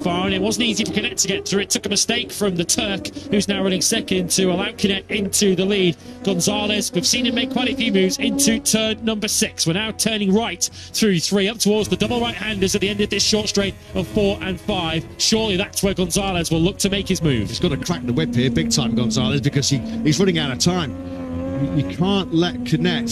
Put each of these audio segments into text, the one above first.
far, and it wasn't easy for Canet to get through. It took a mistake from the Turk, who's now running second, to allow Canet into the lead. Gonzalez, we've seen him make quite a few moves into turn number 6. We're now turning right through 3 up towards the double right-handers at the end of this short straight of 4 and 5. Surely that's where Gonzalez will look to make his move. He's got to crack the whip here, big time, Gonzalez, because he's running out of time. You can't let Canet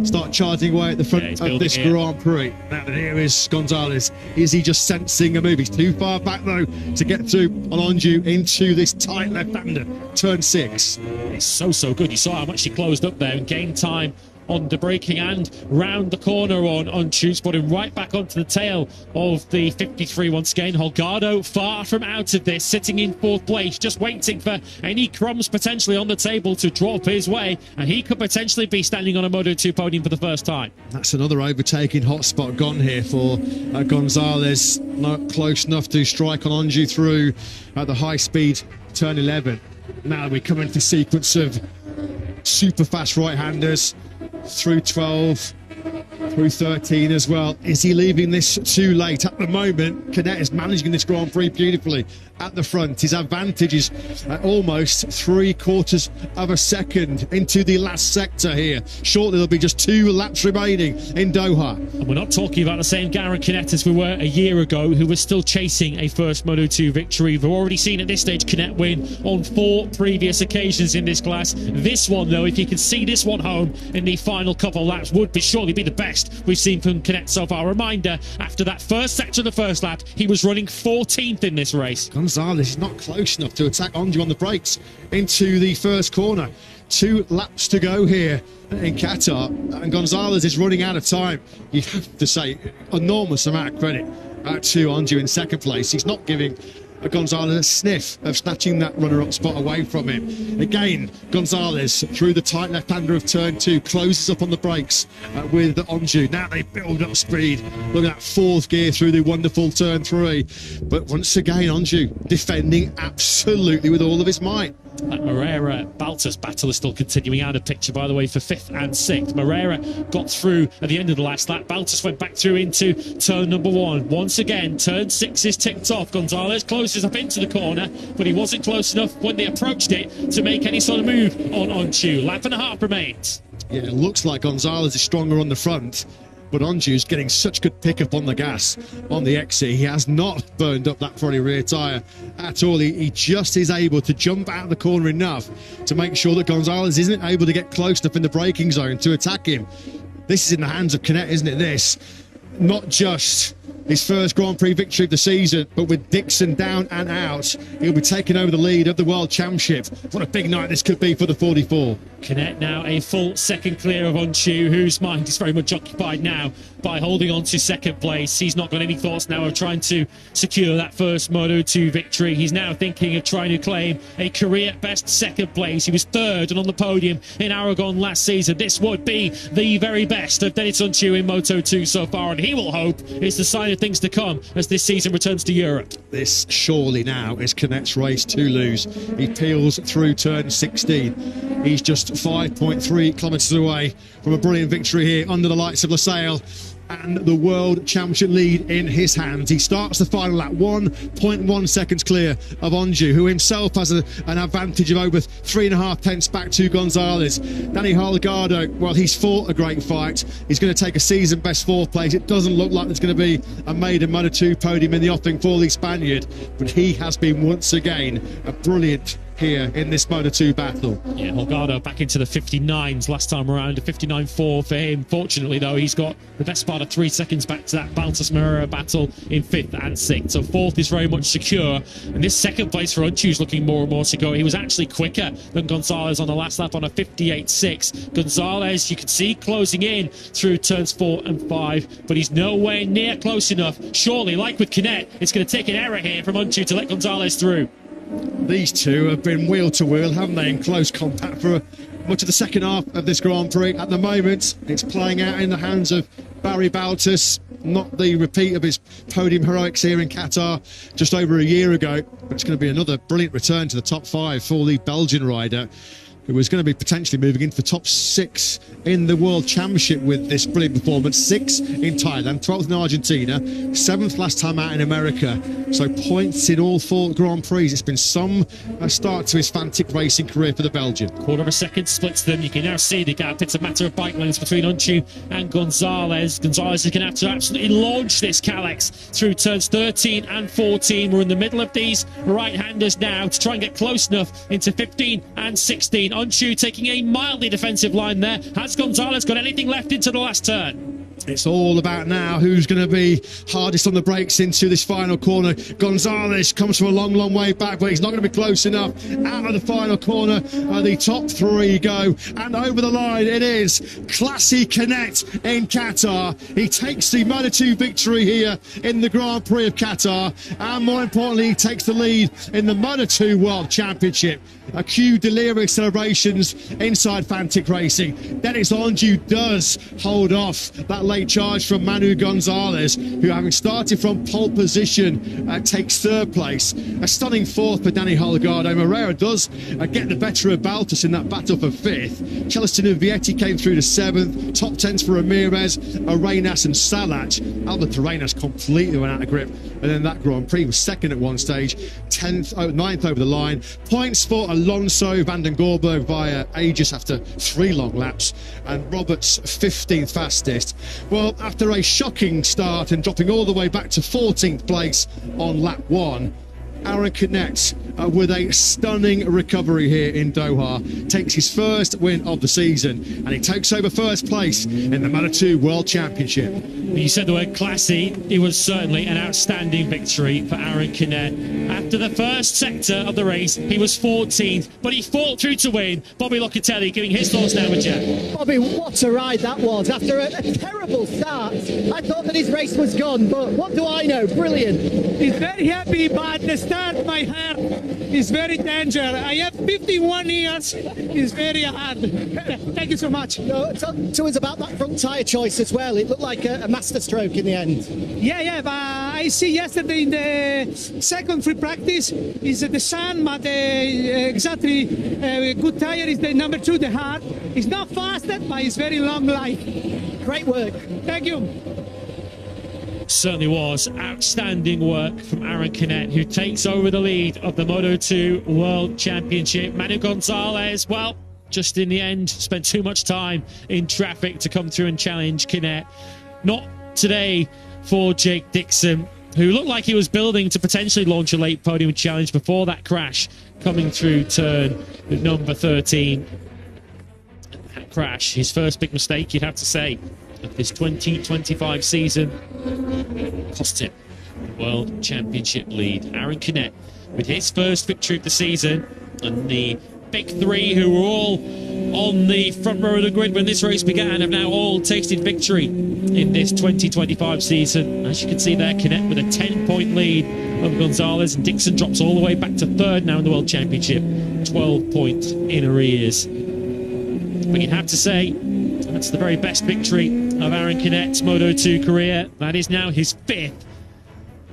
start charging away at the front of this Grand Prix. Now here is Gonzalez. Is he just sensing a move? He's too far back though to get through Alonso into this tight left-hander, turn 6. It's so good. You saw how much he closed up there and gained time on the braking and round the corner on Choose, putting right back onto the tail of the 53 once again. Holgado far from out of this, sitting in 4th place, just waiting for any crumbs potentially on the table to drop his way, and he could potentially be standing on a Moto2 podium for the first time. That's another overtaking hotspot gone here for Gonzalez. Not close enough to strike Alonso through at the high-speed turn 11. Now we come into the sequence of super fast right-handers through 12, through 13 as well. Is he leaving this too late? At the moment, Canet is managing this Grand Prix beautifully at the front. His advantage is almost 3/4 of a second into the last sector here. Shortly, there'll be just 2 laps remaining in Doha. And we're not talking about the same Garrett Canet as we were a year ago, who was still chasing a first Moto2 victory. We've already seen at this stage Canet win on 4 previous occasions in this class. This one, though, if you can see this one home in the final couple of laps, would surely be the best we've seen from Canet so far. Reminder, after that first sector of the first lap, he was running 14th in this race. Gonzalez is not close enough to attack Onju on the brakes into the first corner. 2 laps to go here in Qatar, and Gonzalez is running out of time. You have to say, enormous amount of credit to Onju in 2nd place. He's not giving Gonzalez a sniff of snatching that runner-up spot away from him. Again, Gonzalez through the tight left-hander of turn 2 closes up on the brakes with Onju. Now they build up speed. Look at that 4th gear through the wonderful turn 3. But once again, Onju defending absolutely with all of his might. That Moreira-Baltas battle is still continuing out of picture, by the way, for 5th and 6th. Moreira got through at the end of the last lap. Baltas went back through into turn number 1. Once again, turn 6 is ticked off. Gonzalez closes up into the corner, but he wasn't close enough when they approached it to make any sort of move on Onju. Lap and a half remains. Yeah, it looks like Gonzalez is stronger on the front, but Onju's getting such good pickup on the gas on the exit. He has not burned up that front rear tyre at all. He just is able to jump out of the corner enough to make sure that Gonzalez isn't able to get close enough in the braking zone to attack him. This is in the hands of Canet, isn't it, this? Not just his first Grand Prix victory of the season, but with Dixon down and out, he'll be taking over the lead of the World Championship. What a big night this could be for the 44. Canet now a full second clear of Onju, whose mind is very much occupied now by holding on to 2nd place. He's not got any thoughts now of trying to secure that first Moto2 victory. He's now thinking of trying to claim a career best 2nd place. He was 3rd and on the podium in Aragon last season. This would be the very best of Dennis Onju in Moto2 so far, and he will hope it's the sign of things to come as this season returns to Europe. This surely now is Canet's race to lose. He peels through turn 16. He's just 5.3 kilometres away from a brilliant victory here under the lights of Losail and the World Championship lead in his hands. He starts the final lap 1.1 seconds clear of Onju, who himself has an advantage of over 3.5 tenths back to Gonzalez. Danny Holgado, well, he's fought a great fight. He's going to take a season best 4th place. It doesn't look like there's going to be a maiden Moto2 podium in the offing for the Spaniard, but he has been once again a brilliant here in this Moto2 battle. Yeah, Holgado back into the 59s last time around, a 59.4 for him. Fortunately, though, he's got the best part of 3 seconds back to that Baltas Moreira battle in 5th and 6th. So 4th is very much secure. And this 2nd place for Onju is looking more and more secure. He was actually quicker than Gonzalez on the last lap on a 58.6. Gonzalez, you can see, closing in through turns 4 and 5, but he's nowhere near close enough. Surely, like with Canet, it's going to take an error here from Onju to let Gonzalez through. These two have been wheel to wheel, haven't they, in close combat for much of the second half of this Grand Prix. At the moment, it's playing out in the hands of Barry Baltas, not the repeat of his podium heroics here in Qatar just over a year ago, but it's going to be another brilliant return to the top 5 for the Belgian rider. who was going to be potentially moving into the top 6 in the World Championship with this brilliant performance. 6 in Thailand, 12th in Argentina, 7th last time out in America. So points in all 4 Grand Prix. It's been some start to his Fantic racing career for the Belgian. Quarter of a second splits them. You can now see the gap. It's a matter of bike lengths between Unchu and Gonzalez. Gonzalez is going to have to absolutely launch this Calyx through turns 13 and 14. We're in the middle of these right-handers now to try and get close enough into 15 and 16. Unchu taking a mildly defensive line there. Has Gonzalez got anything left into the last turn? It's all about now who's going to be hardest on the brakes into this final corner. Gonzalez comes from a long, long way back, but he's not going to be close enough. Out of the final corner, the top 3 go, and over the line it is Classy Canet in Qatar. He takes the Moto2 victory here in the Grand Prix of Qatar, and more importantly, he takes the lead in the Moto2 World Championship. A cue delirious celebrations inside Fantic Racing. Dennis Onju does hold off that late charge from Manu Gonzalez, who, having started from pole position, takes 3rd place. A stunning 4th for Danny Holgado. Moreira does get the better of Baltus in that battle for 5th. Celestino Vietti came through to 7th. Top 10s for Ramirez, Arenas and Salach. Albert Arenas completely went out of grip, and then that Grand Prix was 2nd at one stage, 9th over the line. Points for Alonso van den Gorberg via Aegis after 3 long laps, and Roberts 15th fastest. Well, after a shocking start and dropping all the way back to 14th place on lap 1, Aaron Canet, with a stunning recovery here in Doha, takes his first win of the season, and he takes over 1st place in the Moto2 World Championship. You said the word classy. It was certainly an outstanding victory for Aaron Canet. After the first sector of the race, he was 14th, but he fought through to win. Bobby Locatelli giving his thoughts now with Jeff. Bobby, what a ride that was. After a terrible start, I thought that his race was gone, but what do I know? Brilliant. He's very happy, but the start, my heart is very danger. I have 51 years. It's very hard. Thank you so much. No, talk to us about that front tyre choice as well. It looked like a masterstroke in the end. Yeah, but I see yesterday in the second free practice is the sun, but exactly good tire is the number 2, the hard. It's not fast, but it's very long life. Great work. Thank you. Certainly was outstanding work from Aaron Canet, who takes over the lead of the Moto2 World Championship. Manu Gonzalez, well, just in the end, spent too much time in traffic to come through and challenge Canet. Not today for Jake Dixon, who looked like he was building to potentially launch a late podium challenge before that crash coming through turn number 13. That crash, his first big mistake, you'd have to say, of this 2025 season, cost him the World Championship lead. Aaron Canet with his first victory of the season, and the big 3 who were all on the front row of the grid when this race began have now all tasted victory in this 2025 season. As you can see there, Canet with a 10-point lead over Gonzalez, and Dixon drops all the way back to 3rd now in the World Championship, 12 points in arrears. But you'd have to say that's the very best victory of Aaron Canet's Moto2 career. That is now his 5th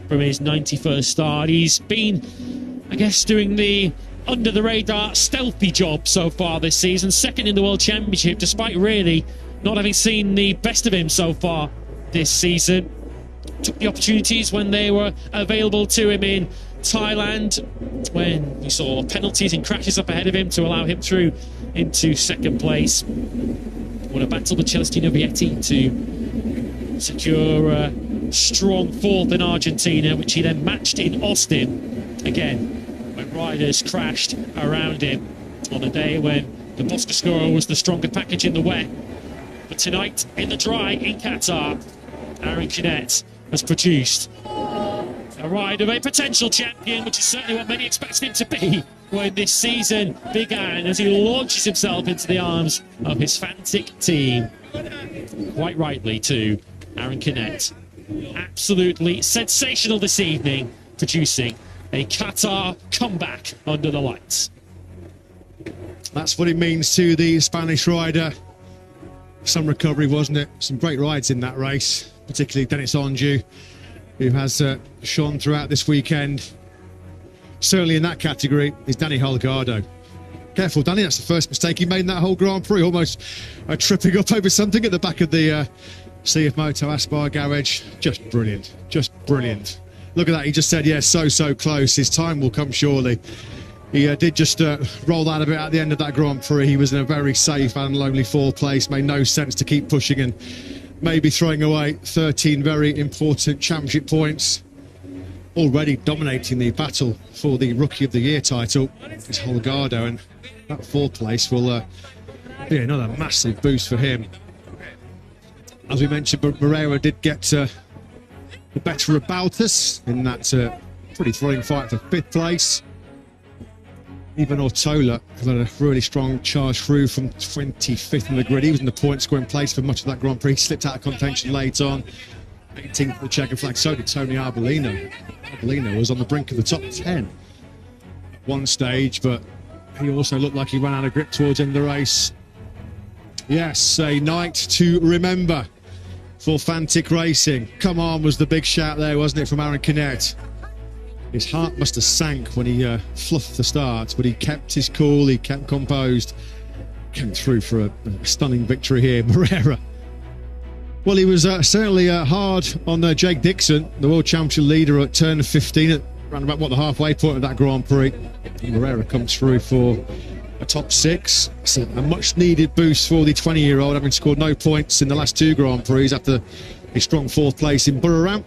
from his 91st start. He's been, I guess, doing the under-the-radar stealthy job so far this season. 2nd in the World Championship, despite really not having seen the best of him so far this season. Took the opportunities when they were available to him in Thailand, when we saw penalties and crashes up ahead of him to allow him through into 2nd place. Won a battle with Celestino Vietti to secure a strong 4th in Argentina, which he then matched in Austin, again when riders crashed around him on a day when the Boscoscuro was the stronger package in the wet. But tonight in the dry in Qatar, Aaron Canet has produced a ride of a potential champion, which is certainly what many expected him to be when this season began, as he launches himself into the arms of his Fantic team. Quite rightly too, Aaron Canet. Absolutely sensational this evening, producing a Qatar comeback under the lights. That's what it means to the Spanish rider. Some recovery, wasn't it? Some great rides in that race, particularly Dennis Onju, who has shone throughout this weekend. Certainly in that category is Danny Holgado. Careful, Danny, that's the first mistake he made in that whole Grand Prix, almost tripping up over something at the back of the Sea of Moto Aspar garage. Just brilliant, just brilliant. Look at that, he just said, yeah, so close, his time will come surely. He did just roll out a bit at the end of that Grand Prix. He was in a very safe and lonely fourth place, made no sense to keep pushing and maybe throwing away 13 very important championship points. Already dominating the battle for the Rookie of the Year title is Holgado, and that fourth place will be another massive boost for him. As we mentioned, Moreira did get the better of Baltus in that pretty thrilling fight for fifth place. Even Ortola had a really strong charge through from 25th in the grid. He was in the point scoring place for much of that Grand Prix. He slipped out of contention late on. 18th for the checkered flag. So did Tony Arbolino. Arbolino was on the brink of the top 10 at one stage, but he also looked like he ran out of grip towards the end of the race. Yes, a night to remember for Fantic Racing. Come on was the big shout there, wasn't it, from Aaron Canet? His heart must have sank when he fluffed the start, but he kept his cool, he kept composed. Came through for a stunning victory here, Moreira. Well, he was certainly hard on Jake Dixon, the World Championship leader at turn 15, at around about, the halfway point of that Grand Prix. And Moreira comes through for a top 6. It's a much-needed boost for the 20-year-old, having scored no points in the last 2 Grand Prix after a strong 4th place in Buriram.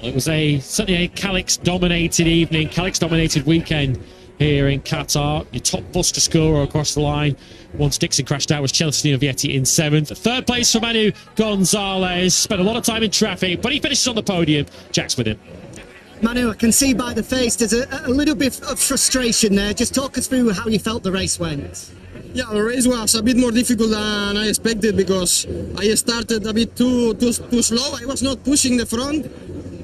It was certainly a Calix-dominated evening, Calix-dominated weekend here in Qatar. Your top Buster scorer across the line. Once Dixon crashed out was Celestino Vietti in 7th. 3rd place for Manu Gonzalez. Spent a lot of time in traffic, but he finishes on the podium. Jack's with him. Manu, I can see by the face there's a little bit of frustration there. Just talk us through how you felt the race went. Yeah, the race was a bit more difficult than I expected because I started a bit too slow. I was not pushing the front,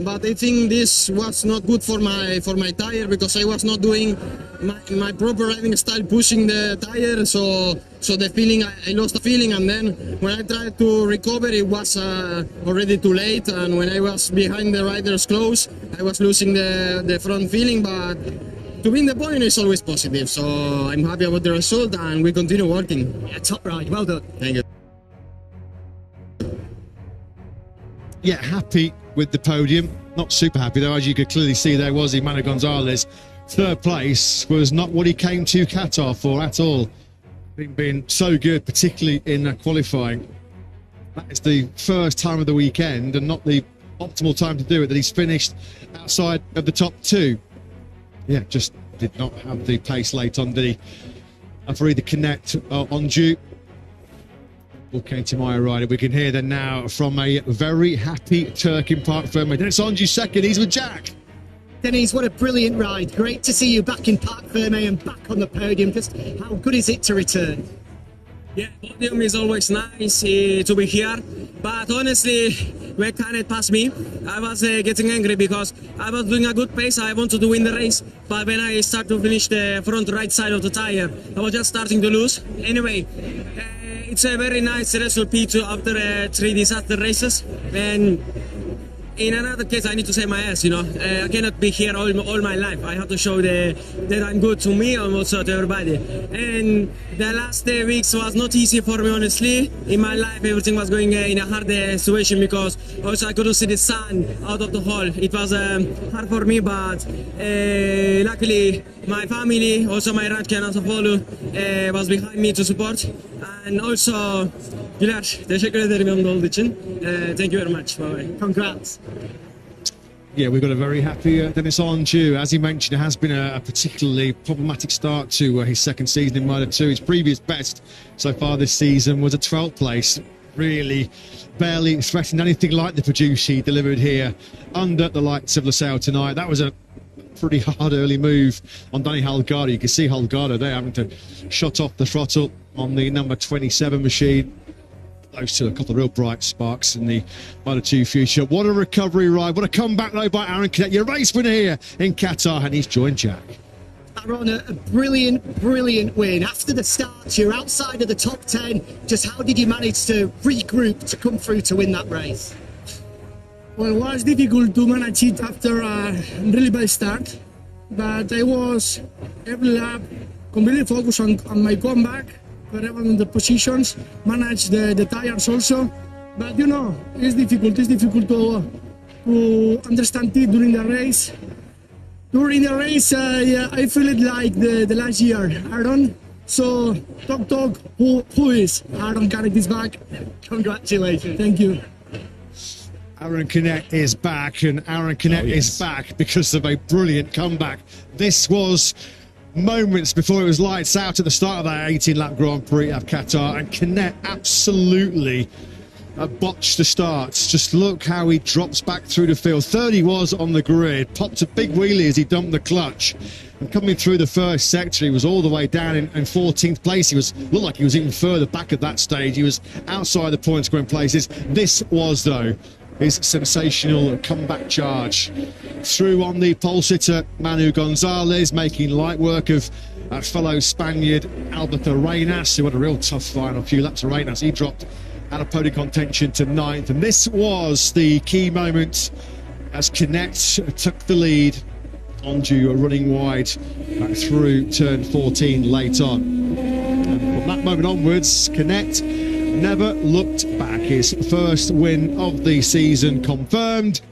but I think this was not good for my tire because I was not doing my proper riding style, pushing the tire. So the feeling, I lost the feeling, and then when I tried to recover, it was already too late. And when I was behind the riders close, I was losing the front feeling. But to win the point is always positive. So I'm happy about the result, and we continue working. Yeah, top ride, well done. Thank you. Yeah, happy with the podium. Not super happy though, as you could clearly see there was Manu Gonzalez. 3rd place was not what he came to Qatar for at all. Being so good, particularly in qualifying. That is the first time of the weekend and not the optimal time to do it, that he's finished outside of the top 2. Yeah, just did not have the pace late on, did he? And for either Connect on due. Okay, to my right, we can hear them now from a very happy Turk in Park Ferme. Dennis Onju 2nd, he's with Jack. Dennis, what a brilliant ride. Great to see you back in Park Ferme and back on the podium. Just how good is it to return? Yeah, podium is always nice to be here. But honestly, when Canet passed me, I was getting angry because I was doing a good pace. I wanted to win the race. But when I started to finish the front right side of the tire, I was just starting to lose. Anyway, it's a very nice result P2 after 3 disaster races. And in another case, I need to save my ass, you know. I cannot be here all my life. I have to show that I'm good to me and also to everybody. And the last weeks was not easy for me, honestly. In my life, everything was going in a hard situation because also I couldn't see the sun out of the hall. It was hard for me, but luckily my family, also my Radke and Asafolu was behind me to support. And also, Güler, teşekkür ederim yanımda olduğu için. Thank you very much. Bye. Congrats. Yeah, we've got a very happy Dennis Onju. As he mentioned, it has been a particularly problematic start to his 2nd season in Moto 2. His previous best so far this season was a 12th place. Really barely threatened anything like the produce he delivered here under the lights of Losail tonight. That was a pretty hard early move on Danny Holgado. You can see Holgado there having to shut off the throttle on the number 27 machine. Those two, a couple of real bright sparks in the Moto 2 future. What a recovery ride. What a comeback though by Aaron Canet. Your race winner here in Qatar, and he's joined Jack. Aaron, a brilliant win. After the start, you're outside of the top 10. Just how did you manage to regroup to come through to win that race? Well, it was difficult to manage it after a really bad start, but I was every lap completely focus on my comeback, wherever on the positions, manage the tires also. But you know, it's difficult to understand it during the race. During the race, I feel it like the last year, Aaron. So, talk, who is? Aaron Canet is back. Congratulations, thank you. Aaron Canet is back, and Aaron Canet is back because of a brilliant comeback. This was moments before it was lights out at the start of that 18-lap Grand Prix of Qatar, and Canet absolutely botched the starts. Just look how he drops back through the field. Third he was on the grid, popped a big wheelie as he dumped the clutch. And coming through the first sector, he was all the way down in 14th place. He looked like he was even further back at that stage. He was outside the point scoring places. This was, though, his sensational comeback charge. Through on the pole sitter, Manu Gonzalez, making light work of fellow Spaniard Alberto Arenas, who had a real tough final few laps. Arenas, he dropped out of podium contention to 9th. And this was the key moment as Canet took the lead onto running wide back through turn 14 late on. And from that moment onwards, Canet never looked back. His first win of the season confirmed,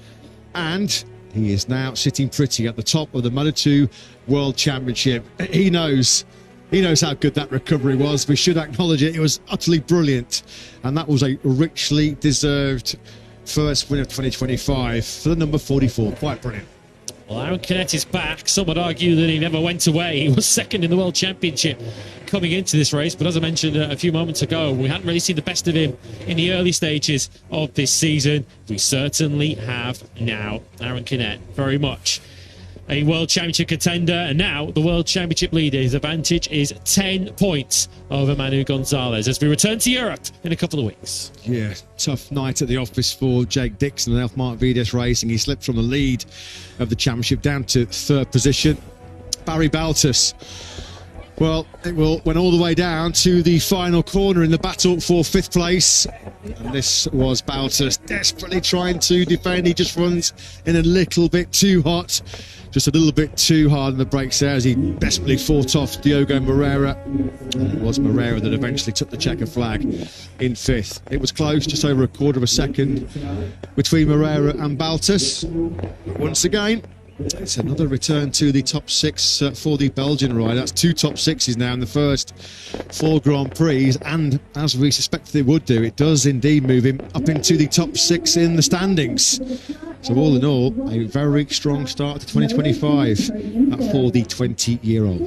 and he is now sitting pretty at the top of the Moto2 World Championship. He knows how good that recovery was. We should acknowledge it. It was utterly brilliant, and that was a richly deserved first win of 2025 for the number 44. Quite brilliant. Well, Aaron Canet is back. Some would argue that he never went away. He was second in the World Championship coming into this race, but as I mentioned a few moments ago, we hadn't really seen the best of him in the early stages of this season. We certainly have now. Aaron Canet, very much a World Championship contender, and now the World Championship leader. His advantage is 10 points over Manu Gonzalez as we return to Europe in a couple of weeks. Yeah, tough night at the office for Jake Dixon and Elfmark Vides Racing. He slipped from the lead of the championship down to 3rd position. Barry Baltus, well, it went all the way down to the final corner in the battle for 5th place. And this was Baltus desperately trying to defend. He just runs in a little bit too hot. Just a little bit too hard on the brakes there as he desperately fought off Diogo Moreira. And it was Moreira that eventually took the checker flag in 5th. It was close, just over a quarter of a second between Moreira and Baltus. Once again, it's another return to the top 6 for the Belgian rider. That's 2 top 6s now in the first 4 Grand Prix, and as we suspected it would do, it does indeed move him up into the top 6 in the standings. So all in all, a very strong start to 2025 for the 20-year-old.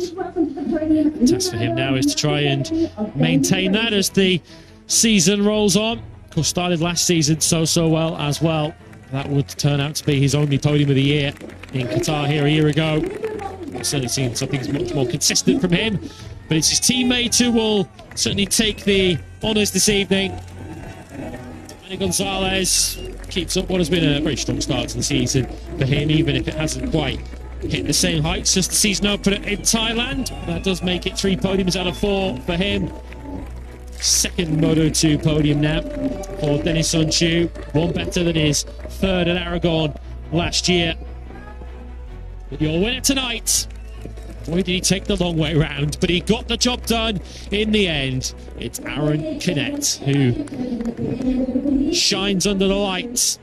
The task for him now is to try and maintain that as the season rolls on. Of course, started last season so well as well. That would turn out to be his only podium of the year in Qatar here a year ago. We've certainly seen something much more consistent from him, but it's his teammates who will certainly take the honours this evening. Manu Gonzalez keeps up what has been a very strong start to the season for him, even if it hasn't quite hit the same heights as the season opener in Thailand. That does make it 3 podiums out of 4 for him. Second Moto2 podium now for Denis Sonchu, one better than his 3rd at Aragon last year. But your winner tonight, boy did he take the long way round, but he got the job done in the end. It's Aaron Canet who shines under the lights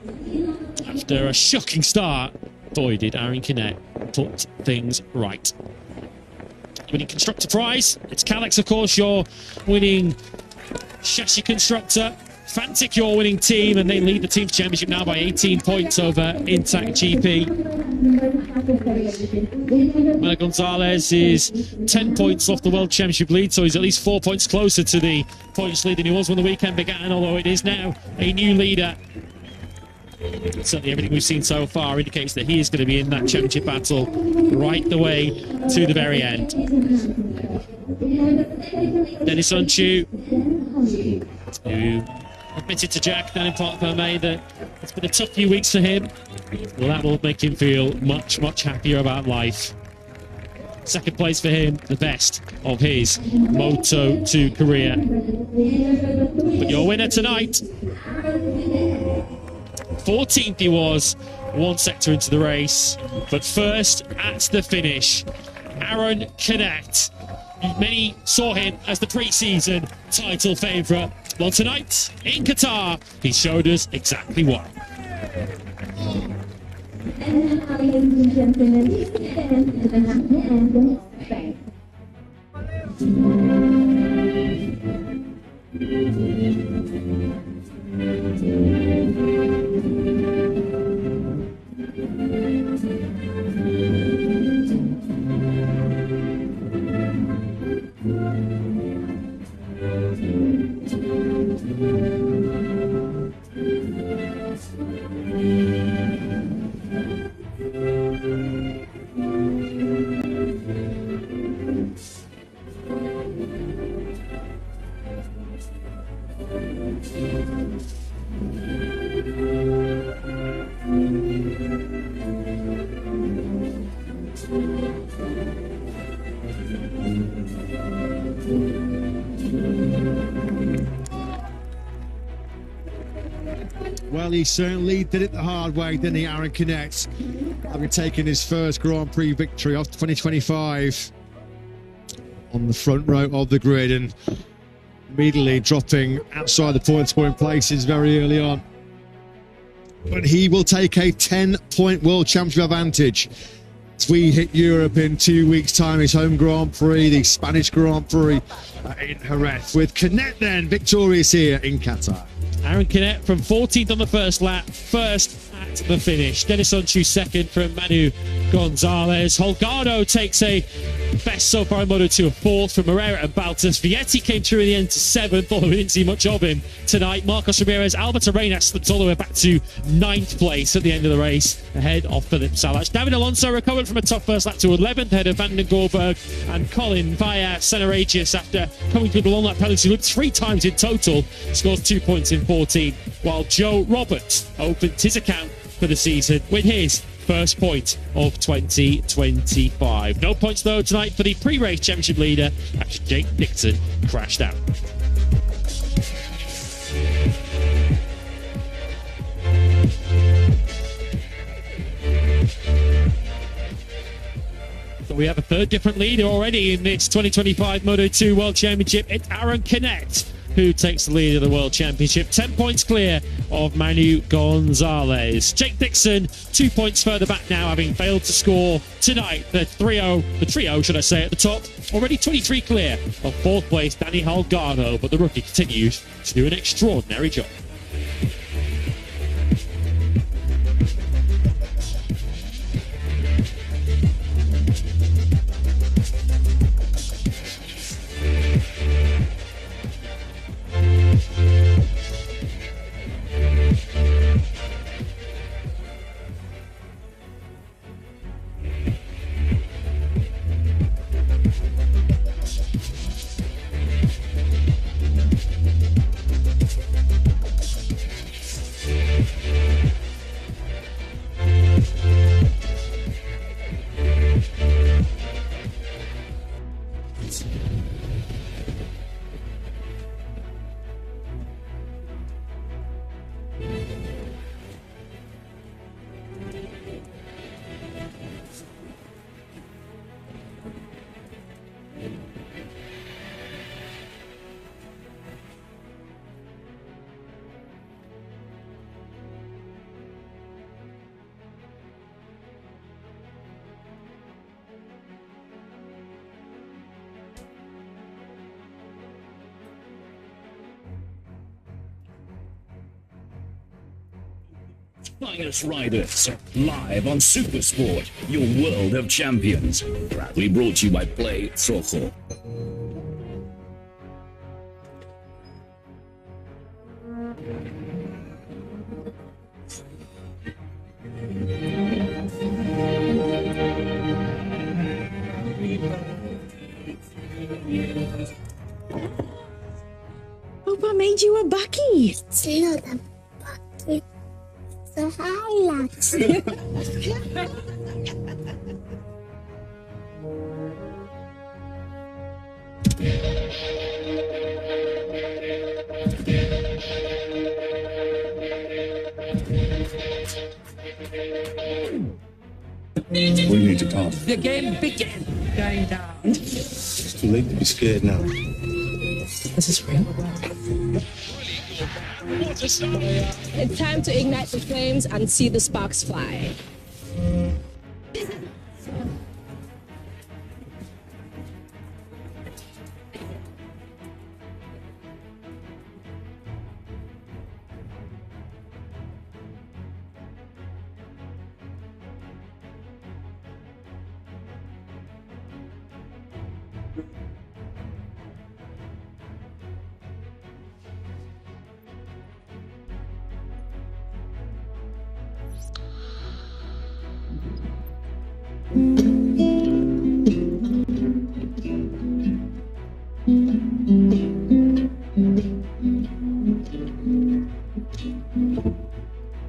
after a shocking start. Boy did Aaron Canet put things right. Winning constructor prize, it's Kalex, of course, your winning chassis constructor. Fantic, your winning team, and they lead the team's championship now by 18 points over Intact GP. Manu Gonzalez is 10 points off the World Championship lead, so he's at least 4 points closer to the points lead than he was when the weekend began, although it is now a new leader. Certainly everything we've seen so far indicates that he is going to be in that championship battle right the way to the very end. Denis Sonchu, who admitted to Jack down in Parc Fermé that it's been a tough few weeks for him. Well, that will make him feel much happier about life. 2nd place for him, the best of his Moto2 career. But your winner tonight, 14th he was, 1 sector into the race, but first at the finish, Aaron Canet many saw him as the pre-season title favourite. Well, tonight in Qatar, he showed us exactly why. And now, ladies and gentlemen, please stand to the national anthem. Thanks. Well, he certainly did it the hard way, didn't he, Aaron Canet? Having taken his first Grand Prix victory of 2025 on the front row of the grid and immediately dropping outside the point scoring places very early on. But he will take a 10-point World Championship advantage as we hit Europe in 2 weeks' time. His home Grand Prix, the Spanish Grand Prix in Jerez, with Canet then victorious here in Qatar. Aaron Canet from 14th on the first lap, first at the finish. Dennis Unchu second from Manu Gonzalez. Holgado takes a best so far in Moto2 of fourth from Moreira and Baltas. Vietti came through in the end to seventh, although we didn't see much of him tonight. Marcos Ramirez, Albert Arenas slipped all the way back to ninth place at the end of the race, ahead of Philip Salas. David Alonso recovered from a tough first lap to 11th, ahead of Van den Gorberg and Colin via Senaragius after coming through the long lap penalty loop 3 times in total. Scores 2 points in 14, while Joe Roberts opened his account for the season with his first point of 2025. No points though tonight for the pre-race championship leader after Jake Dixon crashed out. So we have a third different leader already in this 2025 Moto2 World Championship. It's Aaron Canet who takes the lead of the World Championship. 10 points clear of Manu Gonzalez. Jake Dixon, 2 points further back now, having failed to score tonight. The trio, should I say, at the top. Already 23 clear of fourth place, Danny Holgado, but the rookie continues to do an extraordinary job. Finest Riders, live on Supersport, your world of champions. Proudly brought to you by Play Soho. Papa made you a bucky. It's not a bucket. It's a Hilux. We need to talk. The game began. Going down. too late to be scared now. This is real. It's time to ignite the flames and see the sparks fly.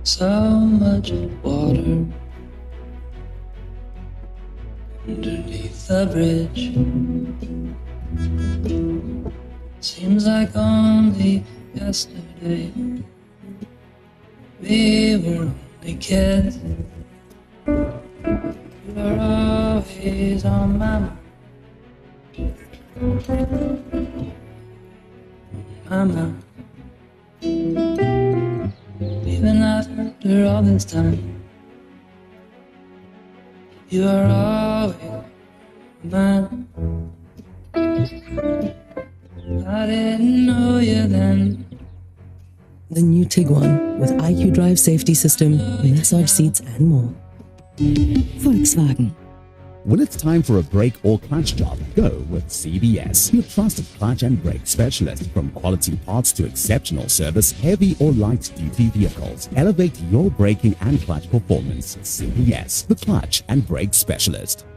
So much water underneath the bridge. Seems like only yesterday we were only kids. You were always on my mind. Mama, even after all this time, you are always mine. I didn't know you then. The new Tiguan with IQ Drive safety system, massage seats and more. Volkswagen. When it's time for a brake or clutch job, go with CBS, your trusted clutch and brake specialist. From quality parts to exceptional service, heavy or light-duty vehicles, elevate your braking and clutch performance. CBS, the clutch and brake specialist.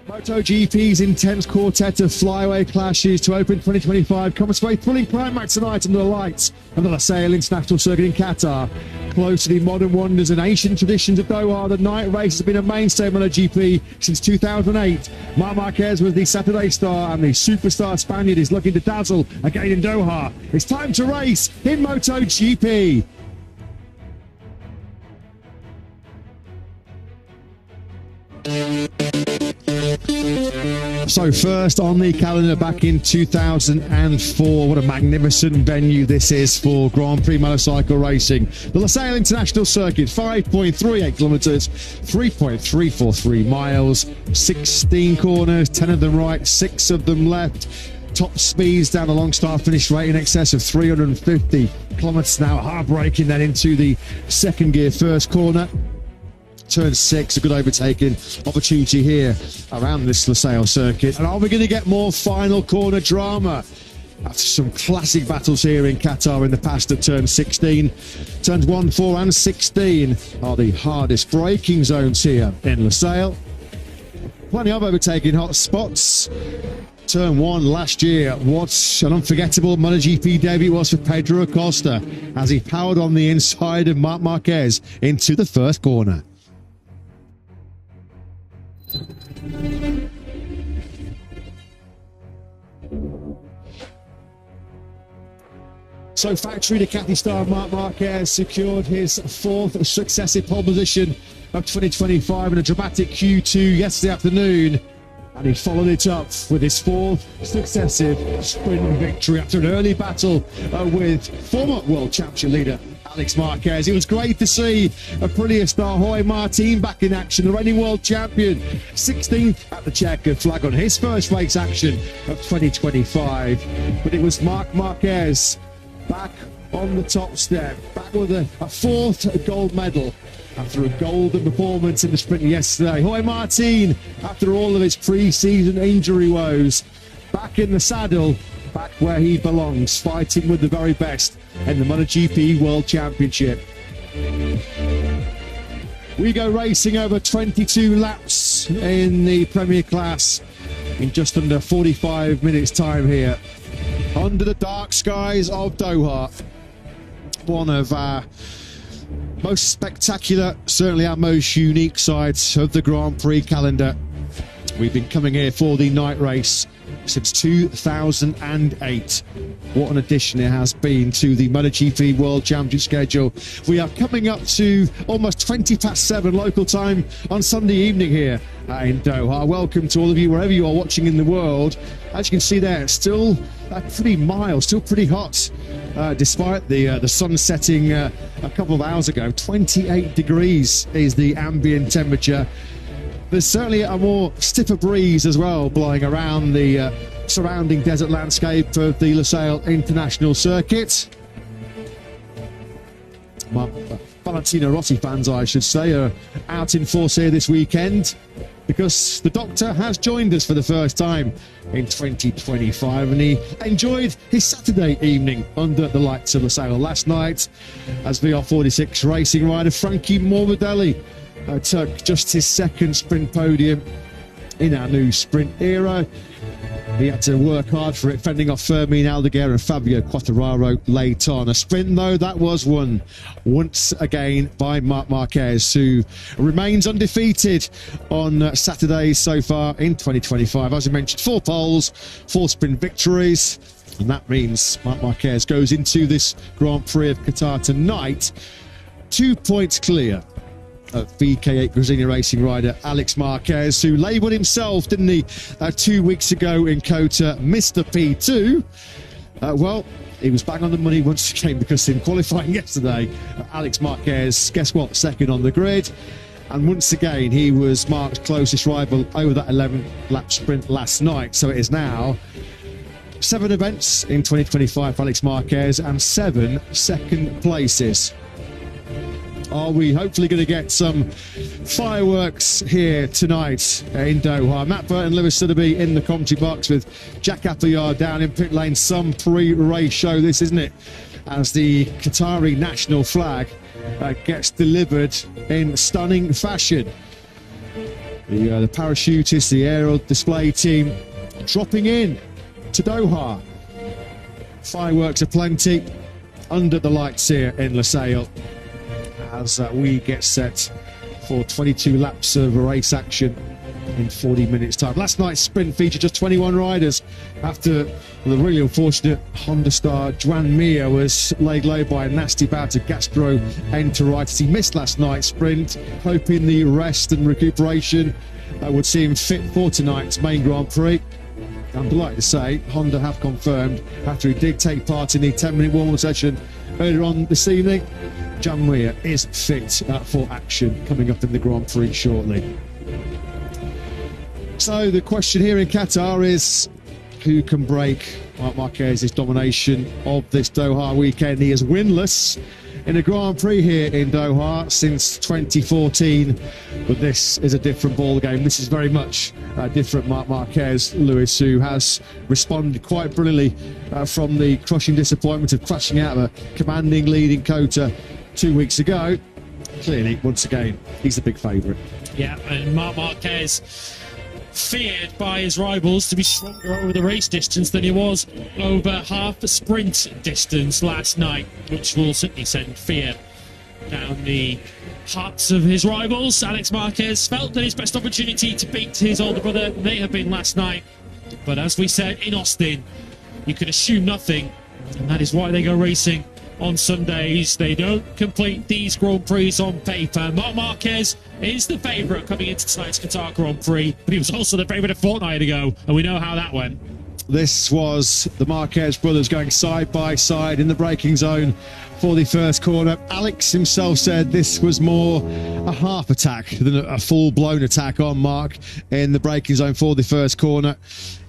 MotoGP's intense quartet of flyaway clashes to open 2025 comes to a thrilling climax tonight under the lights of the Lusail International Circuit in Qatar. Close to the modern wonders and ancient traditions of Doha, the night race has been a mainstay of MotoGP since 2008. Marc Marquez was the Saturday star, and the superstar Spaniard is looking to dazzle again in Doha. It's time to race in MotoGP. So first on the calendar back in 2004, what a magnificent venue this is for Grand Prix motorcycle racing. The Lusail International Circuit, 5.38 kilometres, 3.343 miles, 16 corners, 10 of them right, 6 of them left. Top speeds down the long start finish rate in excess of 350 kilometres an hour. Hard braking then into the second gear first corner. Turn 6, a good overtaking opportunity here around this Lusail circuit. And are we going to get more final corner drama? After some classic battles here in Qatar in the past at turn 16. Turns 1, 4 and 16 are the hardest braking zones here in Lusail. Plenty of overtaking hot spots. Turn 1 last year, what an unforgettable MotoGP debut was for Pedro Acosta as he powered on the inside of Marc Marquez into the first corner. So factory Ducati star Marc Marquez secured his 4th successive pole position of 2025 in a dramatic Q2 yesterday afternoon, and he followed it up with his 4th successive sprint victory after an early battle with former world championship leader Alex Marquez. It was great to see Aprilia star Jorge Martin back in action, the reigning world champion, 16th at the checkered flag on his first race action of 2025. But it was Marc Marquez back on the top step, back with a 4th gold medal after a golden performance in the sprint yesterday. Jorge Martin, after all of his pre-season injury woes, back in the saddle, back where he belongs, fighting with the very best in the MotoGP World Championship. We go racing over 22 laps in the Premier Class in just under 45 minutes time here under the dark skies of Doha. One of our most spectacular, certainly our most unique sides of the Grand Prix calendar. We've been coming here for the night race since 2008. What an addition it has been to the MotoGP World Championship schedule. We are coming up to almost 7:20 local time on Sunday evening here in Doha. Welcome to all of you wherever you are watching in the world. As you can see there, it's still pretty mild, still pretty hot, despite the sun setting a couple of hours ago. 28 degrees is the ambient temperature. There's certainly a more stiffer breeze as well blowing around the surrounding desert landscape of the Losail International Circuit. Valentino Rossi fans, I should say, are out in force here this weekend because the Doctor has joined us for the first time in 2025, and he enjoyed his Saturday evening under the lights of Losail last night as VR46 racing rider Frankie Morbidelli took just his second sprint podium in our new sprint era. He had to work hard for it, fending off Fermin Aldeguer and Fabio Quartararo late on. A sprint, though, that was won once again by Marc Marquez, who remains undefeated on Saturdays so far in 2025. As I mentioned, 4 poles, 4 sprint victories, and that means Marc Marquez goes into this Grand Prix of Qatar tonight 2 points clear of VK8 Brazilian racing rider Alex Marquez, who labelled himself, didn't he, 2 weeks ago in COTA, Mr. P2. Well, he was bang on the money once again, because in qualifying yesterday, Alex Marquez, guess what, second on the grid. And once again, he was Marc's closest rival over that 11-lap sprint last night. So it is now 7 events in 2025 for Alex Marquez and 7 second places. Are we hopefully going to get some fireworks here tonight in Doha? Matt Burton, Lewis Sotheby in the commentary box with Jack Appleyard down in pit lane. Some pre-race show this, isn't it? As the Qatari national flag gets delivered in stunning fashion. The parachutists, the aerial display team dropping in to Doha. Fireworks aplenty under the lights here in Losail as we get set for 22 laps of race action in 40 minutes time. Last night's sprint featured just 21 riders after the really unfortunate Honda star Joan Mir was laid low by a nasty bout of gastroenteritis. He missed last night's sprint, hoping the rest and recuperation would see him fit for tonight's main Grand Prix. I'm delighted to say Honda have confirmed, after he did take part in the 10-minute warm-up session earlier on this evening, Joan Mir is fit for action coming up in the Grand Prix shortly. So the question here in Qatar is, who can break Marc Marquez's domination of this Doha weekend? He is winless in a Grand Prix here in Doha since 2014, but this is a different ball game. This is very much a different Marc Marquez, Lewis, who has responded quite brilliantly from the crushing disappointment of crashing out of a commanding lead in COTA 2 weeks ago. Clearly, once again, he's the big favourite. Yeah, and Marc Marquez feared by his rivals to be stronger over the race distance than he was over half the sprint distance last night, which will certainly send fear down the hearts of his rivals. Alex Marquez felt that his best opportunity to beat his older brother may have been last night, but as we said in Austin, you can assume nothing, and that is why they go racing on Sundays. They don't complete these Grand Prix on paper. Marc Marquez is the favourite coming into tonight's Qatar Grand Prix, but he was also the favourite a fortnight ago, and we know how that went. This was the Marquez brothers going side by side in the braking zone for the first corner. Alex himself said this was more a half attack than a full-blown attack on Marc in the braking zone for the first corner.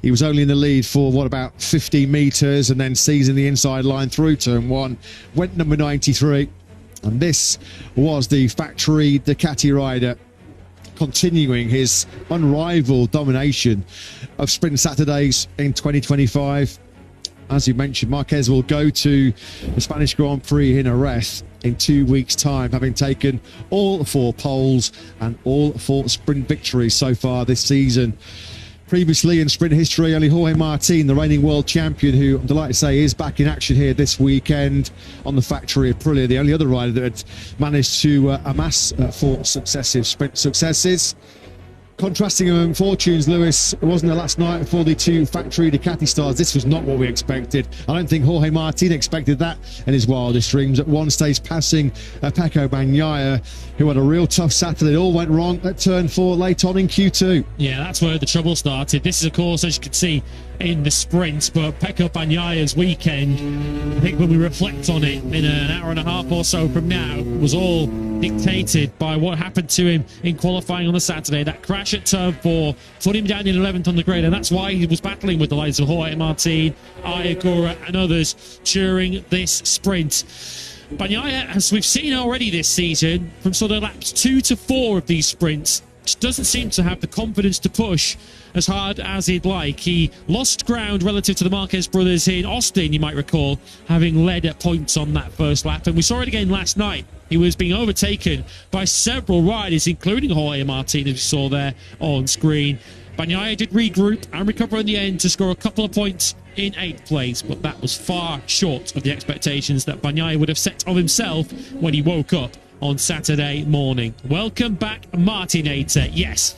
He was only in the lead for, what, about 15 metres, and then seizing the inside line through turn 1, went number 93. And this was the factory Ducati rider continuing his unrivaled domination of sprint Saturdays in 2025. as you mentioned, Marquez will go to the Spanish Grand Prix in Jerez in 2 weeks' time, having taken all 4 poles and all 4 sprint victories so far this season. Previously in sprint history, only Jorge Martin, the reigning world champion, who I'm delighted to say is back in action here this weekend on the factory of Aprilia, the only other rider that had managed to amass 4 successive sprint successes. Contrasting among fortunes, Lewis, it wasn't the last night for the 2 factory Ducati stars. This was not what we expected. I don't think Jorge Martin expected that in his wildest dreams. At one stage, passing Pecco Bagnaia, who had a real tough Saturday. It all went wrong at turn 4 late on in Q2. Yeah, that's where the trouble started. This is, of course, as you can see in the sprint, but Pecco Bagnaia's weekend, I think when we reflect on it in an hour and a half or so from now, was all dictated by what happened to him in qualifying on the Saturday. That crash at turn 4 put him down in 11th on the grid, and that's why he was battling with the likes of Jorge Martin, Ayagura and others during this sprint. Bagnaia, as we've seen already this season, from sort of laps 2 to 4 of these sprints, just doesn't seem to have the confidence to push as hard as he'd like. He lost ground relative to the Marquez brothers in Austin, you might recall, having led at points on that first lap. And we saw it again last night. He was being overtaken by several riders, including Jorge Martin, as we saw there on screen. Bagnaia did regroup and recover in the end to score a couple of points in 8th place, but that was far short of the expectations that Bagnaia would have set of himself when he woke up on Saturday morning. Welcome back, Martinator. Yes,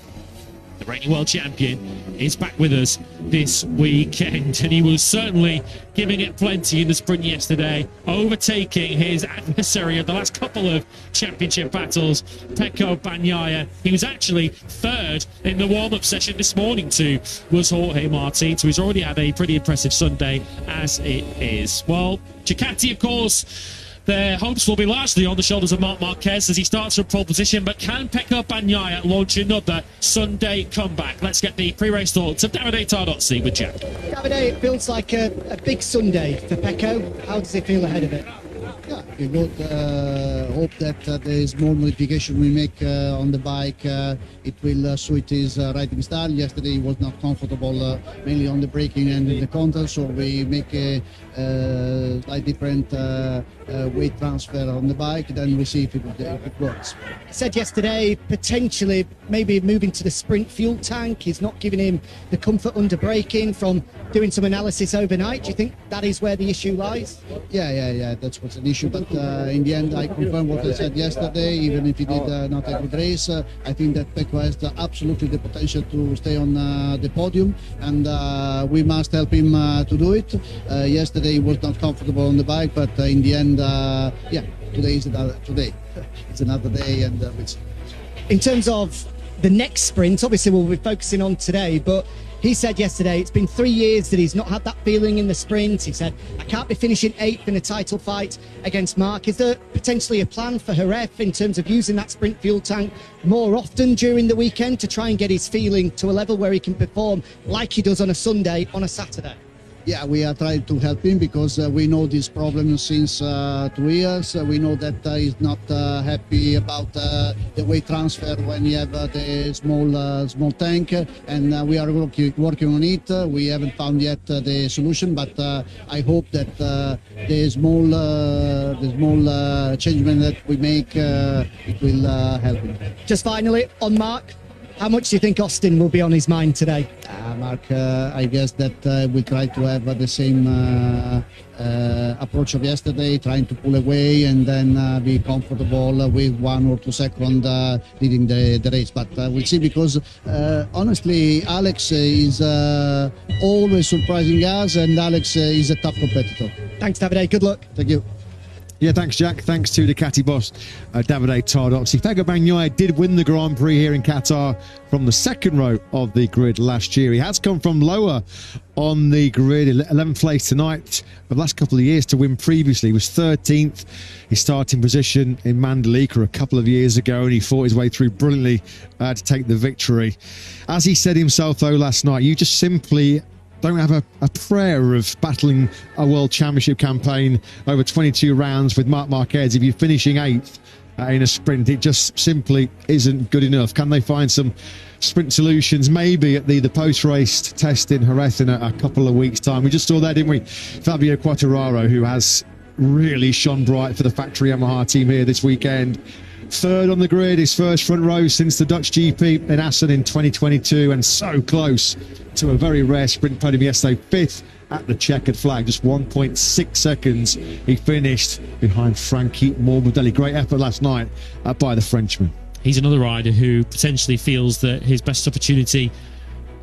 the reigning world champion is back with us this weekend, and he was certainly giving it plenty in the sprint yesterday, overtaking his adversary of the last couple of championship battles, Pecco Bagnaia. He was actually 3rd in the warm-up session this morning too, was Jorge Martin, so he's already had a pretty impressive Sunday as it is. Well, Ducati, of course, their hopes will be largely on the shoulders of Marc Marquez as he starts from pole position, but can Pecco Bagnaia launch another Sunday comeback? Let's get the pre-race thoughts of Davide Tardozzi with Jack. Davide, it feels like a big Sunday for Pecco. How does he feel ahead of it? Yeah, we would hope that the small modification we make on the bike, it will suit his riding style. Yesterday he was not comfortable, mainly on the braking and in the contact, so we make a slight different weight transfer on the bike, then we see if it works. He said yesterday, potentially maybe moving to the sprint fuel tank is not giving him the comfort under braking from doing some analysis overnight. Do you think that is where the issue lies? Yeah, that's what's an issue, but in the end I confirm what I said yesterday. Even if he did not a good race, I think that Pecco has absolutely the potential to stay on the podium, and we must help him to do it. Yesterday he was not comfortable on the bike, but in the end, today is another today. It's another day, and in terms of the next sprint, obviously we'll be focusing on today, but he said yesterday it's been 3 years that he's not had that feeling in the sprint. He said, I can't be finishing 8th in a title fight against Marc. Is there potentially a plan for Jerez in terms of using that sprint fuel tank more often during the weekend to try and get his feeling to a level where he can perform like he does on a Sunday on a Saturday? Yeah, we are trying to help him because we know this problem since 2 years. We know that he's not happy about the weight transfer when you have the small tank, and we are working on it. We haven't found yet the solution, but I hope that the small changement that we make it will help him. Just finally on Marc, how much do you think Austin will be on his mind today? Marc, I guess that we'll try to have the same approach of yesterday, trying to pull away and then be comfortable with 1 or 2 seconds leading the race. But we'll see, because honestly, Alex is always surprising us, and Alex is a tough competitor. Thanks, Davide. Good luck. Thank you. Yeah, thanks, Jack. Thanks to Ducati boss, Davide Tardozzi. Pecco Bagnaia did win the Grand Prix here in Qatar from the 2nd row of the grid last year. He has come from lower on the grid, 11th place tonight. For the last couple of years to win previously, he was 13th. His starting position in Mandalika a couple of years ago, and he fought his way through brilliantly to take the victory. As he said himself, though, last night, you just simply don't have a prayer of battling a World Championship campaign over 22 rounds with Marc Marquez if you're finishing 8th in a sprint. It just simply isn't good enough. Can they find some sprint solutions maybe at the post-race test in Jerez in a couple of weeks' time? We just saw there, didn't we? Fabio Quartararo, who has really shone bright for the factory Yamaha team here this weekend. Third on the grid, his first front row since the Dutch GP in Assen in 2022, and so close to a very rare sprint podium yesterday. Fifth at the checkered flag, just 1.6 seconds he finished behind Frankie Morbidelli. Great effort last night by the Frenchman. He's another rider who potentially feels that his best opportunity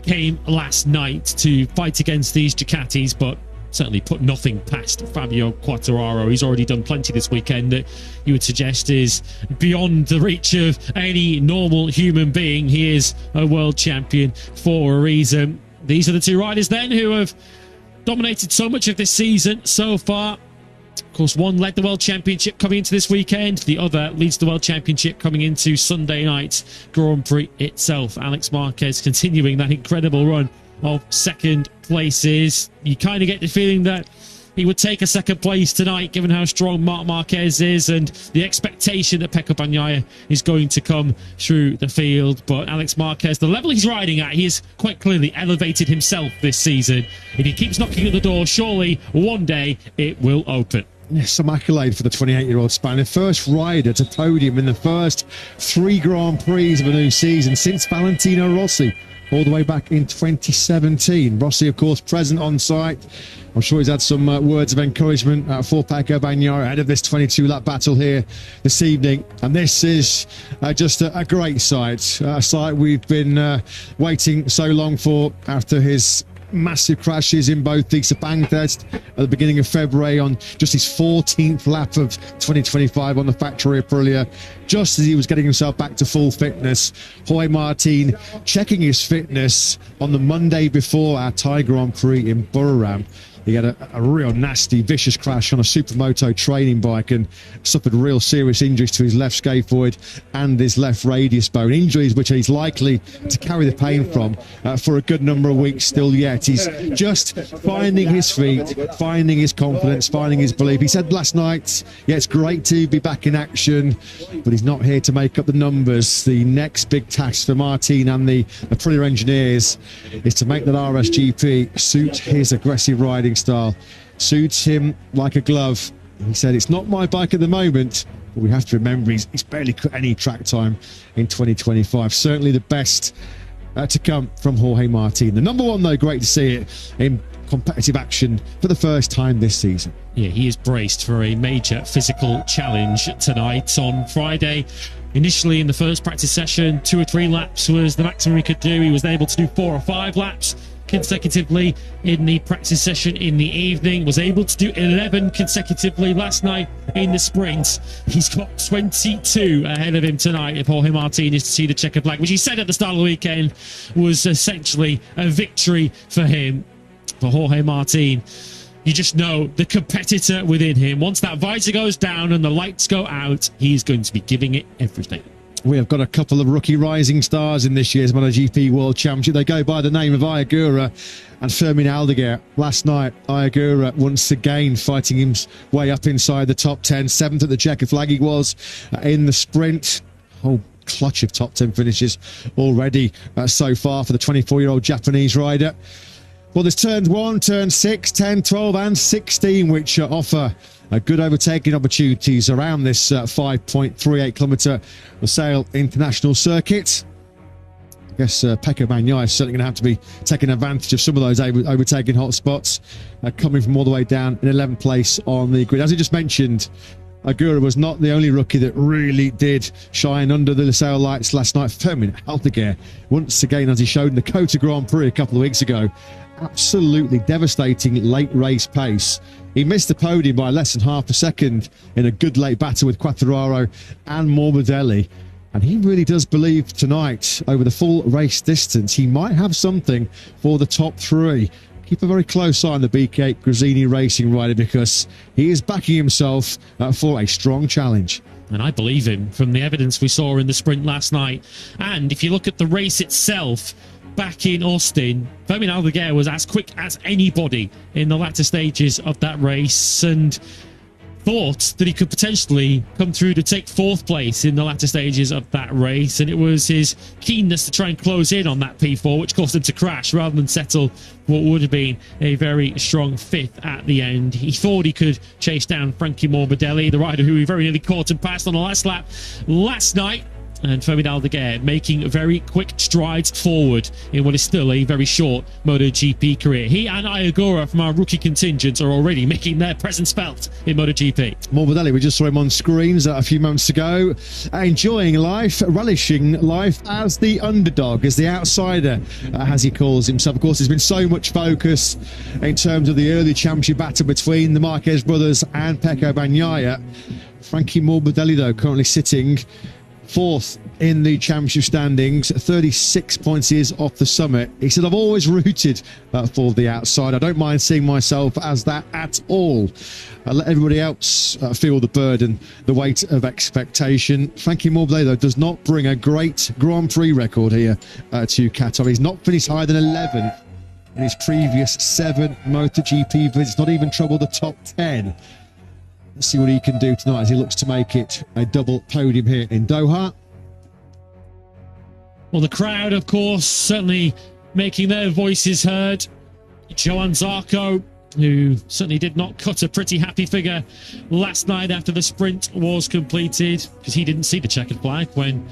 came last night to fight against these Ducatis, but certainly put nothing past Fabio Quartararo. He's already done plenty this weekend that you would suggest is beyond the reach of any normal human being. He is a world champion for a reason. These are the two riders then who have dominated so much of this season so far. Of course, one led the World Championship coming into this weekend. The other leads the World Championship coming into Sunday night's Grand Prix itself. Alex Marquez continuing that incredible run of second places. You kind of get the feeling that he would take a second place tonight, given how strong Marc Marquez is and the expectation that Pecco Bagnaia is going to come through the field. But Alex Marquez, the level he's riding at, he has quite clearly elevated himself this season. If he keeps knocking at the door, surely one day it will open. Yes, some accolade for the 28-year-old Spaniard. First rider to podium in the first 3 Grand Prix of a new season since Valentino Rossi, all the way back in 2017. Rossi, of course, present on site. I'm sure he's had some words of encouragement for Pecco Bagnaia ahead of this 22-lap battle here this evening. And this is just a great sight, a sight we've been waiting so long for after his massive crashes in both the Sepang test at the beginning of February on just his 14th lap of 2025 on the factory Aprilia, just as he was getting himself back to full fitness. Jorge Martin checking his fitness on the Monday before our Thai Grand Prix in Buriram. He had a real nasty, vicious crash on a Supermoto training bike and suffered real serious injuries to his left scaphoid and his left radius bone. Injuries which he's likely to carry the pain from for a good number of weeks still yet. He's just finding his feet, finding his confidence, finding his belief. He said last night, yeah, it's great to be back in action, but he's not here to make up the numbers. The next big task for Martin and the Aprilia engineers is to make that RSGP suit his aggressive riding style, suits him like a glove. He said, it's not my bike at the moment, but we have to remember he's barely cut any track time in 2025. Certainly the best to come from Jorge Martin. The number one, though, great to see it in competitive action for the first time this season. Yeah, he is braced for a major physical challenge tonight. On Friday, initially in the first practice session, 2 or 3 laps was the maximum he could do. He was able to do 4 or 5 laps consecutively in the practice session in the evening, was able to do 11 consecutively last night in the sprint. He's got 22 ahead of him tonight if Jorge Martin is to see the checkered flag, which he said at the start of the weekend was essentially a victory for him. For Jorge Martin, you just know the competitor within him. Once that visor goes down and the lights go out, he's going to be giving it everything. We have got a couple of rookie rising stars in this year's MotoGP World Championship. They go by the name of Ayagura and Fermin Aldeguer. Last night, Ayagura once again fighting his way up inside the top 10. 7th at the checkered flag he was in the sprint. Whole clutch of top 10 finishes already so far for the 24-year-old Japanese rider. Well, there's turns 1, turn 6, 10, 12 and 16 which offer good overtaking opportunities around this 5.38 kilometre Losail International Circuit. I guess Pecco Bagnaia is certainly going to have to be taking advantage of some of those overtaking hot spots, coming from all the way down in 11th place on the grid. As we just mentioned, Agura was not the only rookie that really did shine under the Losail lights last night. Fermin Aldeguer, once again, as he showed in the Qatar Grand Prix a couple of weeks ago, absolutely devastating late race pace. He missed the podium by less than half a second in a good late battle with Quartararo and Morbidelli. And he really does believe tonight, over the full race distance, he might have something for the top 3. Keep a very close eye on the BK Gresini Racing rider, because he is backing himself for a strong challenge. And I believe him from the evidence we saw in the sprint last night. And if you look at the race itself, back in Austin, Fermin Aldeguer was as quick as anybody in the latter stages of that race, and thought that he could potentially come through to take 4th place in the latter stages of that race, and it was his keenness to try and close in on that P4 which caused him to crash rather than settle what would have been a very strong 5th at the end. He thought he could chase down Frankie Morbidelli, the rider who he very nearly caught and passed on the last lap last night. And Fermin Aldeguer making very quick strides forward in what is still a very short MotoGP career. He and Ayagura from our rookie contingent are already making their presence felt in MotoGP. Morbidelli, we just saw him on screens a few months ago, enjoying life, relishing life as the underdog, as the outsider, as he calls himself. Of course, there's been so much focus in terms of the early championship battle between the Marquez brothers and Pecco Bagnaia. Frankie Morbidelli, though, currently sitting 4th in the championship standings, 36 points he is off the summit. He said, I've always rooted for the outside. I don't mind seeing myself as that at all. I let everybody else feel the burden, the weight of expectation. Frankie Morbidelli, though, does not bring a great Grand Prix record here to Qatar. He's not finished higher than 11th in his previous 7 MotoGP visits, not even troubled the top 10. Let's see what he can do tonight as he looks to make it a double podium here in Doha. Well, the crowd, of course, certainly making their voices heard. Johann Zarco, who certainly did not cut a pretty happy figure last night after the sprint was completed, because he didn't see the checkered flag when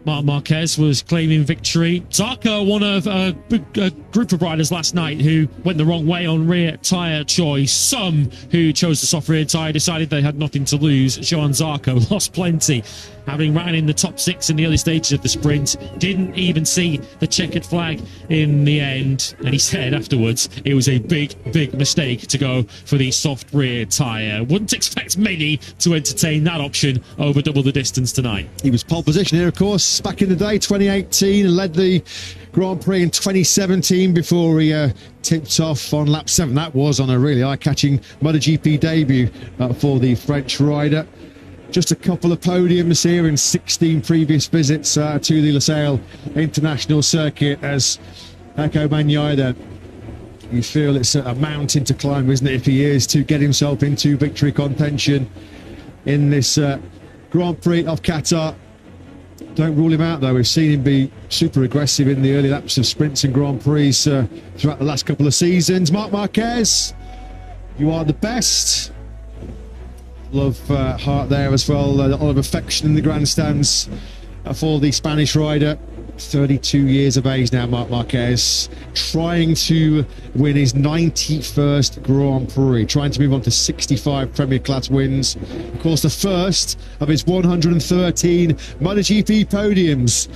Marc Marquez was claiming victory. Zarco, one of a group of riders last night who went the wrong way on rear tyre choice. Some who chose the soft rear tyre decided they had nothing to lose. Johann Zarco lost plenty, having ran in the top 6 in the early stages of the sprint. Didn't even see the checkered flag in the end. And he said afterwards it was a big mistake to go for the soft rear tyre. Wouldn't expect many to entertain that option over double the distance tonight. He was pole position here, of course, back in the day, 2018, and led the Grand Prix in 2017 before he tipped off on lap 7. That was on a really eye-catching MotoGP debut for the French rider. Just a couple of podiums here in 16 previous visits to the Losail International Circuit as Pecco Bagnaia. You feel it's a mountain to climb, isn't it, if he is to get himself into victory contention in this Grand Prix of Qatar. Don't rule him out, though. We've seen him be super aggressive in the early laps of sprints and Grand Prix throughout the last couple of seasons. Marc Marquez, you are the best. Love heart there as well. A lot of affection in the grandstands for the Spanish rider. 32 years of age now, Marc Marquez, trying to win his 91st Grand Prix, trying to move on to 65 Premier Class wins. Of course, the first of his 113 MotoGP podiums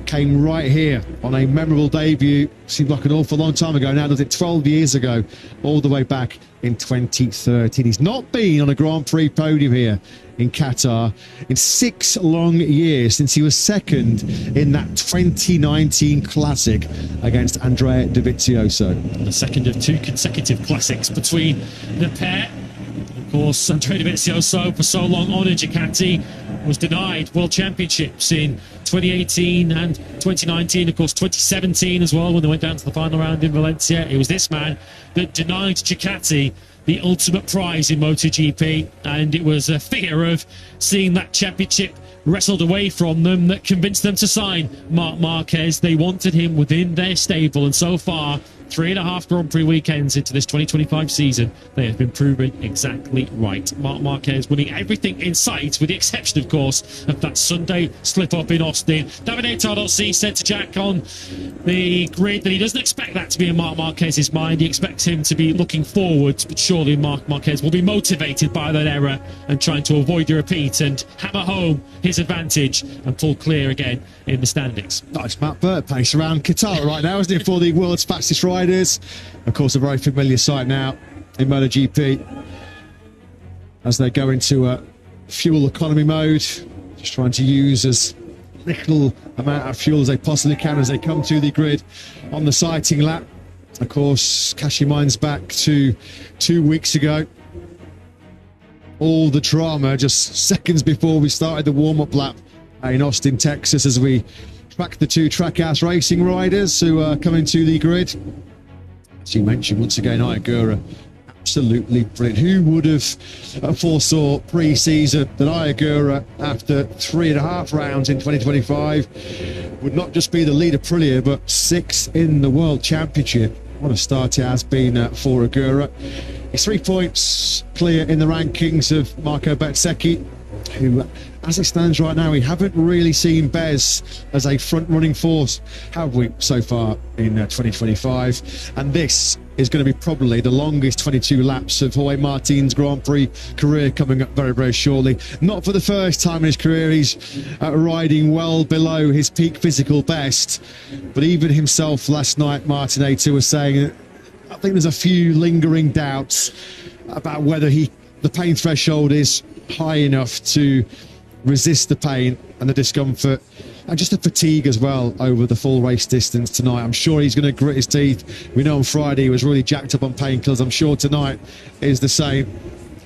came right here on a memorable debut. Seemed like an awful long time ago now, does it? 12 years ago, all the way back in 2013. He's not been on a Grand Prix podium here in Qatar in 6 long years, since he was second in that 2019 Classic against Andrea Dovizioso. The second of 2 consecutive classics between the pair. Of course, Andrea Dovizioso, for so long on a Ducati, was denied World Championships in 2018 and 2019, of course 2017 as well, when they went down to the final round in Valencia. It was this man that denied Ducati the ultimate prize in MotoGP, and it was a fear of seeing that championship wrestled away from them that convinced them to sign Marc Marquez. They wanted him within their stable, and so far, 3.5 Grand Prix weekends into this 2025 season, they have been proven exactly right. Marc Marquez winning everything in sight, with the exception, of course, of that Sunday slip-up in Austin. Davide Tardozzi said to Jack on the grid that he doesn't expect that to be in Marc Marquez's mind. He expects him to be looking forwards, but surely Marc Marquez will be motivated by that error and trying to avoid a repeat and hammer home his advantage and pull clear again in the standings. Nice Matt Burt pace around Qatar right now, isn't it, for the world's fastest riders? Of course, a very familiar sight now in MotoGP as they go into fuel economy mode, just trying to use as little amount of fuel as they possibly can as they come to the grid on the sighting lap. Of course, cash your minds back to 2 weeks ago. All the drama just seconds before we started the warm-up lap in Austin, Texas, as we track the 2 Trackhouse Racing riders who are coming to the grid. As you mentioned, once again, Ayagura absolutely brilliant. Who would have foresaw pre-season that Ayagura, after 3.5 rounds in 2025, would not just be the lead of Aprilia, but 6th in the World Championship. What a start it has been for Agura. He's 3 points clear in the rankings of Marco Bezzecchi, who, as it stands right now, we haven't really seen Bez as a front-running force, have we, so far in 2025? And this is going to be probably the longest 22 laps of Jorge Martin's Grand Prix career, coming up very, very shortly. Not for the first time in his career, he's riding well below his peak physical best. But even himself last night, Martin A2 was saying, I think there's a few lingering doubts about whether the pain threshold is high enough to resist the pain and the discomfort and just the fatigue as well over the full race distance tonight. I'm sure he's going to grit his teeth. We know on Friday he was really jacked up on painkillers. I'm sure tonight is the same.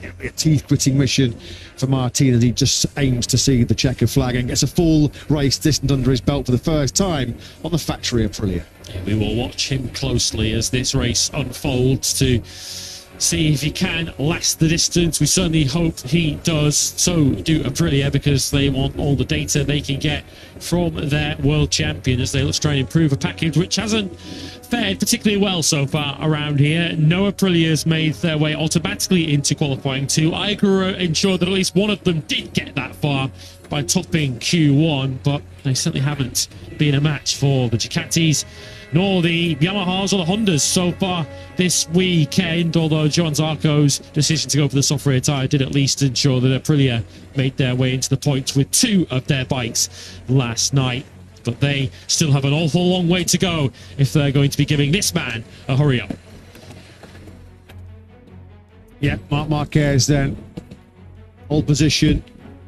It'll be a teeth-gritting mission for Martin as he just aims to see the checker flag and gets a full race distance under his belt for the first time on the factory Aprilia. Yeah, we will watch him closely as this race unfolds to see if he can last the distance. We certainly hope he does. So do Aprilia, because they want all the data they can get from their world champion as they look to try and improve a package which hasn't fared particularly well so far around here. No Aprilias made their way automatically into qualifying 2. Ayagura ensured that at least one of them did get that far by topping Q1, but they certainly haven't been a match for the Ducatis, nor the Yamahas or the Hondas so far this weekend, although Johan Zarco's decision to go for the soft rear tyre did at least ensure that Aprilia made their way into the points with 2 of their bikes last night. But they still have an awful long way to go if they're going to be giving this man a hurry up. Yeah, Marc Marquez then, pole position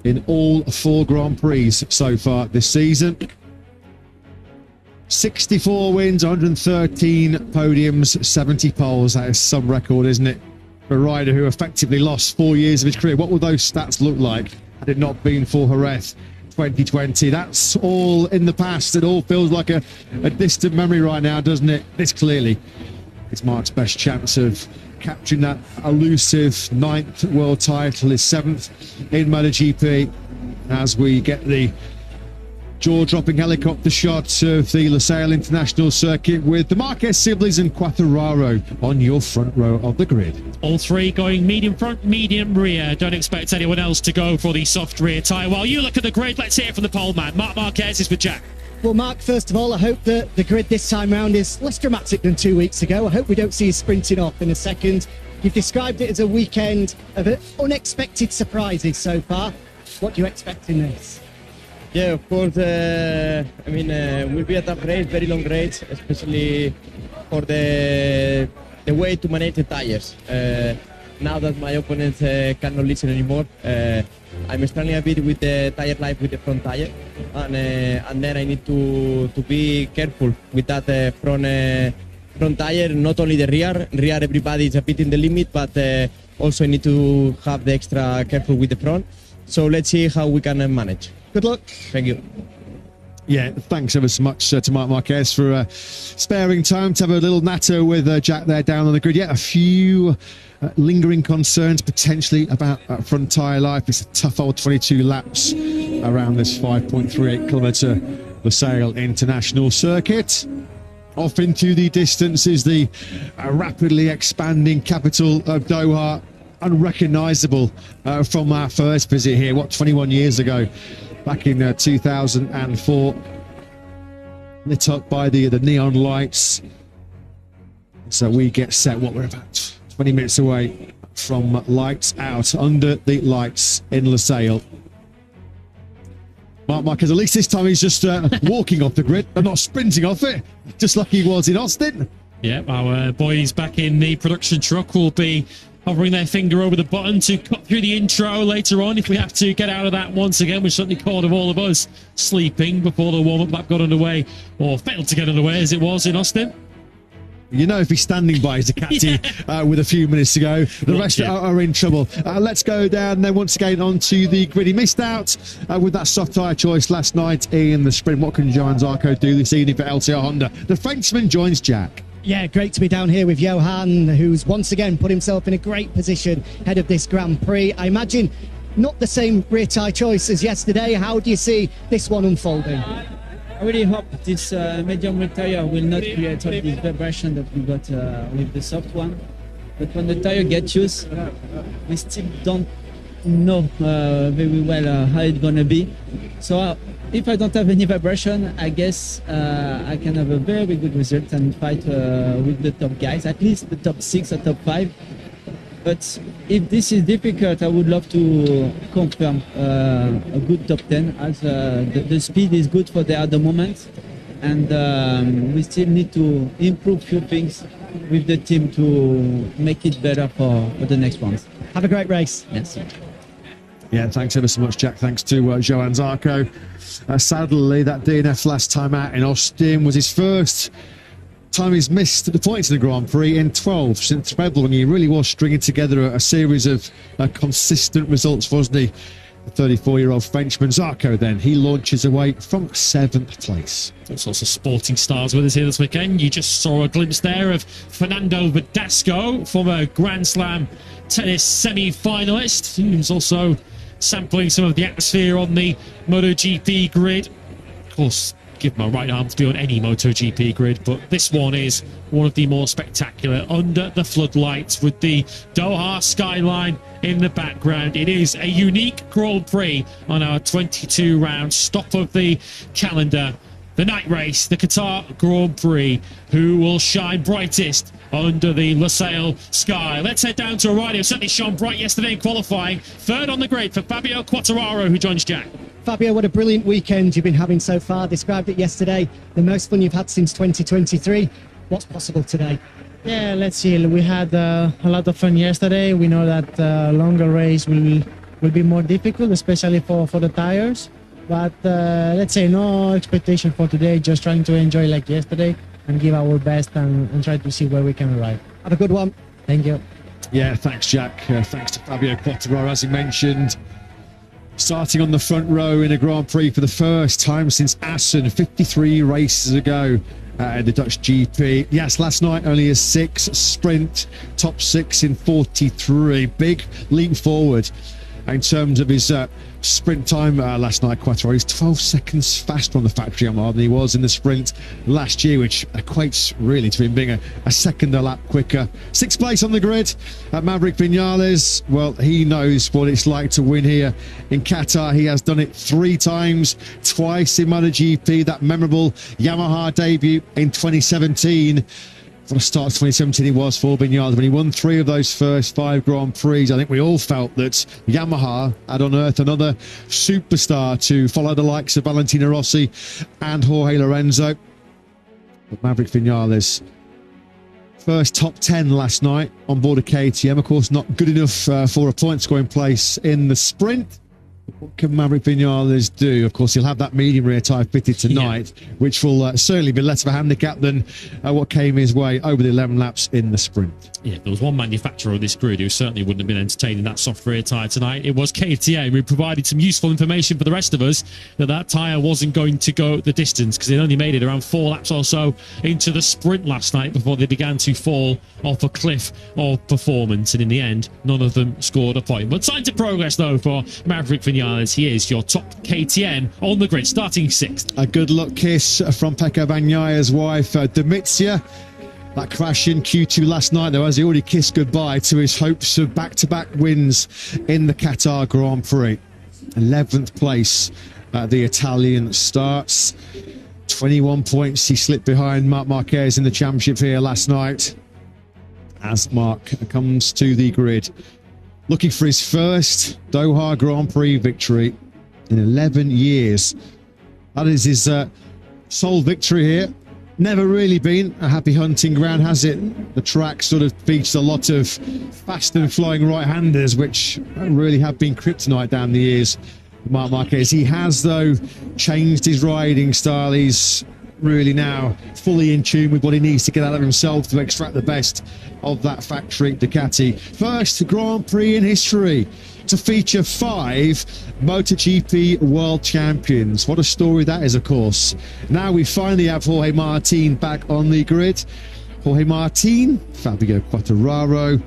in all 4 Grand Prix so far this season. 64 wins, 113 podiums, 70 poles. That is some record, isn't it? For a rider who effectively lost 4 years of his career. What would those stats look like had it not been for Jerez 2020? That's all in the past. It all feels like a distant memory right now, doesn't it? This clearly is Marc's best chance of capturing that elusive 9th world title, his 7th in MotoGP, as we get the jaw-dropping helicopter shot of the Losail International Circuit with the Marquez siblings and Quartararo on your front row of the grid. All 3 going medium front, medium rear. Don't expect anyone else to go for the soft rear tyre. While you look at the grid, let's hear from the pole man. Marc Marquez is with Jack. Well, Marc, first of all, I hope that the grid this time round is less dramatic than 2 weeks ago. I hope we don't see you sprinting off in a second. You've described it as a weekend of unexpected surprises so far. What do you expect in this? Yeah, of course. Will be a tough race, very long race, especially for the way to manage the tires. Now that my opponents cannot listen anymore, I'm struggling a bit with the tire life with the front tire, and then I need to be careful with that front tire. Not only the rear everybody is a bit in the limit, but also need to have the extra careful with the front. So let's see how we can manage. Good luck. Thank you. Yeah, thanks ever so much to Marc Marquez for sparing time to have a little natter with Jack there down on the grid. Yeah, a few lingering concerns potentially about front tyre life. It's a tough old 22 laps around this 5.38 kilometre Losail International Circuit. Off into the distance is the rapidly expanding capital of Doha, unrecognisable from our first visit here, 21 years ago, back in 2004, lit up by the neon lights. So we get set, we're about 20 minutes away from lights out, under the lights in Losail. Marc Marquez, at least this time he's just walking off the grid and not sprinting off it, just like he was in Austin. Yeah, our boys back in the production truck will be hovering their finger over the button to cut through the intro later on if we have to get out of that once again, which certainly caught of all of us sleeping before the warm-up lap got underway, or failed to get underway as it was in Austin. You know, if he's standing by his Ducati with a few minutes to go, the rest are in trouble. Let's go down then once again onto the grid. He missed out with that soft tyre choice last night in the sprint. What can Johan Zarco do this evening for LCR Honda? The Frenchman joins Jack. Yeah, great to be down here with Johan, who's once again put himself in a great position ahead of this Grand Prix. I imagine not the same rear tyre choice as yesterday. How do you see this one unfolding? I really hope this medium rear tyre will not create all this vibration that we got with the soft one. But when the tyre gets used, we still don't know very well how it's gonna be. So if I don't have any vibration, I guess I can have a very good result and fight with the top guys, at least the top 6 or top 5. But if this is difficult, I would love to confirm a good top 10, as the speed is good for the other moment, and we still need to improve few things with the team to make it better for the next ones. Have a great race. Yes. Yeah, thanks ever so much, Jack. Thanks to Johan Zarco. Sadly, that DNF last time out in Austin was his first time he's missed the points in the Grand Prix in 12 since Rebel, when he really was stringing together a series of consistent results, wasn't he? The 34-year-old Frenchman. Zarco, then, he launches away from 7th place. There's also sporting stars with us here this weekend. You just saw a glimpse there of Fernando Verdasco, former Grand Slam tennis semi-finalist, who's also sampling some of the atmosphere on the MotoGP grid. Of course, give my right arm to be on any MotoGP grid, but this one is one of the more spectacular, under the floodlights with the Doha skyline in the background. It is a unique Grand Prix on our 22-round stop of the calendar. The night race, the Qatar Grand Prix. Who will shine brightest under the Lusail sky? Let's head down to a rider who certainly shone bright yesterday in qualifying. Third on the grid for Fabio Quartararo, who joins Jack. Fabio, what a brilliant weekend you've been having so far. Described it yesterday, the most fun you've had since 2023. What's possible today? Yeah, let's see. We had a lot of fun yesterday. We know that longer race will be more difficult, especially for the tires. But let's say no expectation for today, just trying to enjoy like yesterday and give our best and try to see where we can arrive. Have a good one. Thank you. Yeah, thanks, Jack. Thanks to Fabio Quartararo, as he mentioned. Starting on the front row in a Grand Prix for the first time since Assen 53 races ago at the Dutch GP. Yes, last night only a 6 sprint, top 6 in 43. Big leap forward in terms of his sprint time last night. Quartararo is 12 seconds faster on the factory Yamaha than he was in the sprint last year, which equates really to him being a second a lap quicker. 6th place on the grid at Maverick Vinales. Well, he knows what it's like to win here in Qatar. He has done it 3 times, twice in MotoGP, that memorable Yamaha debut in 2017. For the start of 2017 he was for Vinales, when he won 3 of those first 5 Grand Prix. I think we all felt that Yamaha had unearthed another superstar to follow the likes of Valentino Rossi and Jorge Lorenzo. But Maverick Vinales, first top 10 last night on board a KTM. Of course, not good enough for a point scoring place in the sprint. What can Maverick Vinales do? Of course, he'll have that medium rear tyre fitted tonight, which will certainly be less of a handicap than what came his way over the 11 laps in the sprint. Yeah, there was one manufacturer of this grid who certainly wouldn't have been entertaining that soft rear tyre tonight. It was KTM, who provided some useful information for the rest of us that tyre wasn't going to go the distance, because it only made it around 4 laps or so into the sprint last night before they began to fall off a cliff of performance. And in the end, none of them scored a point. But signs of progress, though, for Maverick Vinales. He is your top KTM on the grid, starting 6th. A good luck kiss from Pekka Bagnaya's wife, Dimitzia. That crash in Q2 last night, though, as he already kissed goodbye to his hopes of back-to-back wins in the Qatar Grand Prix. 11th place the Italian starts. 21 points he slipped behind Marc Marquez in the championship here last night, as Marc comes to the grid, looking for his first Doha Grand Prix victory in 11 years. That is his sole victory here. Never really been a happy hunting ground, has it? The track sort of features a lot of fast and flying right-handers, which really have been kryptonite down the years. Marc Marquez, he has, though, changed his riding style. He's really now fully in tune with what he needs to get out of himself to extract the best of that factory Ducati. First Grand Prix in history to feature 5 MotoGP world champions. What a story that is, of course. Now we finally have Jorge Martin back on the grid. Jorge Martin, Fabio Quartararo,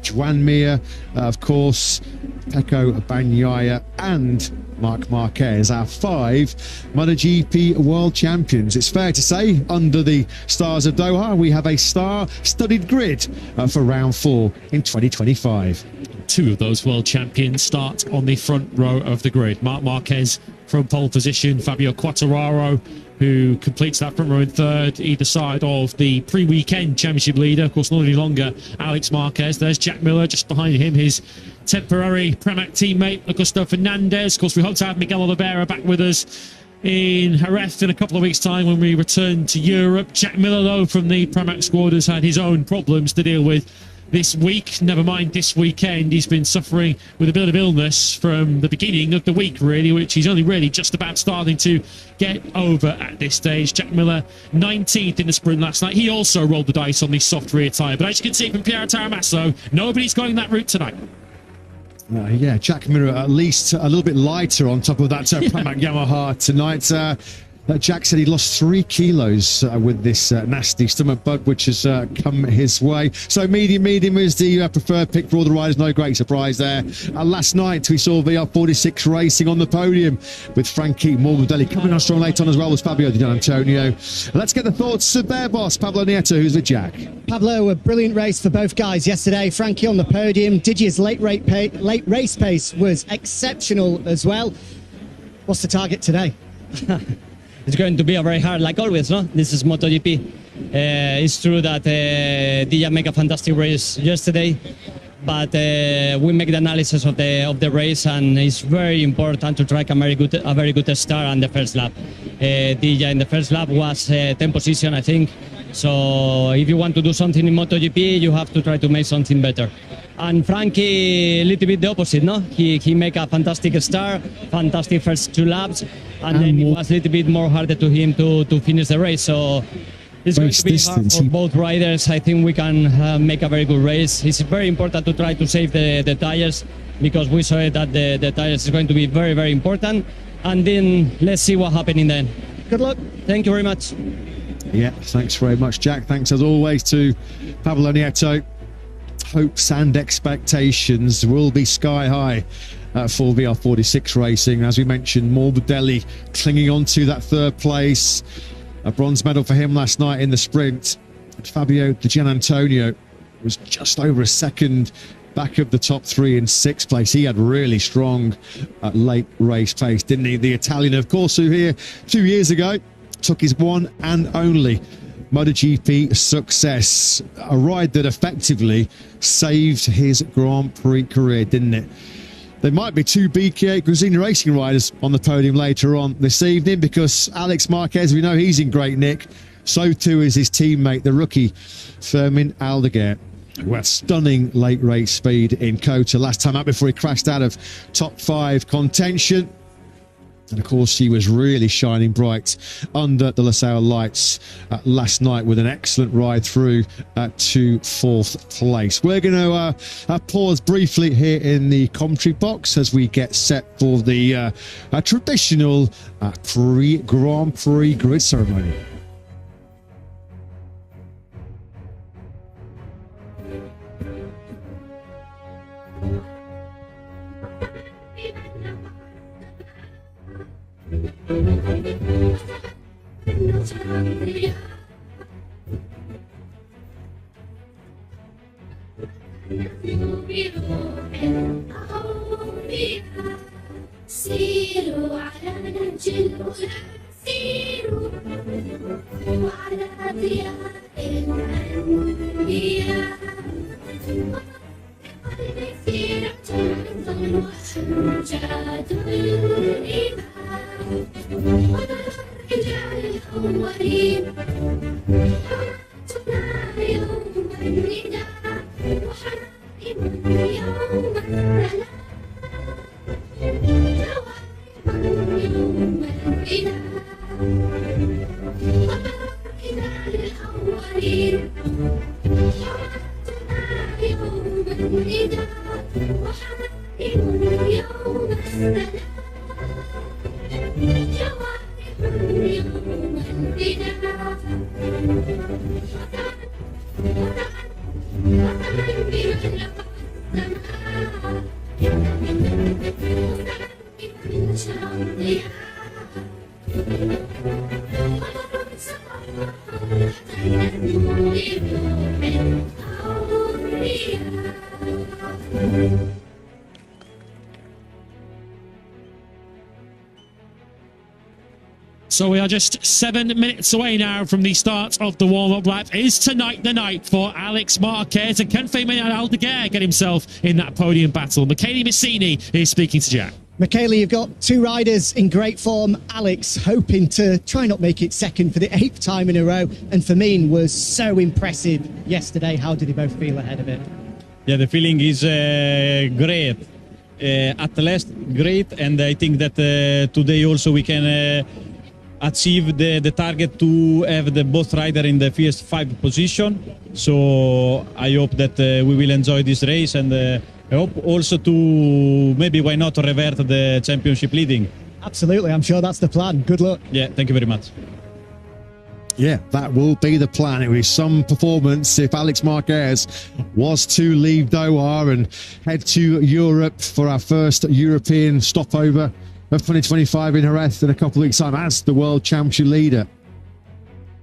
Joan Mir, of course, Pecco Bagnaia and Marc Marquez, our 5 MotoGP world champions. It's fair to say, under the stars of Doha, we have a star-studded grid for round 4 in 2025. 2 of those world champions start on the front row of the grid. Marc Marquez from pole position, Fabio Quartararo, who completes that front row in 3rd, either side of the pre-weekend championship leader. Of course, not any longer Alex Marquez. There's Jack Miller just behind him, his temporary Pramac teammate, Augusto Fernandez. Of course, we hope to have Miguel Oliveira back with us in Jerez in a couple of weeks' time when we return to Europe. Jack Miller, though, from the Pramac squad, has had his own problems to deal with this week. Never mind this weekend. He's been suffering with a bit of illness from the beginning of the week, really, which he's only really just about starting to get over at this stage. Jack Miller, 19th in the sprint last night. He also rolled the dice on the soft rear tyre. But as you can see from Piero Taramasso, nobody's going that route tonight. Yeah, Jack Miller at least a little bit lighter on top of that Pramac Yamaha tonight. Jack said he lost 3 kilos with this nasty stomach bug, which has come his way. So medium is the preferred pick for all the riders. No great surprise there. Last night we saw VR46 racing on the podium with Frankie Morbidelli. Coming on strong later on as well was Fabio Di Gianantonio. Let's get the thoughts of their boss, Pablo Nieto, who's with Jack. Pablo, a brilliant race for both guys yesterday. Frankie on the podium. Digi's late race pace was exceptional as well. What's the target today? It's going to be a very hard, like always, no? This is MotoGP. It's true that Dija made a fantastic race yesterday, but we make the analysis of the race, and it's very important to track a very good start on the first lap. Dija in the first lap was 10th position, I think. So if you want to do something in MotoGP, you have to try to make something better. And Frankie, a little bit the opposite, no? He make a fantastic start, fantastic first 2 laps, and then it was a little bit more harder to him to finish the race. So it's going to be hard for both riders. I think we can make a very good race. It's very important to try to save the tires, because we saw that the tires is going to be very, very important. And then let's see what happens in the end. Good luck. Thank you very much. Yeah, thanks very much, Jack. Thanks as always to Pablo Nieto. Hopes and expectations will be sky high for VR46 racing. As we mentioned, Morbidelli clinging on to that 3rd place. A bronze medal for him last night in the sprint. And Fabio Di Gianantonio was just over a second back of the top 3 in 6th place. He had really strong late race pace, didn't he? The Italian, of course, who here 2 years ago took his one and only MotoGP success, a ride that effectively saved his Grand Prix career, didn't it? There might be 2 BK Gresini Racing riders on the podium later on this evening, because Alex Marquez, we know he's in great nick. So too is his teammate, the rookie Fermin Aldeguer, who had stunning late race speed in Qatar last time out before he crashed out of top 5 contention. And of course, he was really shining bright under the Losail lights last night with an excellent ride through to 4th place. We're going to pause briefly here in the commentary box as we get set for the traditional Grand Prix grid ceremony. سيروا على نهج الهدى سيروا وعلى ضياء الأنبياء سيرة عظا وأمجاد الإيمان ورجال الأولين حرمتنا يوم النداء وحرائم يوم السلام يوم الفداء وبركنا للأولين حرمتنا يوم النداء وحرائم يوم السلام جوارح يوم الفداء So we are just 7 minutes away now from the start of the warm-up lap. Is tonight the night for Alex Marquez, and can Fabian Aldeguer get himself in that podium battle? Michele Messini is speaking to Jack. Michele, you've got two riders in great form. Alex hoping to try not make it second for the 8th time in a row, and Firmin was so impressive yesterday. How did they both feel ahead of it? Yeah, the feeling is great. At last, great, and I think that today also we can achieve the target to have the both rider in the first 5 position. So I hope that we will enjoy this race, and I hope also to maybe, why not, revert the championship leading. Absolutely, I'm sure that's the plan. Good luck. Yeah, thank you very much. Yeah, that will be the plan. It will be some performance if Alex Marquez was to leave Doha and head to Europe for our first European stopover of 2025 in Jerez in a couple of weeks' time as the World Championship leader.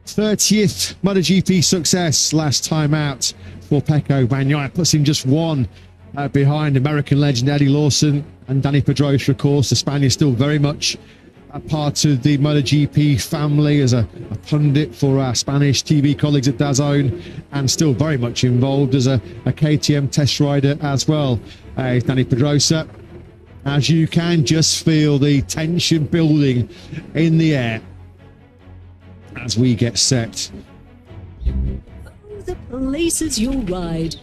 30th MotoGP success last time out for Pecco Bagnaia. Puts him just one behind American legend Eddie Lawson and Dani Pedrosa, of course. The Spaniard still very much a part of the MotoGP family as a pundit for our Spanish TV colleagues at DAZN, and still very much involved as a KTM test rider as well. Dani Pedrosa, as you can just feel the tension building in the air as we get set. Oh, the places you'll ride.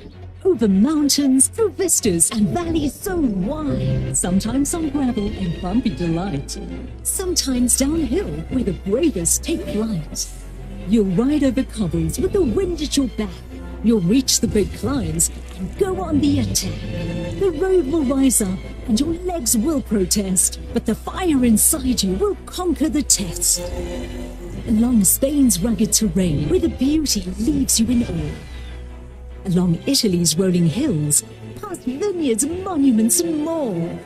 Over mountains, through vistas and valleys so wide. Sometimes on gravel and bumpy delight. Sometimes downhill where the bravest take flight. You'll ride over cobbles with the wind at your back. You'll reach the big climbs and go on the attack. The road will rise up and your legs will protest, but the fire inside you will conquer the test. Along Spain's rugged terrain where the beauty leaves you in awe. Along Italy's rolling hills, past vineyards, monuments and more.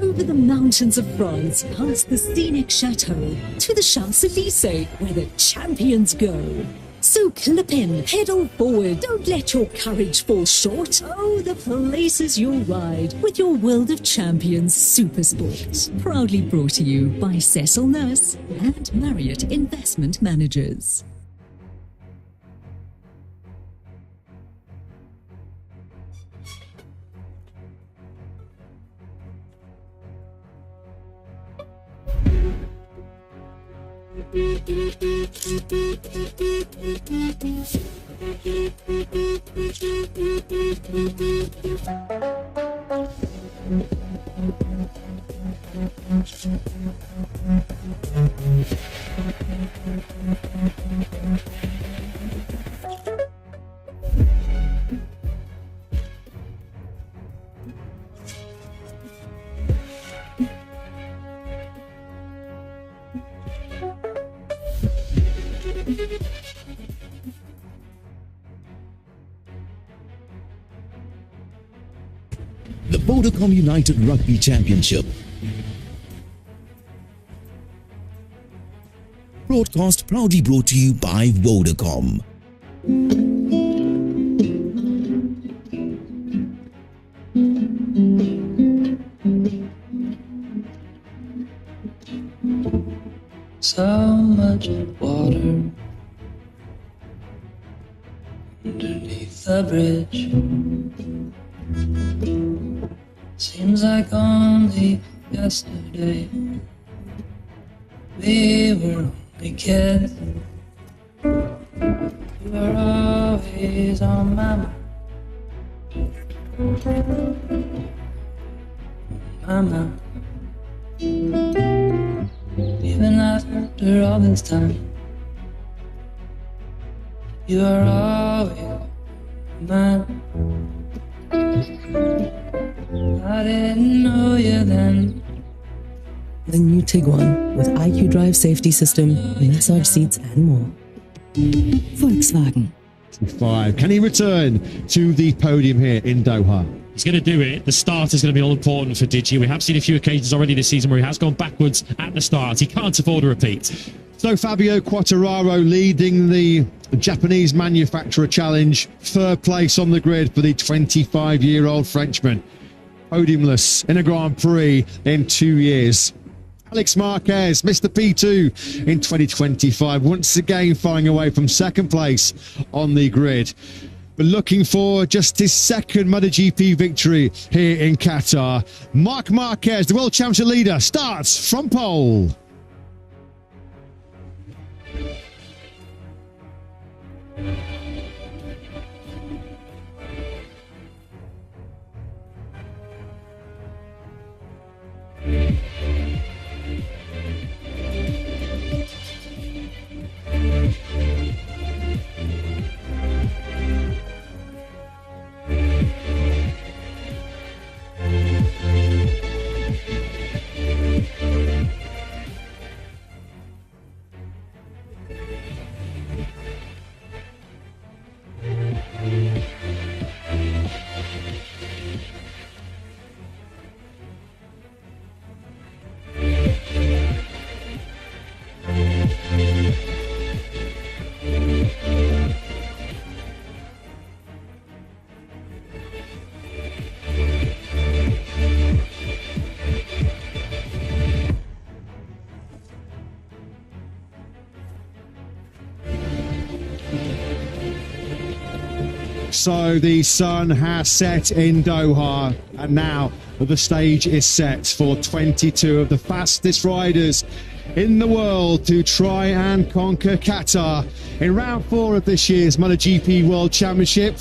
Over the mountains of France, past the scenic chateau, to the Champs-Élysées, where the champions go. So clip in, pedal forward, don't let your courage fall short. Oh, the places you'll ride with your World of Champions Supersport. Proudly brought to you by Cecil Nurse and Marriott Investment Managers. The Vodacom United Rugby Championship. Broadcast proudly brought to you by Vodacom. So much water underneath the bridge. Seems like only yesterday we were only kids. You were always on my mind. Mama, even after all this time, you are always mine. I didn't know you then. The new Tiguan with IQ Drive safety system, massage seats and more. Volkswagen. 5. Can he return to the podium here in Doha? He's going to do it. The start is going to be all important for Digi. We have seen a few occasions already this season where he has gone backwards at the start. He can't afford a repeat. So Fabio Quartararo leading the Japanese Manufacturer Challenge. 3rd place on the grid for the 25-year-old Frenchman. Podiumless in a Grand Prix in 2 years. Alex Marquez, Mr. P2 in 2025, once again flying away from second place on the grid. But looking for just his second MotoGP victory here in Qatar. Marc Marquez, the World Championship leader, starts from pole. So the sun has set in Doha, and now the stage is set for 22 of the fastest riders in the world to try and conquer Qatar in round 4 of this year's MotoGP World Championship.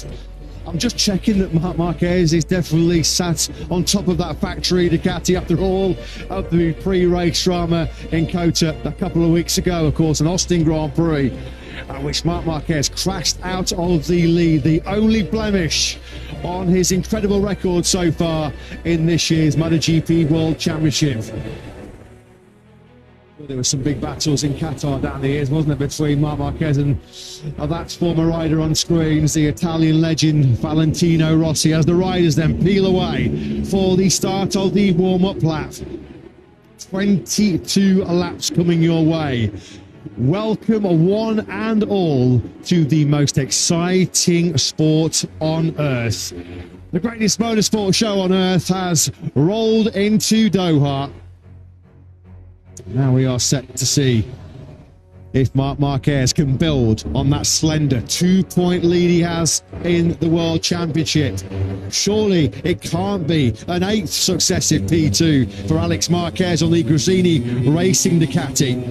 I'm just checking that Marc Marquez is definitely sat on top of that factory Ducati after all of the pre-race drama in Qatar a couple of weeks ago, of course, an Austin Grand Prix, which Marc Marquez crashed out of the lead, the only blemish on his incredible record so far in this year's MotoGP World Championship. Well, there were some big battles in Qatar down the years, wasn't it, between Marc Marquez and that former rider on screens, the Italian legend Valentino Rossi, as the riders then peel away for the start of the warm-up lap. 22 laps coming your way. Welcome one and all to the most exciting sport on earth. The greatest motorsport show on earth has rolled into Doha. Now we are set to see if Marc Marquez can build on that slender 2-point lead he has in the World Championship. Surely it can't be an 8th successive P2 for Alex Marquez on the Gresini Racing Ducati.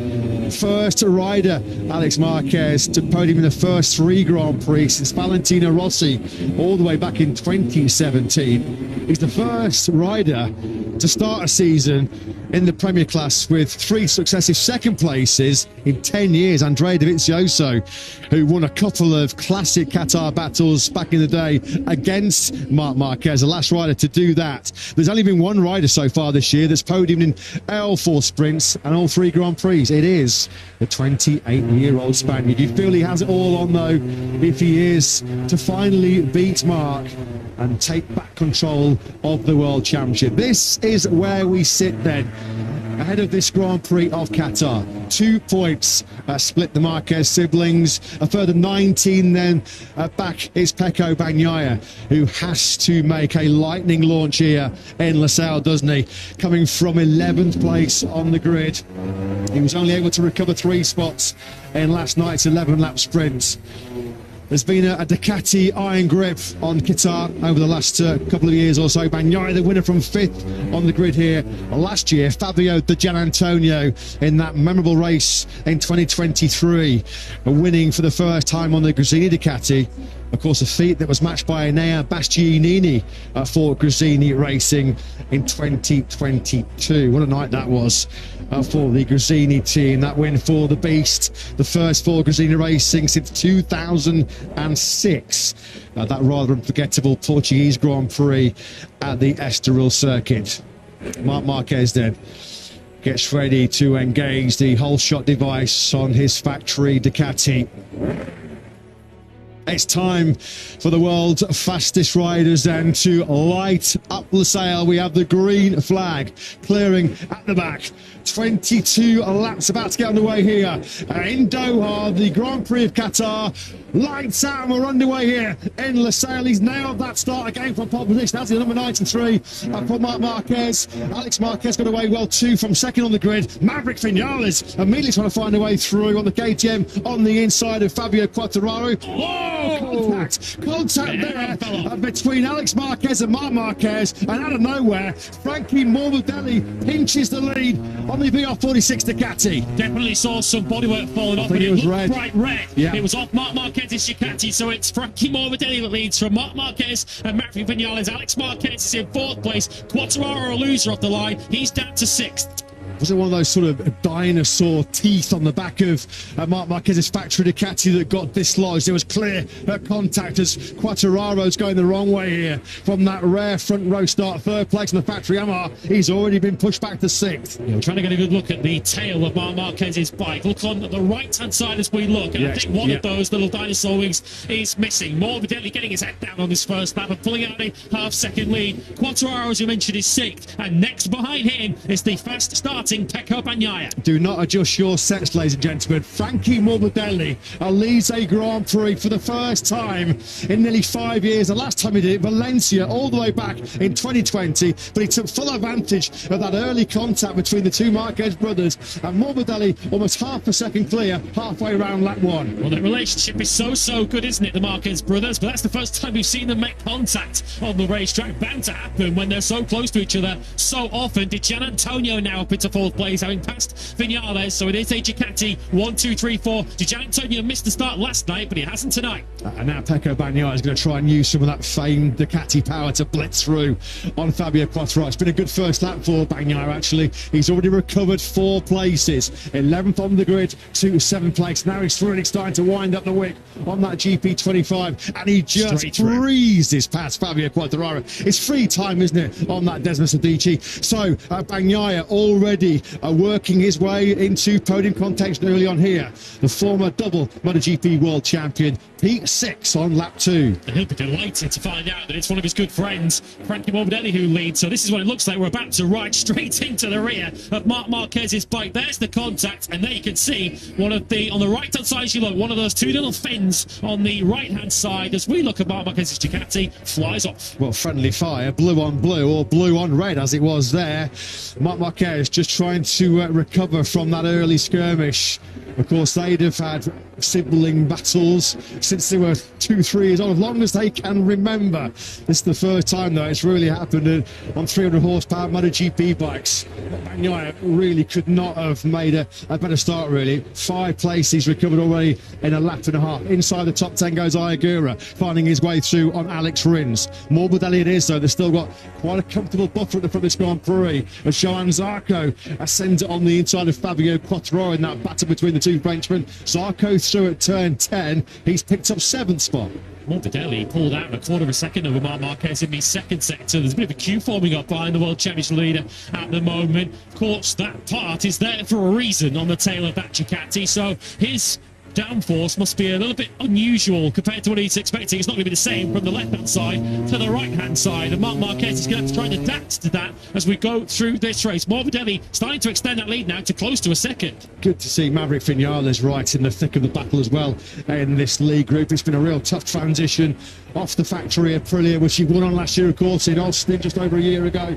First rider, Alex Marquez, to podium in the first 3 Grand Prix since Valentino Rossi all the way back in 2017. He's the first rider to start a season in the Premier class with 3 successive second places in 10 years. Andrea Dovizioso, who won a couple of classic Qatar battles back in the day against Marc Marquez, the last rider to do that. There's only been one rider so far this year that's podiumed in all 4 sprints and all 3 Grand Prix. It is the 28-year-old Spaniard. You feel he has it all on, though, if he is to finally beat Marc and take back control of the World Championship. This is where we sit then, ahead of this Grand Prix of Qatar. 2 points split the Marquez siblings. A further 19 then back is Pecco Bagnaia, who has to make a lightning launch here in Losail, doesn't he? Coming from 11th place on the grid. He was only able to recover 3 spots in last night's 11-lap sprint. There's been a Ducati iron grip on Qatar over the last couple of years or so. Bagnaia, the winner from 5th on the grid here last year. Fabio Di Gianantonio in that memorable race in 2023, winning for the first time on the Gresini Ducati. Of course, a feat that was matched by Enea Bastianini for Gresini Racing in 2022. What a night that was for the Gresini team. That win for the Beast, the first for Gresini Racing since 2006. That rather unforgettable Portuguese Grand Prix at the Estoril circuit. Marc Marquez then gets ready to engage the whole shot device on his factory Ducati. It's time for the world's fastest riders then to light up Losail. We have the green flag clearing at the back 22 laps about to get underway here in Doha, the Grand Prix of Qatar. Lights out, and we're underway here in Losail. He's nailed that start again from pole position. That's the number 93 for Marc Marquez. Alex Marquez got away well too from second on the grid. Maverick Vinales immediately trying to find a way through on the KTM on the inside of Fabio Quartararo. Whoa! Contact there between Alex Marquez and Marc Marquez, and out of nowhere, Frankie Morbidelli pinches the lead on the VR46 Ducati. Definitely saw some bodywork falling off, but it was looked bright red. Yeah. It was off Marc Marquez's Ducati, so it's Frankie Morbidelli that leads from Marc Marquez and Maverick Vinales. Alex Marquez is in 4th place. Quartararo, a loser off the line. He's down to 6th. Was it one of those sort of dinosaur teeth on the back of Marc Marquez's factory Ducati that got dislodged? It was clear contact as Quartararo's going the wrong way here from that rare front row start. 3rd place in the factory Yamaha. He's already been pushed back to 6th. Yeah, we're trying to get a good look at the tail of Marc Marquez's bike. Look on the right-hand side as we look, and I think one of those little dinosaur wings is missing. Morbidelli getting his head down on this first lap and pulling out a half-second lead. Quartararo, as you mentioned, is 6th, and next behind him is the fast-starting Pecco Bagnaia. Do not adjust your sets, ladies and gentlemen. Frankie Morbidelli leads a Grand Prix for the first time in nearly 5 years. The last time he did it, Valencia, all the way back in 2020. But he took full advantage of that early contact between the two Marquez brothers. And Morbidelli almost half a second clear halfway around lap 1. Well, the relationship is so good, isn't it, the Marquez brothers? But that's the first time we've seen them make contact on the racetrack. Bound to happen when they're so close to each other so often. Di Gianantonio now up into 4th place, having passed Vinales, so it is a Ducati 1, 2, 3, 4. Di Gianantonio missed the start last night, but he hasn't tonight. And now Pecco Bagnaia is going to try and use some of that famed Ducati power to blitz through on Fabio Quartararo. It's been a good first lap for Bagnaia, actually. He's already recovered 4 places. 11th on the grid to 7th place. Now he's really starting to wind up the wick on that GP25, and he just breezes past Fabio Quartararo. It's free time, isn't it, on that Desmos Adichie? So Bagnaia already working his way into podium contention early on here. The former double MotoGP world champion, P6 on lap 2. And he'll be delighted to find out that it's one of his good friends, Frankie Morbidelli, who leads. So this is what it looks like. We're about to ride straight into the rear of Marc Marquez's bike. There's the contact, and there you can see one of the, on the right-hand side, you look, one of those 2 little fins on the right-hand side. As we look at Marc Marquez's Ducati, flies off. Well, friendly fire, blue on blue, or blue on red, as it was there. Marc Marquez just trying to recover from that early skirmish. Of course, they'd have had sibling battles since they were 2-3 years old, as long as they can remember. This is the first time, though, it's really happened on 300 horsepower MotoGP bikes. Bagnaia really could not have made a better start, really. 5 places recovered already in a lap and a half. Inside the top 10 goes Ayagura, finding his way through on Alex Rins. Morbidelli it is, though. They've still got quite a comfortable buffer at the front of this Grand Prix, as Johan Zarco ascends on the inside of Fabio Quartararo in that battle between the two Frenchmen. Zarco through at turn 10. He's picked up 7th spot. Morbidelli pulled out a quarter of a second over Marc Marquez in the second sector. There's a bit of a queue forming up behind the World Championship leader at the moment. Of course, that part is there for a reason on the tail of that Ducati, so his downforce must be a little bit unusual compared to what he's expecting. It's not going to be the same from the left-hand side to the right-hand side, and Marc Marquez is going to have to try and adapt to that as we go through this race. Morbidelli starting to extend that lead now to close to a second. Good to see Maverick Vinales right in the thick of the battle as well in this league group. It's been a real tough transition off the factory Aprilia, which he won on last year, of course, in Austin just over a year ago.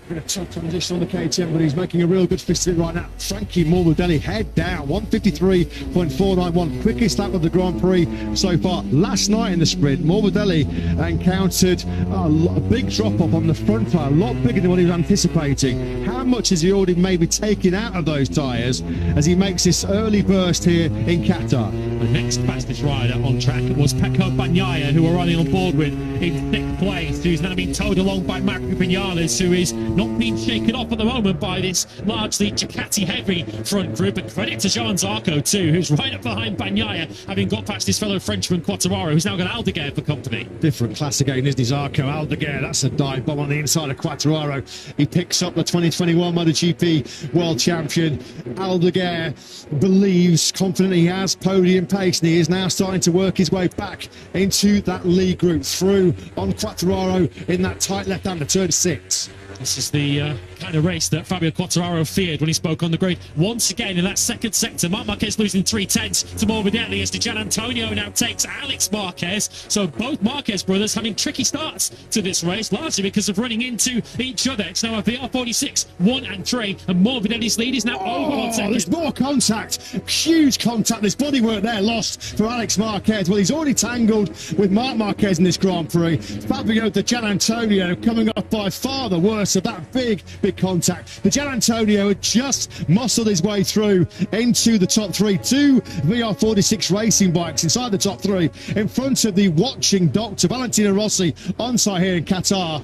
Been a tough transition on the KTM, but he's making a real good fist of it right now. Frankie Morbidelli head down, 153.491, quickest lap of the Grand Prix so far. Last night in the sprint, Morbidelli encountered a big drop-off on the front tyre, a lot bigger than what he was anticipating. How much has he already maybe taken out of those tyres as he makes this early burst here in Qatar? The next fastest rider on track was Pecco Bagnaia, who we're running on board with in 6th place, who's now being towed along by Maverick Vinales, who is not being shaken off at the moment by this largely Ducati-heavy front group. And credit to Johan Zarco too, who's right up behind Bagnaia, having got past his fellow Frenchman Quartararo, who's now got Aldeguer for company. Different class again, isn't he, Zarco? Aldeguer, that's a dive bomb on the inside of Quartararo. He picks up the 2021 MotoGP world champion. Aldeguer believes, confident he has podium pace, and he is now starting to work his way back into that lead group, through on Quartararo in that tight left-hander, turn 6. This is the kind of race that Fabio Quartararo feared when he spoke on the grid. Once again, in that second sector, Marc Marquez losing 3/10 to Morbidelli as Di Gianantonio now takes Alex Marquez. So both Marquez brothers having tricky starts to this race, largely because of running into each other. It's now a VR46, 1 and 3, and Morbidelli's lead is now over 1 second. There's more contact, huge contact. There's bodywork there lost for Alex Marquez. Well, he's already tangled with Marc Marquez in this Grand Prix. Fabio Di Gianantonio coming up by far the worst of that big contact. Di Gianantonio had just muscled his way through into the top 3. 2 VR46 racing bikes inside the top 3 in front of the watching doctor Valentino Rossi on site here in Qatar.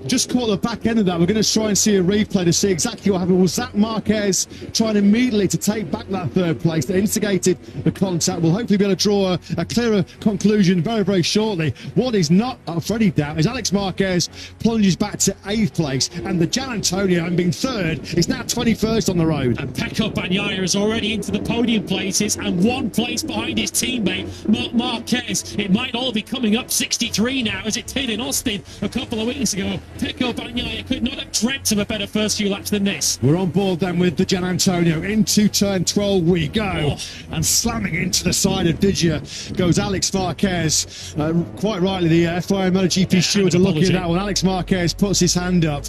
Just caught the back end of that. We're going to try and see a replay to see exactly what happened. Was that Marquez trying immediately to take back that third place that instigated the contact? We'll hopefully be able to draw a clearer conclusion very shortly. What is not up for any doubt is Alex Marquez plunges back to 8th place, and the Gianantonio, having been 3rd, is now 21st on the road. And Pecco Bagnaia is already into the podium places and 1 place behind his teammate Marc Marquez. It might all be coming up 63 now, as it did in Austin a couple of weeks ago. Pecco Bagnaia could not have dreamt of a better first few laps than this. We're on board then with the Gianantonio. Into turn 12 we go, and slamming into the side of Digia goes Alex Marquez. Quite rightly, the FIA MotoGP stewards are looking at that one. Alex Marquez puts his hand up.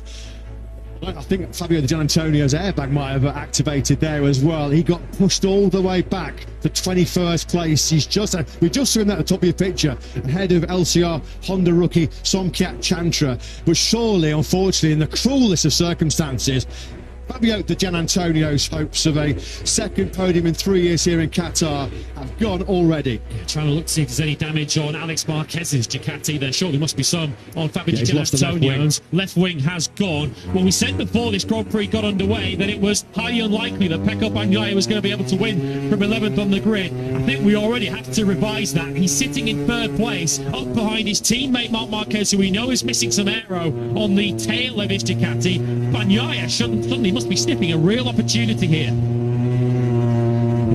I think Fabio Di Gianantonio's airbag might have activated there as well. He got pushed all the way back to 21st place. He's just we just saw him at the top of your picture, ahead of LCR Honda rookie Somkiat Chantra. But surely, unfortunately, in the cruelest of circumstances, Fabio Di Gianantonio's hopes of a second podium in 3 years here in Qatar have gone already. Yeah, trying to look to see if there's any damage on Alex Marquez's Ducati. There surely must be some on Fabio Di Gianantonio's. Left wing has gone. Well, we said before this Grand Prix got underway that it was highly unlikely that Pecco Bagnaia was going to be able to win from 11th on the grid. I think we already have to revise that. He's sitting in 3rd place, up behind his teammate Marc Marquez, who we know is missing some aero on the tail of his Ducati. Bagnaia suddenly must be sniffing a real opportunity here.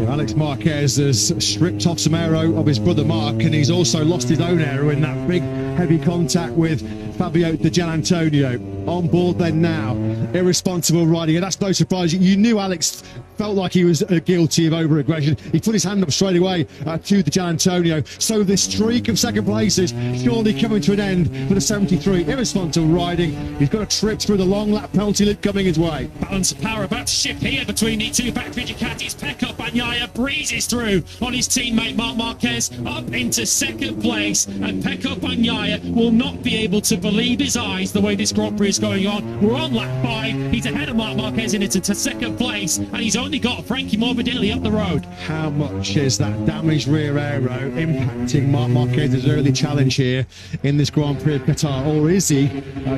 Yeah, Alex Marquez has stripped off some aero of his brother Marc, and he's also lost his own aero in that big heavy contact with Fabio Di Gianantonio. On board then now, irresponsible riding, and that's no surprise. You knew Alex felt like he was guilty of over-aggression. He put his hand up straight away to Di Gianantonio. So this streak of second places surely coming to an end for the 73. Irresponsible riding. He's got a trip through the long lap penalty loop coming his way. Balance of power about to shift here between the two factory Ducatis. Pecco Bagnaia breezes through on his teammate Marc Marquez up into 2nd place, and Pecco Bagnaia will not be able to believe his eyes the way this Grand Prix is going on. We're on lap 5. He's ahead of Marc Marquez into 2nd place, and he's only got Frankie Morbidelli up the road. How much is that damaged rear aero impacting Marc Marquez's early challenge here in this Grand Prix of Qatar, or is he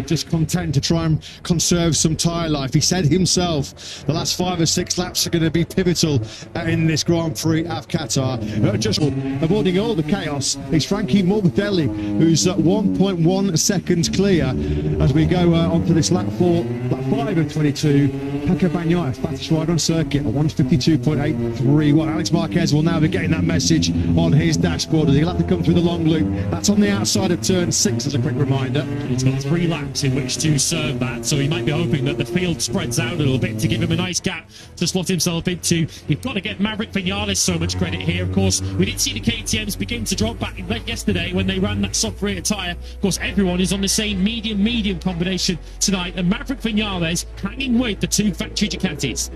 just content to try and conserve some tyre life? He said himself the last 5 or 6 laps are going to be pivotal in this Grand Prix of Qatar. Just avoiding all the chaos is Frankie Morbidelli, who's at 1.1 seconds clear as we go onto this lap 4, lap 5 of 22. Pecco Bagnaia, fastest rider on circuit, at 152.831. Alex Marquez will now be getting that message on his dashboard as he'll have to come through the long loop. That's on the outside of turn 6 as a quick reminder. He's got 3 laps in which to serve that, so he might be hoping that the field spreads out a little bit to give him a nice gap to slot himself into. You've got to get Maverick Vinales so much credit here. Of course, we did see the KTMs begin to drop back yesterday when they ran that soft rear tyre. Of course, everyone is on the same medium combination tonight, and Maverick Vinales hanging with the 2 factory Ducatis.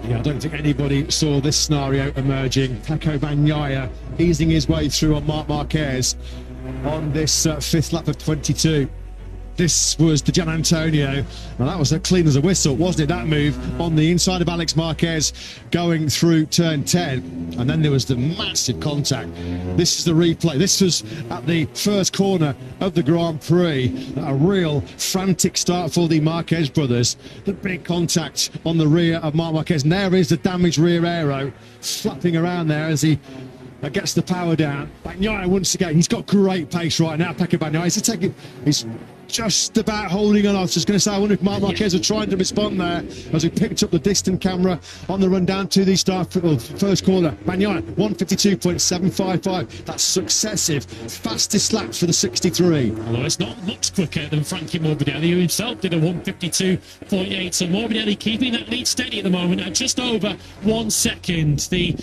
Yeah, I don't think anybody saw this scenario emerging. Pecco Bagnaia easing his way through on Marc Marquez on this 5th lap of 22. This was Di Gianantonio. Now that was clean as a whistle, wasn't it? That move on the inside of Alex Marquez going through turn 10. And then there was the massive contact. This is the replay. This was at the first corner of the Grand Prix. A real frantic start for the Marquez brothers. The big contact on the rear of Marc Marquez. And there is the damaged rear aero flapping around there as he gets the power down. Bagnaia once again, he's got great pace right now. Pecco Bagnaia, he's just about holding on. I was just going to say, I wonder if Marc Marquez are trying to respond there as we picked up the distant camera on the run down to the first corner. Bagnaia, 152.755. That's successive fastest laps for the 63. Although it's not much quicker than Frankie Morbidelli, who himself did a 152.8. So Morbidelli keeping that lead steady at the moment at just over 1 second. The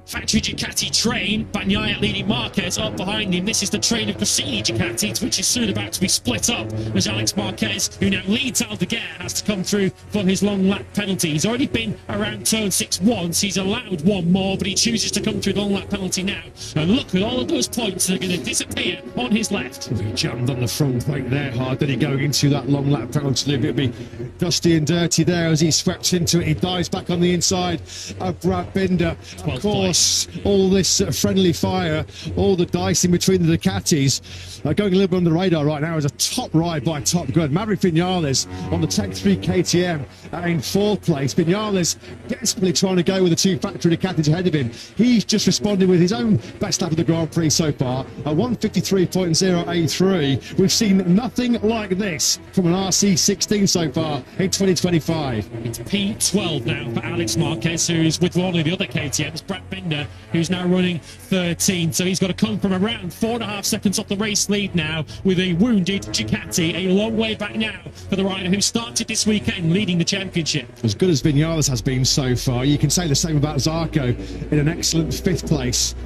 factory Ducati train, Bagnaia leading Marquez up behind him. This is the train of Cassini Ducatis, which is soon about to be split up as Alex Marquez, who now leads Aldeguer, has to come through for his long lap penalty. He's already been around turn 6 once. He's allowed one more, but he chooses to come through the long lap penalty now. And look at all of those points that are going to disappear on his left. He jammed on the front brake there hard, then he going into that long lap penalty. It'll be dusty and dirty there as he swept into it. He dives back on the inside of Brad Binder. Of course, all this friendly fire, all the dice in between the Ducatis, going a little bit under the radar right now is a top ride by Top Gun. Maverick Vinales on the Tech 3 KTM in 4th place. Vinales desperately trying to go with the 2 factory Ducatis ahead of him. He's just responded with his own best lap of the Grand Prix so far, a 153.083. We've seen nothing like this from an RC16 so far in 2025. It's P12 now for Alex Marquez, who's with one of the other KTMs, Brad Binder, who's now running 13. So he's got to come from around 4.5 seconds off the race lead now with a wounded Ducati. A long way back now for the rider who started this weekend leading the championship. As good as Vinales has been so far, you can say the same about Zarco in an excellent 5th place.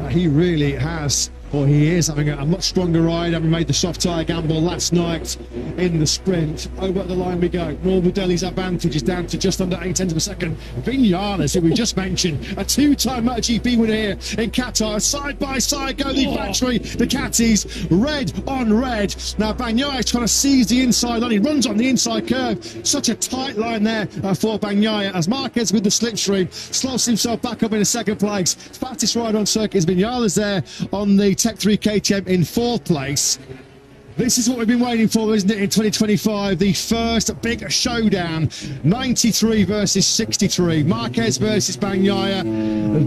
He really has, or he is having a much stronger ride, having made the soft tyre gamble last night in the sprint. Over the line we go. Morbidelli's advantage is down to just under 8 tenths of a second. Vinales, who we just mentioned, a 2-time MotoGP winner here in Qatar. Side by side go the factory Ducatis, red on red. Now Bagnaia is trying to seize the inside line. He runs on the inside curve. Such a tight line there for Bagnaia as Marquez with the slipstream slots himself back up in a 2nd place. Fastest rider on circuit is Vinales there on the Tech 3 KTM in 4th place. This is what we've been waiting for, isn't it, in 2025? The first big showdown. 93 versus 63. Marquez versus Bagnaia.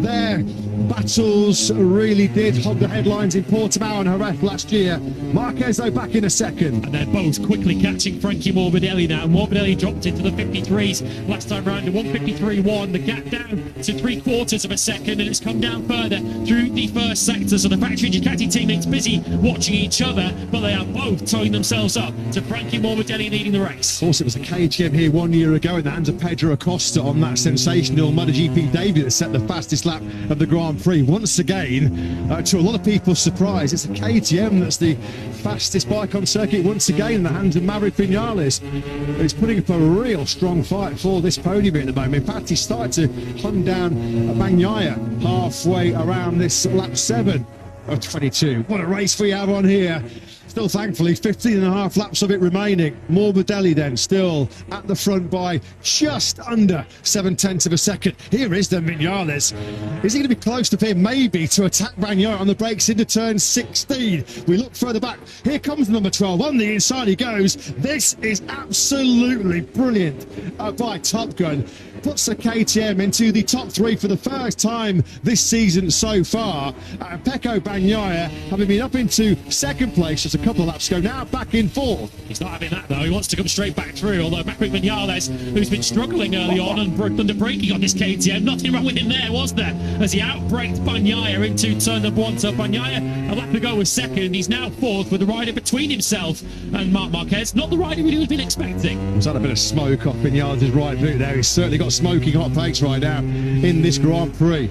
Their battles really did hog the headlines in Portimao and Jerez last year. Marquez, though, back in a second. And they're both quickly catching Frankie Morbidelli now. Morbidelli dropped into the 53s last time round to 153.1. The gap down to 3/4 of a second, and it's come down further through the first sector. So the factory Ducati teammates busy watching each other, but they are both towing themselves up to Frankie Morbidelli leading the race. Of course, it was a KTM here 1 year ago in the hands of Pedro Acosta on that sensational MotoGP debut that set the fastest lap of the Grand Prix. Once again, to a lot of people's surprise, it's a KTM that's the fastest bike on circuit once again in the hands of Maverick Vinales. He's putting up a real strong fight for this podium at the moment. In fact, he started to hunt down Bagnaia halfway around this lap 7 of 22. What a race we have on here. Still, thankfully, 15.5 laps of it remaining. Morbidelli then still at the front by just under 7/10 of a second. Here is the Vinales. Is he going to be close to him? Maybe to attack Bagnaia on the brakes into turn 16. We look further back. Here comes number 12. On the inside he goes. This is absolutely brilliant by Top Gun. Puts the KTM into the top 3 for the first time this season so far. Pecco Bagnaia, having been up into 2nd place just a couple of laps ago, now back in 4th. He's not having that though. He wants to come straight back through. Although Maverick Vinales, who's been struggling early on and under braking on this KTM, nothing wrong with him there, was there? As he outbraked Bagnaia into turn number 1. So Bagnaia, a lap ago, was 2nd. He's now 4th with the rider between himself and Marc Marquez. Not the rider we would have been expecting. Was that a bit of smoke off Vinales' right boot there? He's certainly got smoking hot pace right now in this Grand Prix.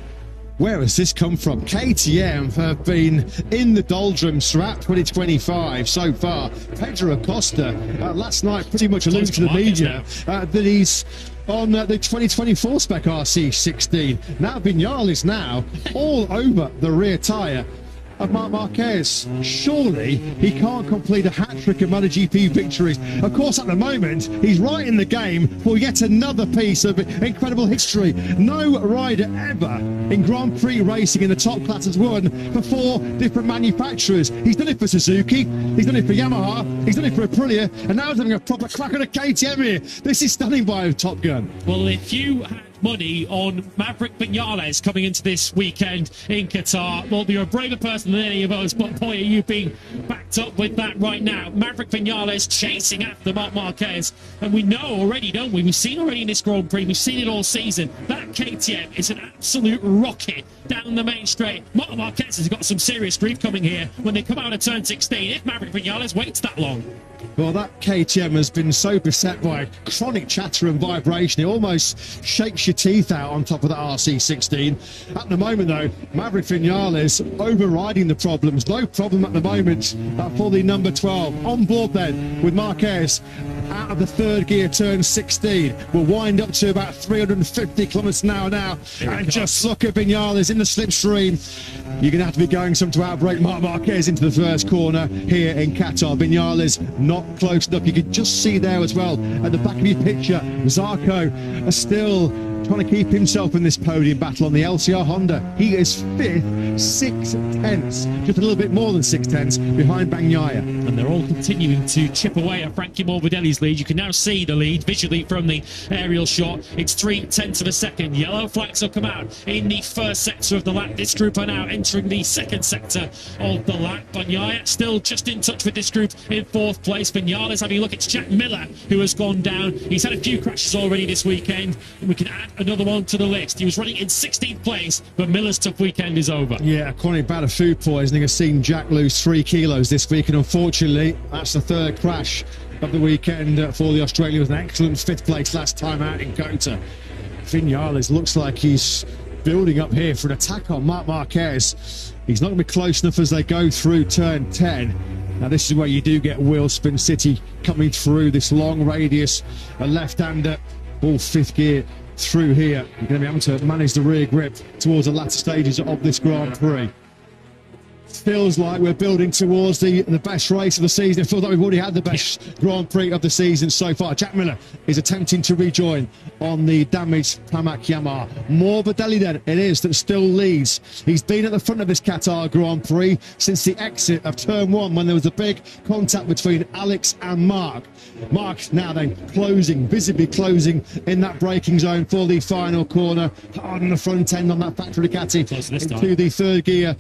Where has this come from? KTM have been in the doldrums throughout 2025 so far. Pedro Acosta last night pretty much alluded to the media that he's on the 2024 spec RC16. Now Vinales now all over the rear tyre of Marc Marquez. Surely he can't complete a hat-trick of MotoGP victories. Of course, at the moment, he's right in the game for yet another piece of incredible history. No rider ever in Grand Prix racing in the top class has won for 4 different manufacturers. He's done it for Suzuki, he's done it for Yamaha, he's done it for Aprilia, and now he's having a proper crack at a KTM here. This is stunning by Top Gun. Well, if you had money on Maverick Vinales coming into this weekend in Qatar. Well, you're a braver person than any of us, but boy, are you being backed up with that right now. Maverick Vinales chasing after Marc Marquez, and we know already, don't we? We've seen already in this Grand Prix, we've seen it all season. That KTM is an absolute rocket down the main straight. Marc Marquez has got some serious grief coming here when they come out of turn 16 if Maverick Vinales waits that long. Well, that KTM has been so beset by chronic chatter and vibration, it almost shakes your teeth out on top of that RC16. At the moment, though, Maverick Vinales overriding the problems. No problem at the moment for the number 12. On board then with Marquez out of the third gear, turn 16. We'll wind up to about 350 kilometers an hour now. And just look at Vinales in the slipstream. You're going to have to be going some to outbrake Marc Marquez into the first corner here in Qatar. Vinales not close enough. You can just see there as well at the back of your picture, Zarco is still trying to keep himself in this podium battle on the LCR Honda. He is fifth, 6 tenths, just a little bit more than 6 tenths behind Bagnaia. And they're all continuing to chip away at Frankie Morbidelli's lead. You can now see the lead visually from the aerial shot. It's 3/10 of a second. Yellow flags will come out in the first sector of the lap. This group are now entering the second sector of the lap. Bagnaia still just in touch with this group in fourth place. Vinales having a look. It's Jack Miller who has gone down. He's had a few crashes already this weekend, and we can add another one to the list. He was running in 16th place, but Miller's tough weekend is over. Yeah, a chronic bout of food poisoning has seen Jack lose 3 kilos this week, and unfortunately, that's the third crash of the weekend for the Australian. With an excellent 5th place last time out in Kota. Vinales looks like he's building up here for an attack on Marc Marquez. He's not going to be close enough as they go through turn 10. Now this is where you do get Wheel Spin City coming through this long radius, a left-hander, all 5th gear through here. You're going to be able to manage the rear grip towards the latter stages of this Grand Prix. Feels like we're building towards the best race of the season. It feels like we've already had the best Grand Prix of the season so far. Jack Miller is attempting to rejoin on the damaged Pramac Yamaha. Morbidelli then it is that still leads. He's been at the front of this Qatar Grand Prix since the exit of turn 1 when there was a big contact between Alex and Mark. Mark now then closing, visibly closing in that braking zone for the final corner. Hard on the front end on that factory Ducati into the third gear.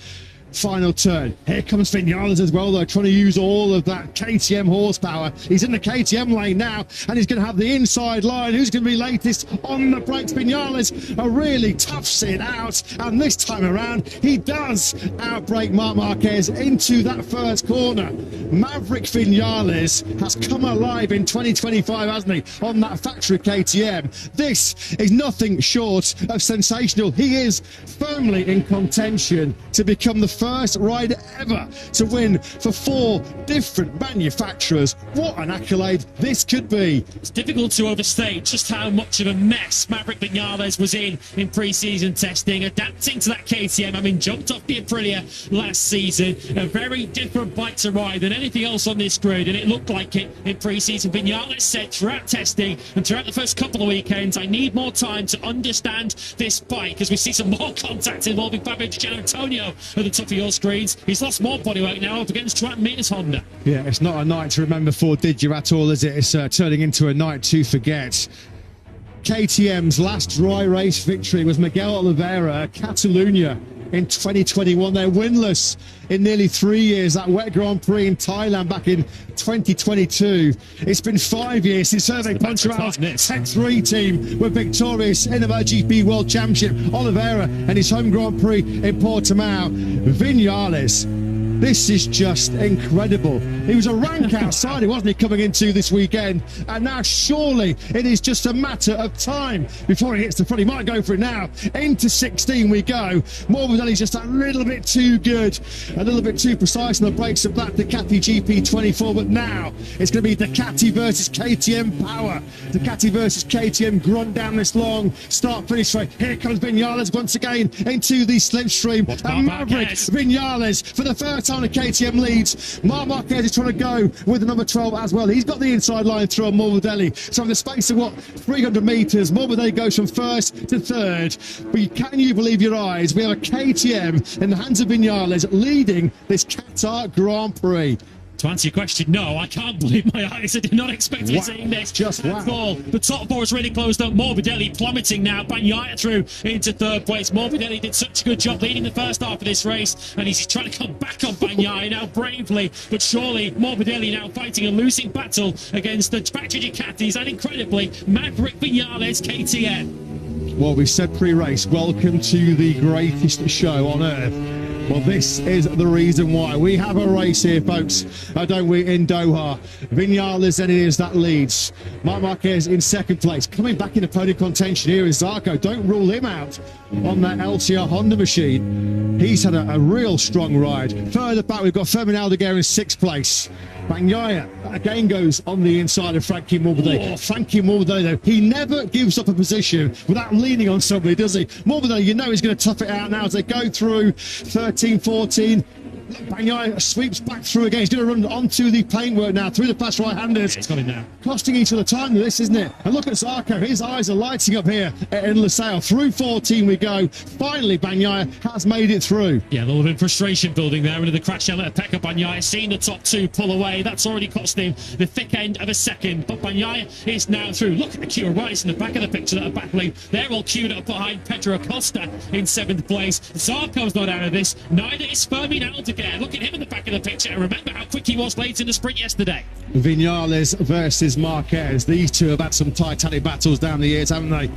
Final turn. Here comes Vinales as well, though, trying to use all of that KTM horsepower. He's in the KTM lane now, and he's going to have the inside line. Who's going to be latest on the brakes? Vinales, a really tough sit out, and this time around, he does outbrake Marc Marquez into that first corner. Maverick Vinales has come alive in 2025, hasn't he, on that factory KTM. This is nothing short of sensational. He is firmly in contention to become the first rider ever to win for 4 different manufacturers. What an accolade this could be. It's difficult to overstate just how much of a mess Maverick Vinales was in pre-season testing, adapting to that KTM, having jumped off the Aprilia last season. A very different bike to ride than anything else on this grid, and it looked like it in pre-season. Vinales said throughout testing and throughout the first couple of weekends, I need more time to understand this bike, as we see some more contact involving Fabio Di Giannantonio at the top of your screens. He's lost more bodyweight now up against Trent Mears Honda. Yeah, it's not a night to remember for Digia at all, is it? It's turning into a night to forget. KTM's last dry race victory was Miguel Oliveira at Catalunya in 2021. They're winless in nearly 3 years. That wet Grand Prix in Thailand back in 2022. It's been 5 years since Hervé Poncharo's Tech 3 team were victorious in the MotoGP World Championship. Oliveira and his home Grand Prix in Portimao. Vinales, this is just incredible. He was a rank outsider, wasn't he, coming into this weekend? And now surely it is just a matter of time before he hits the front. He might go for it now. Into 16 we go. Morbidelli's just a little bit too good, a little bit too precise on the brakes of that Ducati GP24. But now it's going to be Ducati versus KTM power. Ducati versus KTM grunt down this long start-finish straight. Here comes Vinales once again into the slipstream. And Maverick Vinales for the first time the KTM leads. Marc Marquez is trying to go with the number 12 as well. He's got the inside line through on Morbidelli. So in the space of, 300 metres, Morbidelli goes from first to third. But can you believe your eyes? We have a KTM in the hands of Vinales leading this Qatar Grand Prix. To answer your question, no, I can't believe my eyes. I did not expect to be seeing this. Just at all. The top four is really closed up. Morbidelli plummeting now. Bagnaia through into third place. Morbidelli did such a good job leading the first half of this race, and he's trying to come back on Bagnaia now bravely, but surely Morbidelli now fighting a losing battle against the factory Ducatis and incredibly Maverick Vinales KTM. Well, we said pre-race, welcome to the greatest show on earth. Well, this is the reason why. We have a race here, folks, don't we, in Doha. Vinales then it is that leads. Marc Marquez in second place. Coming back into podium contention here is Zarco. Don't rule him out on that LTR Honda machine. He's had a real strong ride. Further back, we've got Fermin Aldeguer in sixth place. Bagnaia again goes on the inside of Frankie Morbidelli. Frankie Morbidelli, though, he never gives up a position without leaning on somebody, does he? Morbidelli, you know he's going to tough it out now as they go through 13, 14. Bagnaia sweeps back through again. He's going to run onto the paintwork now, through the fast right-handers. He's got it now. Costing each other time with this, isn't it? And look at Zarco. His eyes are lighting up here in Losail. Through 14 we go. Finally, Bagnaia has made it through. Yeah, a little bit of frustration building there into the crash element of Pecco Bagnaia. Seeing the top two pull away. That's already cost him the thick end of a second. But Bagnaia is now through. Look at the queue of riders in the back of the picture that are battling. They're all queued up behind Pedro Acosta in seventh place. Zarco's not out of this. Neither is Fermin Aldeguer. Look at him in the back of the picture. And remember how quick he was late in the sprint yesterday. Vinales versus Marquez. These two have had some titanic battles down the years, haven't they?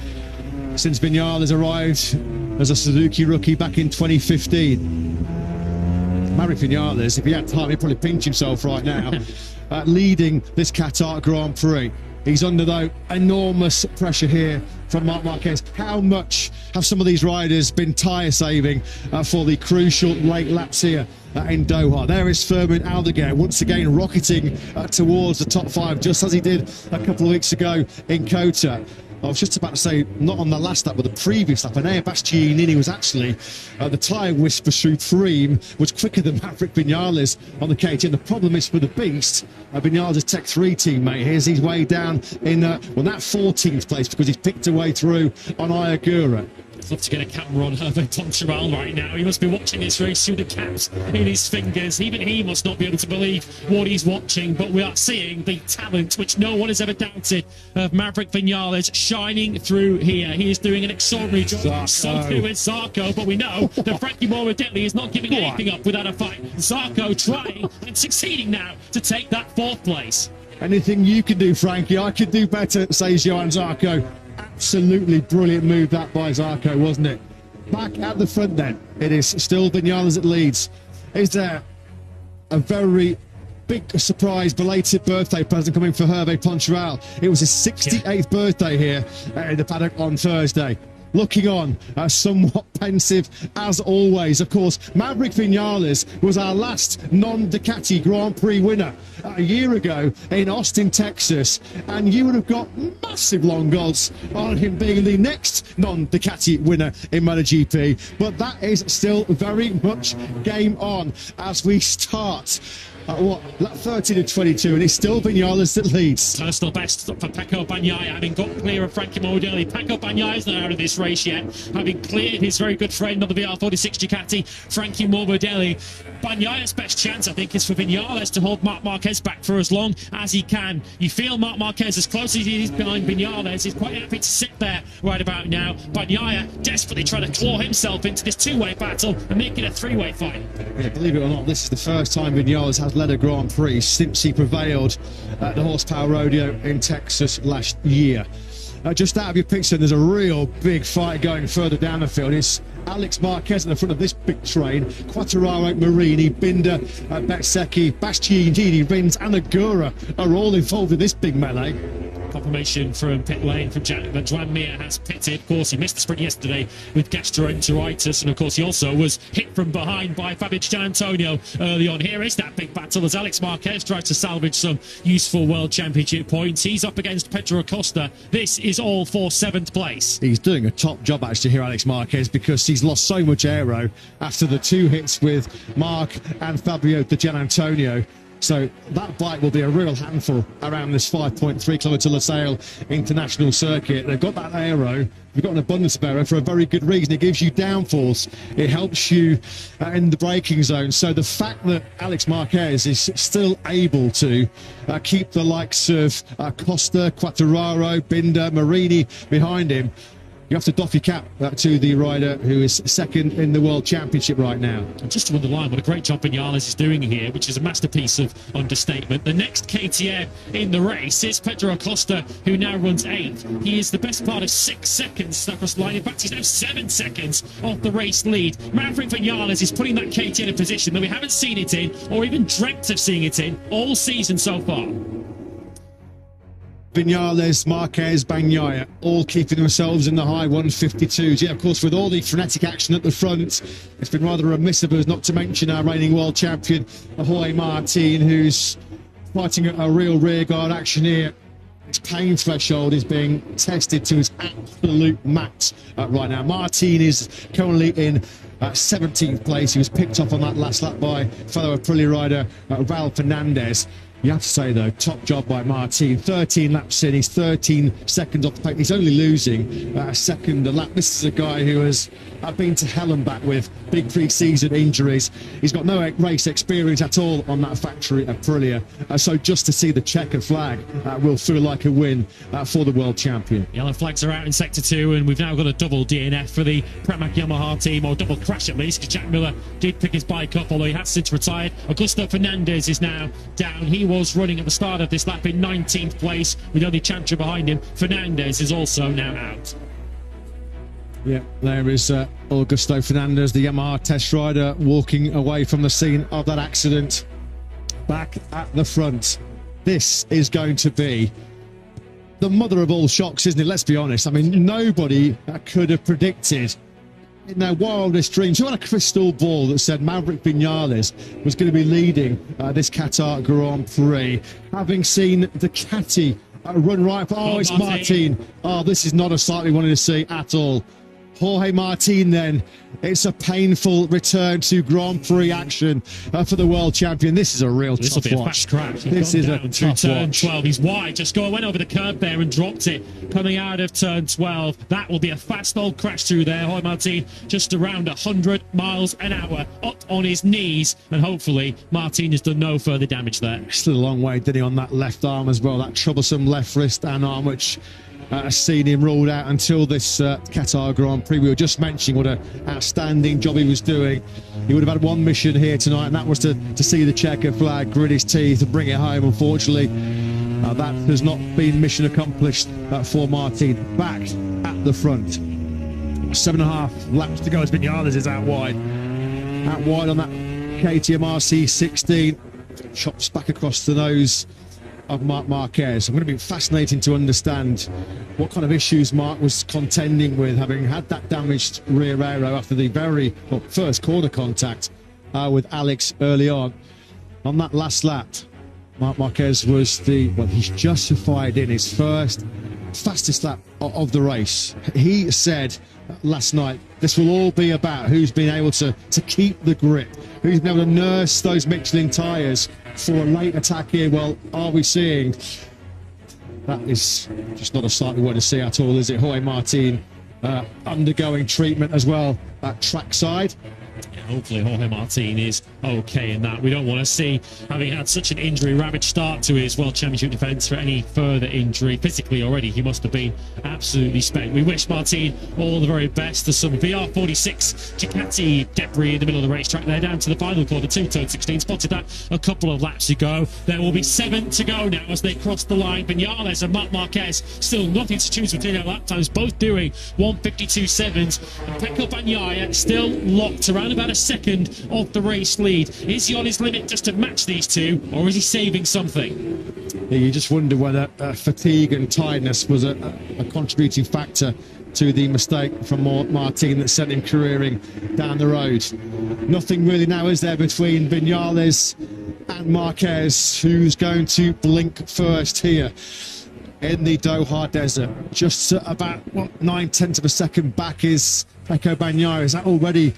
Since Vinales arrived as a Suzuki rookie back in 2015. Maverick Vinales, if he had time, he'd probably pinch himself right now, leading this Qatar Grand Prix. He's under, though, enormous pressure here from Marc Marquez. How much have some of these riders been tyre saving for the crucial late laps here in Doha? There is Fermin Aldeguer once again rocketing towards the top five, just as he did a couple of weeks ago in Qatar. I was just about to say, not on the last lap, but the previous lap. And Bastianini was actually, the tyre whisper Supreme was quicker than Maverick Vinales on the KTM. The problem is for the Beast, Vinales' Tech 3 teammate. Here's his way down in, that 14th place because he's picked a way through on Ayagura. I'd love to get a camera on Hervé Poncharal right now. He must be watching this race through the caps in his fingers. Even he must not be able to believe what he's watching. But we are seeing the talent, which no one has ever doubted, of Maverick Vinales shining through here. He is doing an extraordinary job. So too is Zarco. But we know that Frankie Morbidelli is not giving anything up without a fight. Zarco trying and succeeding now to take that fourth place. Anything you can do, Frankie, I could do better, says Johan Zarco. Absolutely brilliant move that by Zarco, wasn't it? Back at the front then, it is still Vinales that leads. Is there a very big surprise belated birthday present coming for Hervé Poncharal? It was his 68th birthday here in the paddock on Thursday. Looking on, somewhat pensive as always. Of course, Maverick Vinales was our last non-Ducati Grand Prix winner a year ago in Austin, Texas, and you would have got massive long odds on him being the next non-Ducati winner in MotoGP. But that is still very much game on as we start. Lap 13 to 22, and it's still Vinales that leads. Personal best for Pecco Bagnaia, having got clear of Frankie Morbidelli. Pecco Bagnaia is not out of this race yet, having cleared his very good friend on the VR46 Ducati, Frankie Morbidelli. Bagnaia's best chance, I think, is for Vinales to hold Marc Marquez back for as long as he can. You feel Marc Marquez, as close as he is behind Vinales, is quite happy to sit there right about now. Bagnaia desperately trying to claw himself into this two-way battle and make it a three-way fight. Yeah, believe it or not, this is the first time Vinales has led a Grand Prix since he prevailed at the Horsepower Rodeo in Texas last year. Just out of your picture, there's a real big fight going further down the field. It's Alex Marquez in the front of this big train. Quattararo, Marini, Binder, Bezzecchi, Bastianini, Rins and Agura are all involved in this big melee. Confirmation from pit lane from Joan Mir has pitted. Of course, he missed the sprint yesterday with gastroenteritis, and of course he also was hit from behind by Fabio Gianantonio early on. Here is that big battle as Alex Marquez tries to salvage some useful World Championship points. He's up against Pedro Acosta. This is all for 7th place. He's doing a top job actually here, Alex Marquez, because he's lost so much aero after the two hits with Marc and Fabio Di Gianantonio. So that bike will be a real handful around this 5.3 kilometre Losail International Circuit. They've got that aero, they've got an abundance of aero for a very good reason. It gives you downforce, it helps you in the braking zone. So the fact that Alex Marquez is still able to keep the likes of Costa, Quartararo, Binder, Marini behind him, you have to doff your cap to the rider who is second in the World Championship right now. And just to underline what a great job Vinales is doing here, which is a masterpiece of understatement. The next KTM in the race is Pedro Acosta, who now runs 8th. He is the best part of 6 seconds across the line. In fact, he's now 7 seconds off the race lead. Maverick Vinales is putting that KTM in a position that we haven't seen it in, or even dreamt of seeing it in, all season so far. Vinales, Marquez, Bagnaia, all keeping themselves in the high 152s. Yeah, of course, with all the frenetic action at the front, it's been rather remiss of us not to mention our reigning world champion, Jorge Martin, who's fighting a real rearguard action here. His pain threshold is being tested to its absolute max right now. Martin is currently in 17th place. He was picked up on that last lap by fellow Aprilia rider Raul Fernandez. You have to say, though, top job by Martin. 13 laps in, he's 13 seconds off the pace. He's only losing a second a lap. This is a guy who has been to hell and back with big pre-season injuries. He's got no race experience at all on that factory Aprilia. So just to see the checkered flag will feel like a win for the world champion. Yellow flags are out in Sector 2, and we've now got a double DNF for the Pramac Yamaha team, or double crash at least, because Jack Miller did pick his bike up, although he has since retired. Augusto Fernandez is now down. He was running at the start of this lap in 19th place with only Chantra behind him. Fernandez is also now out. Yeah, there is Augusto Fernandez, the Yamaha test rider, walking away from the scene of that accident. Back at the front. This is going to be the mother of all shocks, isn't it? Let's be honest. I mean, nobody could have predicted in their wildest dreams. Who had a crystal ball that said Maverick Vinales was going to be leading this Qatar Grand Prix? Having seen Ducati run right... Oh, it's Martin. Oh, this is not a sight we wanted to see at all. Jorge Martin then. It's a painful return to Grand Prix action for the world champion. This is a real tough watch. This will be a fast crash. This is a tough turn watch. 12. He's wide. Just went over the curb there and dropped it coming out of turn 12. That will be a fast old crash through there. Jorge Martin just around 100 miles an hour up on his knees, and hopefully Martin has done no further damage there. Still a long way, did he, on that left arm as well? That troublesome left wrist and arm, which seen him ruled out until this Qatar Grand Prix. We were just mentioning what an outstanding job he was doing. He would have had one mission here tonight, and that was to see the checker flag, grit his teeth and bring it home. Unfortunately, that has not been mission accomplished for Martin. Back at the front. 7.5 laps to go as Vinales is out wide. Out wide on that KTM RC16. Chops back across the nose of Marc Marquez. I'm going to be fascinating to understand what kind of issues Marc was contending with, having had that damaged rear aero after the first corner contact with Alex early on. On that last lap, Marc Marquez was he's justified in his first fastest lap of the race. He said last night, this will all be about who's been able to keep the grip, who's been able to nurse those Michelin tyres for a late attack here. Well, are we seeing? That is just not a sight we want to see at all, is it? Jorge Martin undergoing treatment as well at trackside. Yeah, hopefully Jorge Martin is okay in that. We don't want to see, having had such an injury-ravaged start to his World Championship defence, for any further injury. Physically already, he must have been absolutely spent. We wish Martin all the very best. There's some VR46 Ducati debris in the middle of the racetrack there, down to the final corner, turn 16. Spotted that a couple of laps ago. There will be 7 to go now as they cross the line. Vinales and Marc Marquez still nothing to choose between their lap times, both doing 1:52.7s. And Pecco Bagnaia still locked around about a second off the race lead. Is he on his limit just to match these two, or is he saving something? Yeah, you just wonder whether fatigue and tiredness was a contributing factor to the mistake from Martin that sent him careering down the road. Nothing really now, is there, between Vinales and Marquez? Who's going to blink first here in the Doha Desert? Just about 9/10 of a second back is Pecco Bagnaia. Is that already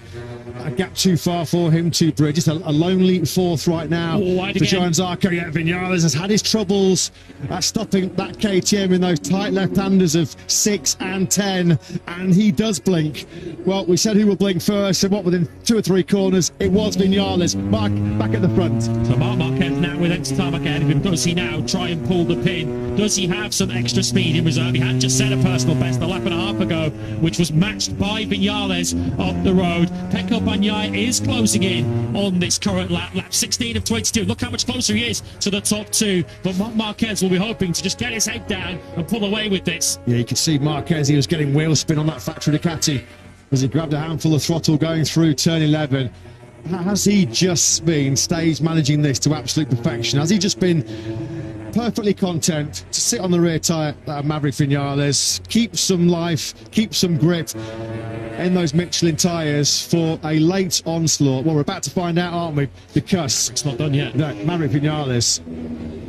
a gap too far for him to bridge. Just a lonely fourth right now for Johan Zarco. Yeah, Vinales has had his troubles stopping that KTM in those tight left-handers of 6 and 10, and he does blink. Well, we said who will blink first, and what, within 2 or 3 corners, it was Vinales. Mark back at the front. So Marc Marquez now with extra time ahead of him. Does he now try and pull the pin? Does he have some extra speed in reserve? He had just set a personal best a lap and a half ago, which was matched by Vinales up the road. Pecco Bagnaia is closing in on this current lap 16 of 22. Look how much closer he is to the top 2. But Marc Marquez will be hoping to just get his head down and pull away with this. Yeah, you can see Marquez, he was getting wheel spin on that factory Ducati as he grabbed a handful of throttle going through turn 11. Has he just been stage managing this to absolute perfection? Has he just been perfectly content to sit on the rear tyre of Maverick Vinales, keep some life, keep some grip in those Michelin tyres for a late onslaught? Well, we're about to find out, aren't we? Because it's not done yet. No, Maverick Vinales,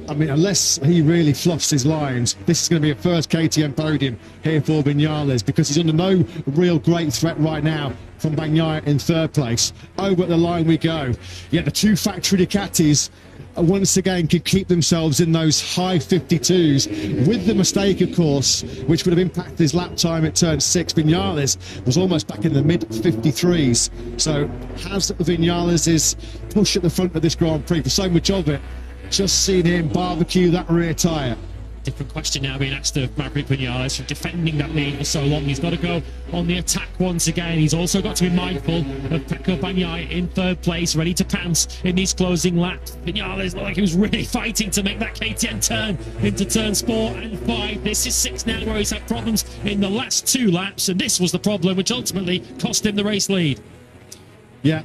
I mean, unless he really fluffs his lines, this is going to be a first KTM podium here for Vinales, because he's under no real great threat right now from Bagnaia in 3rd place. Over at the line we go. Yeah, the 2 factory Ducatis once again could keep themselves in those high 52s, with the mistake, of course, which would have impacted his lap time at turn 6. Vinales was almost back in the mid 53s. So has Vinales' push at the front of this Grand Prix, for so much of it, just seen him barbecue that rear tyre? Different question now being asked of Maverick Vinales for defending that lead for so long. He's got to go on the attack once again. He's also got to be mindful of Pecco Bagnaia in 3rd place, ready to pounce in these closing laps. Vinales looked like he was really fighting to make that KTM turn into turns 4 and 5. This is 6 now, where he's had problems in the last 2 laps, and this was the problem which ultimately cost him the race lead. Yeah.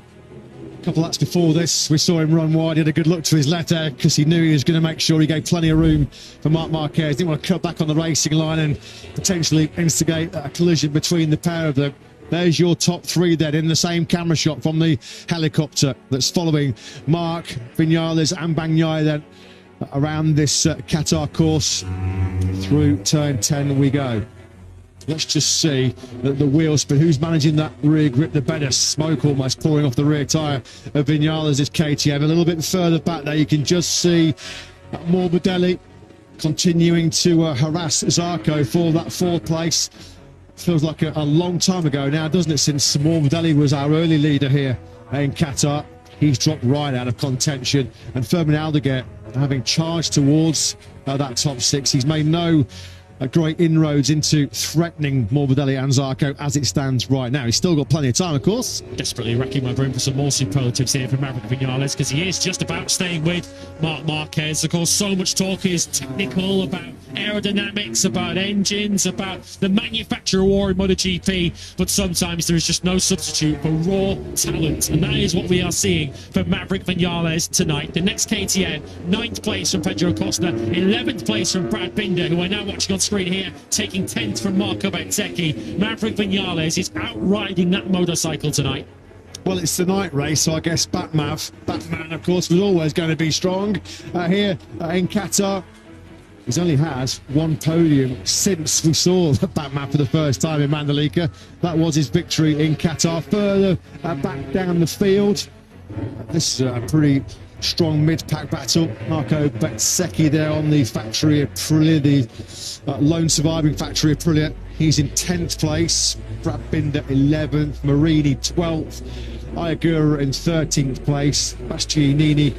Couple laps before this, we saw him run wide. He had a good look to his left there because he knew he was going to make sure he gave plenty of room for Marc Marquez. Didn't want to cut back on the racing line and potentially instigate a collision between the pair of them. There's your top 3 then in the same camera shot from the helicopter that's following Marc, Vinales and Bagnaia then around this Qatar course. Through turn 10 we go. Let's just see the wheel spin. Who's managing that rear grip the better? Smoke almost pouring off the rear tyre of Vinales' KTM. A little bit further back there, you can just see Morbidelli continuing to harass Zarco for that 4th place. Feels like a long time ago now, doesn't it, since Morbidelli was our early leader here in Qatar. He's dropped right out of contention, and Fermin Aldeguer, having charged towards that top 6, he's made no great inroads into threatening Morbidelli and Zarco as it stands right now. He's still got plenty of time, of course. Desperately wrecking my brain for some more superlatives here from Maverick Vinales, because he is just about staying with Marc Marquez. Of course, so much talk is technical about aerodynamics, about engines, about the manufacturer war in MotoGP, but sometimes there is just no substitute for raw talent, and that is what we are seeing from Maverick Vinales tonight. The next KTM, 9th place from Pedro Costa, 11th place from Brad Binder, who we're now watching on screen here, taking 10th from Marco Bezzecchi. Maverick Vinales is outriding that motorcycle tonight. Well, it's the night race, so I guess Batman, of course, was always going to be strong here in Qatar. He's only had 1 podium since we saw Batman for the first time in Mandalika. That was his victory in Qatar. Further back down the field, this is a pretty strong mid-pack battle. Marco Bezzecchi there on the factory Aprilia, the lone surviving factory Aprilia. He's in 10th place. Brad Binder 11th, Marini 12th, Ayagura in 13th place, Bastianini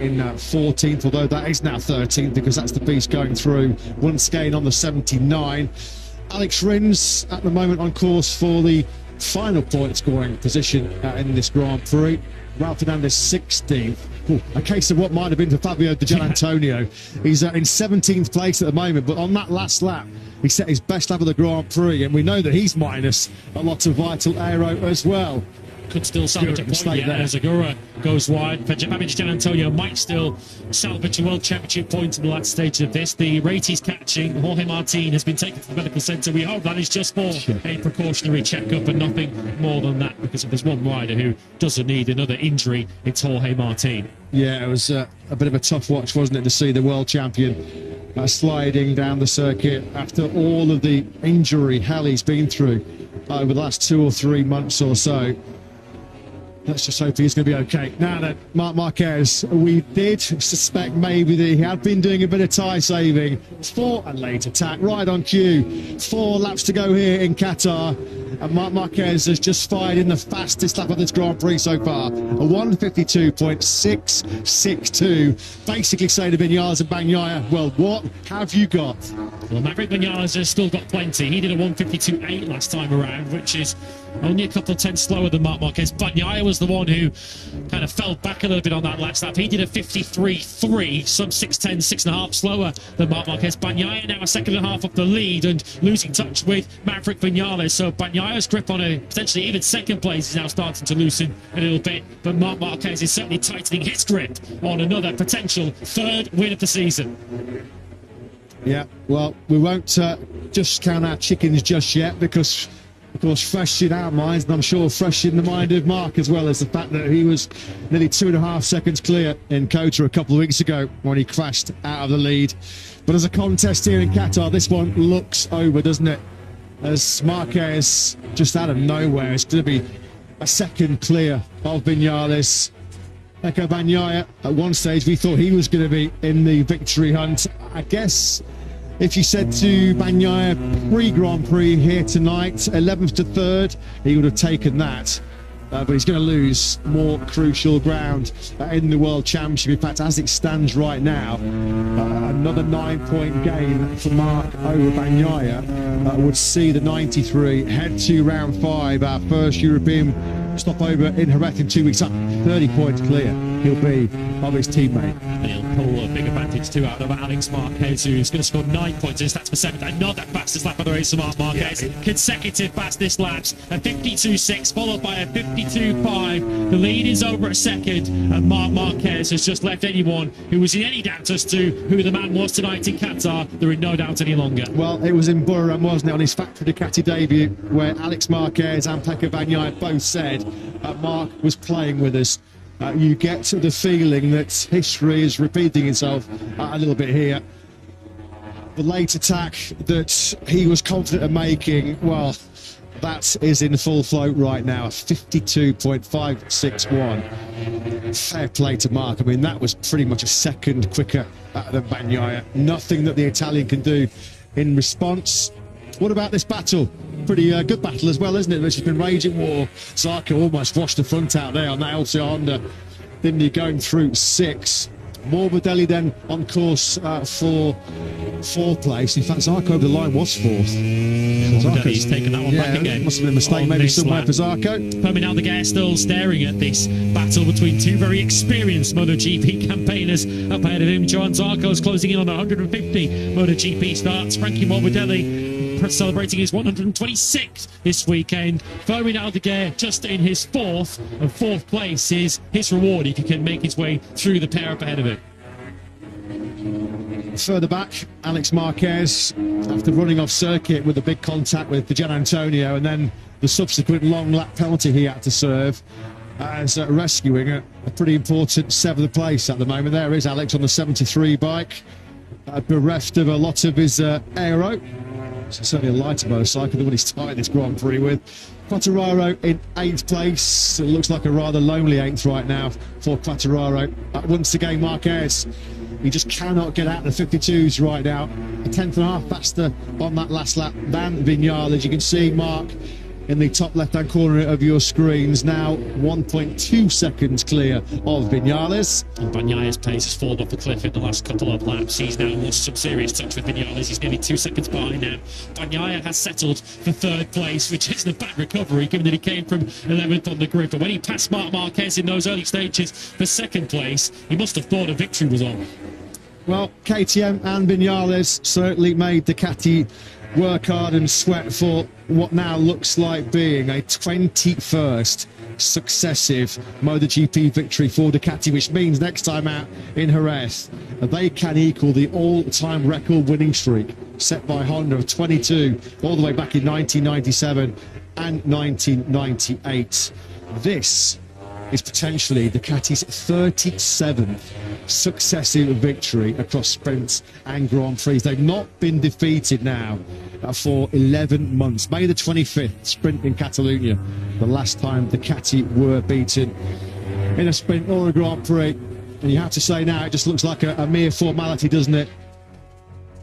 in 14th, although that is now 13th because that's the beast going through once again on the 79. Alex Rins at the moment on course for the final point scoring position in this Grand Prix. Ralph Fernandez 16th. Ooh, a case of what might have been for Fabio Di Gianantonio. He's in 17th place at the moment, but on that last lap he set his best lap of the Grand Prix, and we know that he's minus a lot of vital aero as well. Could still salvage a point there as Agura goes wide. Fabio Di Gianantonio might still salvage a World Championship point in the last stage of this. The rate he's catching, Jorge Martin, has been taken to the medical centre. We hope that is just for a precautionary checkup and nothing more than that, because if there's one rider who doesn't need another injury, it's Jorge Martin. Yeah, it was a bit of a tough watch, wasn't it, to see the world champion sliding down the circuit after all of the injury hell he's been through over the last 2 or 3 months or so. let's just hope he's going to be okay. Now then, Marc Marquez, we did suspect maybe that he had been doing a bit of tyre saving for a late attack, right on cue. 4 laps to go here in Qatar, and Marc Marquez has just fired in the fastest lap of this Grand Prix so far, a 1:52.662, basically saying to Vinales and Bagnaia, well, what have you got? Well, Maverick Vinales has still got plenty. He did a 1:52.8 last time around, which is only a couple of tenths slower than Marc Marquez. Bagnaia was the one who kind of fell back a little bit on that last lap. He did a 53.3, some 6.10, 6.5 slower than Marc Marquez. Bagnaia now a second and a half up the lead and losing touch with Maverick Vinales. So Bagnaia's grip on a potentially even second place is now starting to loosen a little bit. But Marc Marquez is certainly tightening his grip on another potential 3rd win of the season. Yeah, well, we won't just count our chickens just yet, because of course, fresh in our minds, and I'm sure fresh in the mind of Mark as well, as the fact that he was nearly 2.5 seconds clear in Qatar a couple of weeks ago when he crashed out of the lead. But as a contest here in Qatar, this one looks over, doesn't it? As Marquez, just out of nowhere, it's going to be a second clear of Vinales. Pecco Bagnaia, at one stage we thought he was going to be in the victory hunt. I guess if you said to Bagnaia pre-Grand Prix here tonight, 11th to 3rd, he would have taken that. But he's going to lose more crucial ground in the World Championship. In fact, as it stands right now, another 9-point gain for Marc over Bagnaia would see the 93 head to round 5, our first European stopover in Jerez in 2 weeks up. 30 points clear he'll be of his teammate. And he'll pull a big advantage too out of Alex Marquez, who's going to score 9 points. And that's for 7th. Another fastest lap of the race for Marc Marquez. Yeah. Consecutive fastest laps. A 52.6 followed by a 52.5. The lead is over a second, and Marc Marquez has just left anyone who was in any doubt as to who the man was tonight in Qatar. They're in no doubt any longer. Well, it was in Burram, wasn't it, on his factory Ducati debut, where Alex Marquez and Pecco Bagnaia both said Marc was playing with us. You get the feeling that history is repeating itself a little bit here. The late attack that he was confident of making, well, that is in full float right now, 52.561. Fair play to Marc. I mean, that was pretty much a second quicker than Bagnaia. Nothing that the Italian can do in response. What about this battle? Pretty good battle as well, isn't it? Which has been raging war. Zarco almost washed the front out there on that LCR Honda, didn't he? Going through 6. Morbidelli then on course for 4th place. In fact, Zarco over the line was 4th. Morbidelli's taken that one back again. Must have been a mistake maybe somewhere for Zarco. Fermin Aldeguer still staring at this battle between two very experienced MotoGP campaigners up ahead of him. Johan Zarco's closing in on 150 MotoGP starts. Frankie Morbidelli celebrating his 126th this weekend. Fermin Aldeguer just in his 4th, and 4th place is his reward if he can make his way through the pair up ahead of him. Further back, Alex Marquez, after running off circuit with a big contact with Gian Antonio and then the subsequent long lap penalty he had to serve, as rescuing a pretty important 7th place at the moment. There is Alex on the 73 bike, bereft of a lot of his aero. It's certainly a lighter motorcycle than what he's started this Grand Prix with. Quartararo in 8th place. It looks like a rather lonely 8th right now for Quartararo. Once again, Marquez, he just cannot get out the 52s right now. A 10th faster on that last lap than Vinales. You can see Marc in the top left-hand corner of your screens now, 1.2 seconds clear of Vinales. And Bagnaia's pace has fallen off the cliff in the last couple of laps. He's now lost some serious touch with Vinales. He's nearly 2 seconds behind now. Bagnaia has settled for 3rd place, which isn't a bad recovery given that he came from 11th on the grid. But when he passed Marc Marquez in those early stages for 2nd place, he must have thought a victory was on. Well, KTM and Vinales certainly made Ducati work hard and sweat for what now looks like being a 21st successive MotoGP victory for Ducati, which means next time out in Jerez, they can equal the all-time record winning streak set by Honda of 22 all the way back in 1997 and 1998. This is potentially Ducati's 37th successive victory across sprints and Grand Prix. They've not been defeated now for 11 months. May the 25th, sprint in Catalonia, the last time Ducati were beaten in a sprint or a Grand Prix. And you have to say now, it just looks like a mere formality, doesn't it?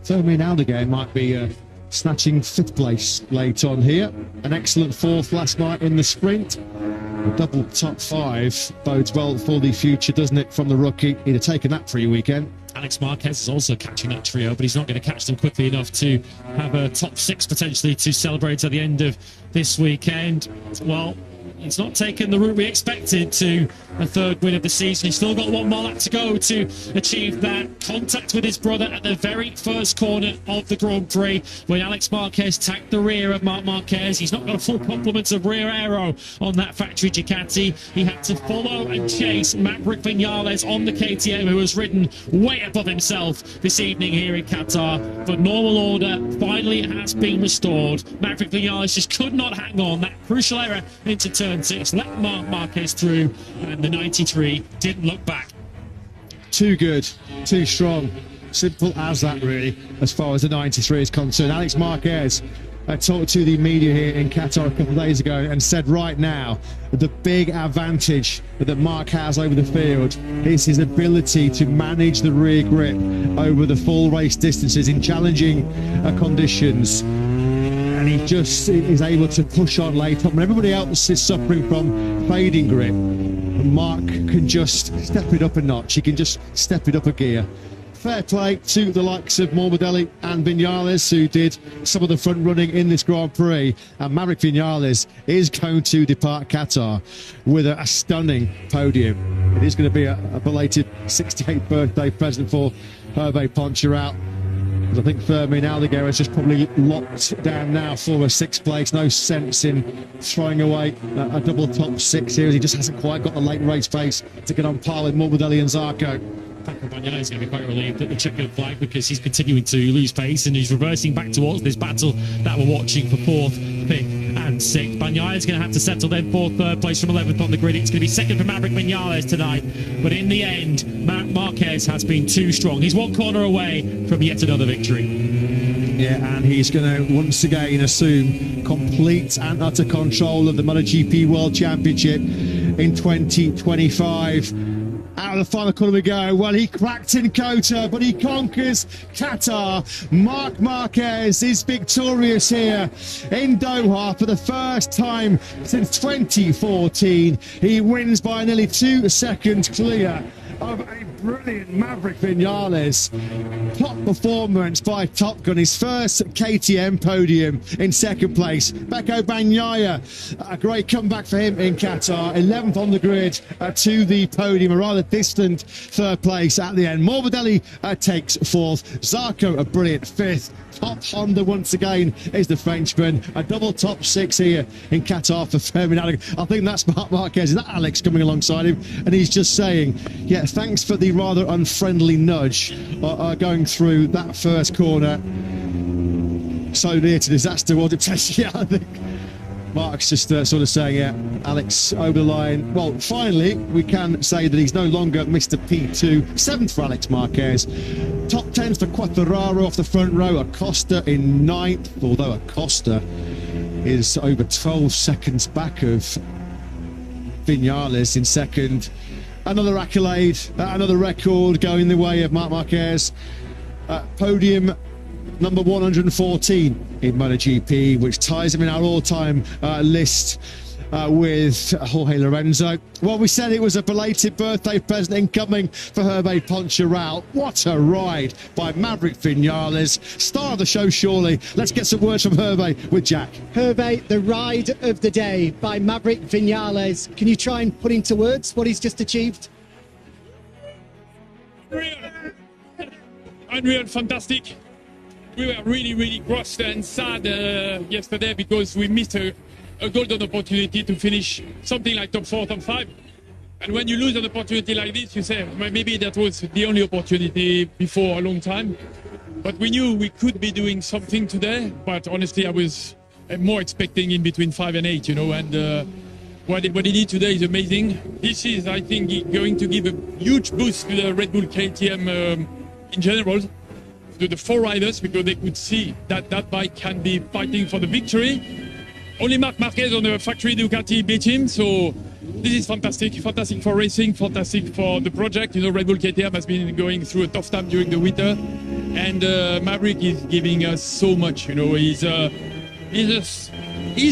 Fermin Aldeguer might be snatching 5th place late on here. An excellent 4th last night in the sprint. A double top 5 bodes well for the future, doesn't it, from the rookie? He'd have taken that pre-weekend. Alex Marquez is also catching that trio, but he's not going to catch them quickly enough to have a top 6 potentially to celebrate at the end of this weekend. Well, he's not taken the route we expected to a 3rd win of the season. He's still got 1 more lap to go to achieve that. Contact with his brother at the very first corner of the Grand Prix when Alex Marquez tacked the rear of Marc Marquez. He's not got a full complement of rear aero on that factory Ducati. He had to follow and chase Maverick Vinales on the KTM, who has ridden way above himself this evening here in Qatar. But normal order finally has been restored. Maverick Vinales just could not hang on. That crucial error into turn 6 let Marc Marquez through, and the 93 didn't look back. Too good, too strong. Simple as that, really, as far as the 93 is concerned. Alex Marquez talked to the media here in Qatar a couple of days ago and said right now the big advantage that Marc has over the field is his ability to manage the rear grip over the full race distances in challenging conditions. And he just is able to push on late on when everybody else is suffering from fading grip. Marc can just step it up a notch. He can just step it up a gear. Fair play to the likes of Morbidelli and Vinales, who did some of the front running in this Grand Prix. And Maverick Vinales is going to depart Qatar with a stunning podium. It is going to be a belated 68th birthday present for Hervé Poncharal. I think Fermin Aldeguer has just probably locked down now for a 6th place. No sense in throwing away a double top 6 here. He just hasn't quite got the late race pace to get on par with Morbidelli and Zarco. Paco Bagnaia is going to be quite relieved at the checkered flag because he's continuing to lose pace and he's reversing back towards this battle that we're watching for 4th, 5th and 6th. Bagnaia is going to have to settle then 4th, 3rd place from 11th on the grid. It's going to be 2nd for Maverick Vinales tonight. But in the end, Marc Marquez has been too strong. He's 1 corner away from yet another victory. Yeah, and he's going to once again assume complete and utter control of the MotoGP World Championship in 2025. Out of the final corner we go. Well, he cracked in Kota, but he conquers Qatar. Marc Marquez is victorious here in Doha for the first time since 2014. He wins by nearly 2 seconds clear of a brilliant Maverick Vinales. Top performance by Top Gun, his first KTM podium in 2nd place. Paco Bagnaia, a great comeback for him in Qatar. 11th on the grid to the podium, a rather distant 3rd place at the end. Morbidelli takes 4th. Zarco, a brilliant 5th. Top Honda once again is the Frenchman. A double top 6 here in Qatar for Fermin Aldeguer. I think that's Marc Marquez. Is that Alex coming alongside him? And he's just saying, yeah, thanks for the rather unfriendly nudge going through that first corner. So near to disaster, was it? Yeah, I think Marc's just sort of saying, yeah, Alex over the line. Well, finally, we can say that he's no longer Mr. P2. 7th for Alex Marquez. Top 10s for Quartararo off the front row. Acosta in 9th, although Acosta is over 12 seconds back of Vinales in 2nd. Another accolade, another record going the way of Marc Marquez. Podium number 114 in MotoGP, which ties him in our all-time list with Jorge Lorenzo. Well, we said it was a belated birthday present incoming for Hervé Poncharal. What a ride by Maverick Vinales. Star of the show, surely. Let's get some words from Hervé with Jack. Hervé, the ride of the day by Maverick Vinales. Can you try and put into words what he's just achieved? Unreal, fantastic. We were really crushed and sad yesterday because we missed a golden opportunity to finish something like top 4, top 5. And when you lose an opportunity like this, you say, maybe that was the only opportunity before a long time. But we knew we could be doing something today. But honestly, I was more expecting in between 5 and 8, you know. And what he did today is amazing. This is, I think, going to give a huge boost to the Red Bull KTM in general, to the 4 riders, because they could see that that bike can be fighting for the victory. Only Marc Marquez on the factory Ducati beat him, so this is fantastic. Fantastic for racing, fantastic for the project. You know, Red Bull KTM has been going through a tough time during the winter, and Maverick is giving us so much. You know, he's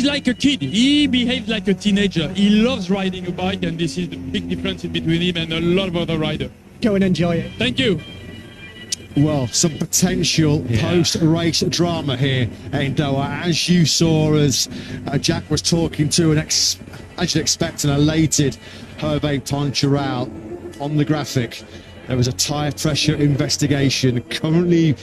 like a kid. He behaves like a teenager. He loves riding a bike, and this is the big difference between him and a lot of other riders. Go and enjoy it. Thank you. Well, some potential post-race drama here in Doha, as you saw, as Jack was talking to an as you'd expect, an elated Hervé Poncharal on the graphic. There was a tyre pressure investigation currently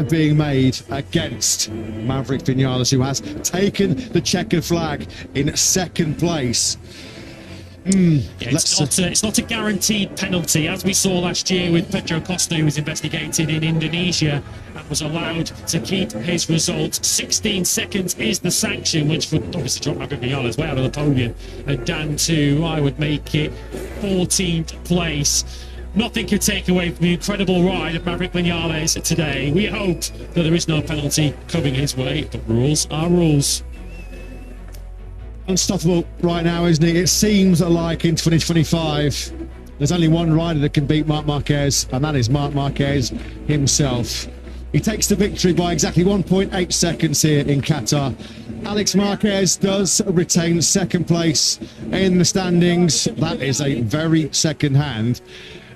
being made against Maverick Vinales, who has taken the checkered flag in 2nd place. It's not a guaranteed penalty, as we saw last year with Pedro Costa, who was investigated in Indonesia and was allowed to keep his result. 16 seconds is the sanction, which would obviously drop Maverick Vinales way out of the podium and down to, I would make it 14th place. Nothing could take away from the incredible ride of Maverick Vinales today. We hope that there is no penalty coming his way. The rules are rules. Unstoppable right now, isn't he? It seems like in 2025 there's only one rider that can beat Marc Marquez, and that is Marc Marquez himself. He takes the victory by exactly 1.8 seconds here in Qatar. Alex Marquez does retain 2nd place in the standings. That is a very second-hand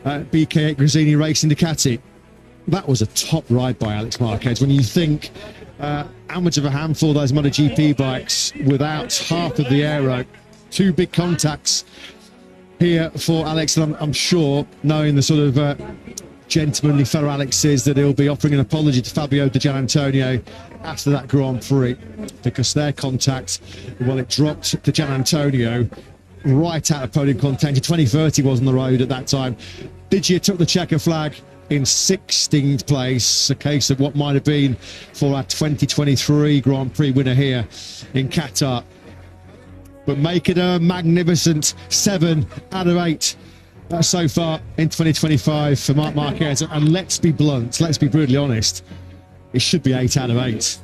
BK8 Gresini Racing Ducati. That was a top ride by Alex Marquez. When you think how much of a handful those MotoGP bikes without half of the aero, 2 big contacts here for Alex, and I'm sure, knowing the sort of gentlemanly fellow Alex is, that he'll be offering an apology to Fabio Di Gianantonio after that Grand Prix, because their contact, well, it dropped Di Gianantonio right out of podium contention. 2030 was on the road at that time. Digia took the checker flag in 16th place, a case of what might have been for our 2023 Grand Prix winner here in Qatar. But make it a magnificent 7 out of 8 so far in 2025 for Marc Marquez. And let's be blunt, let's be brutally honest, it should be 8 out of 8.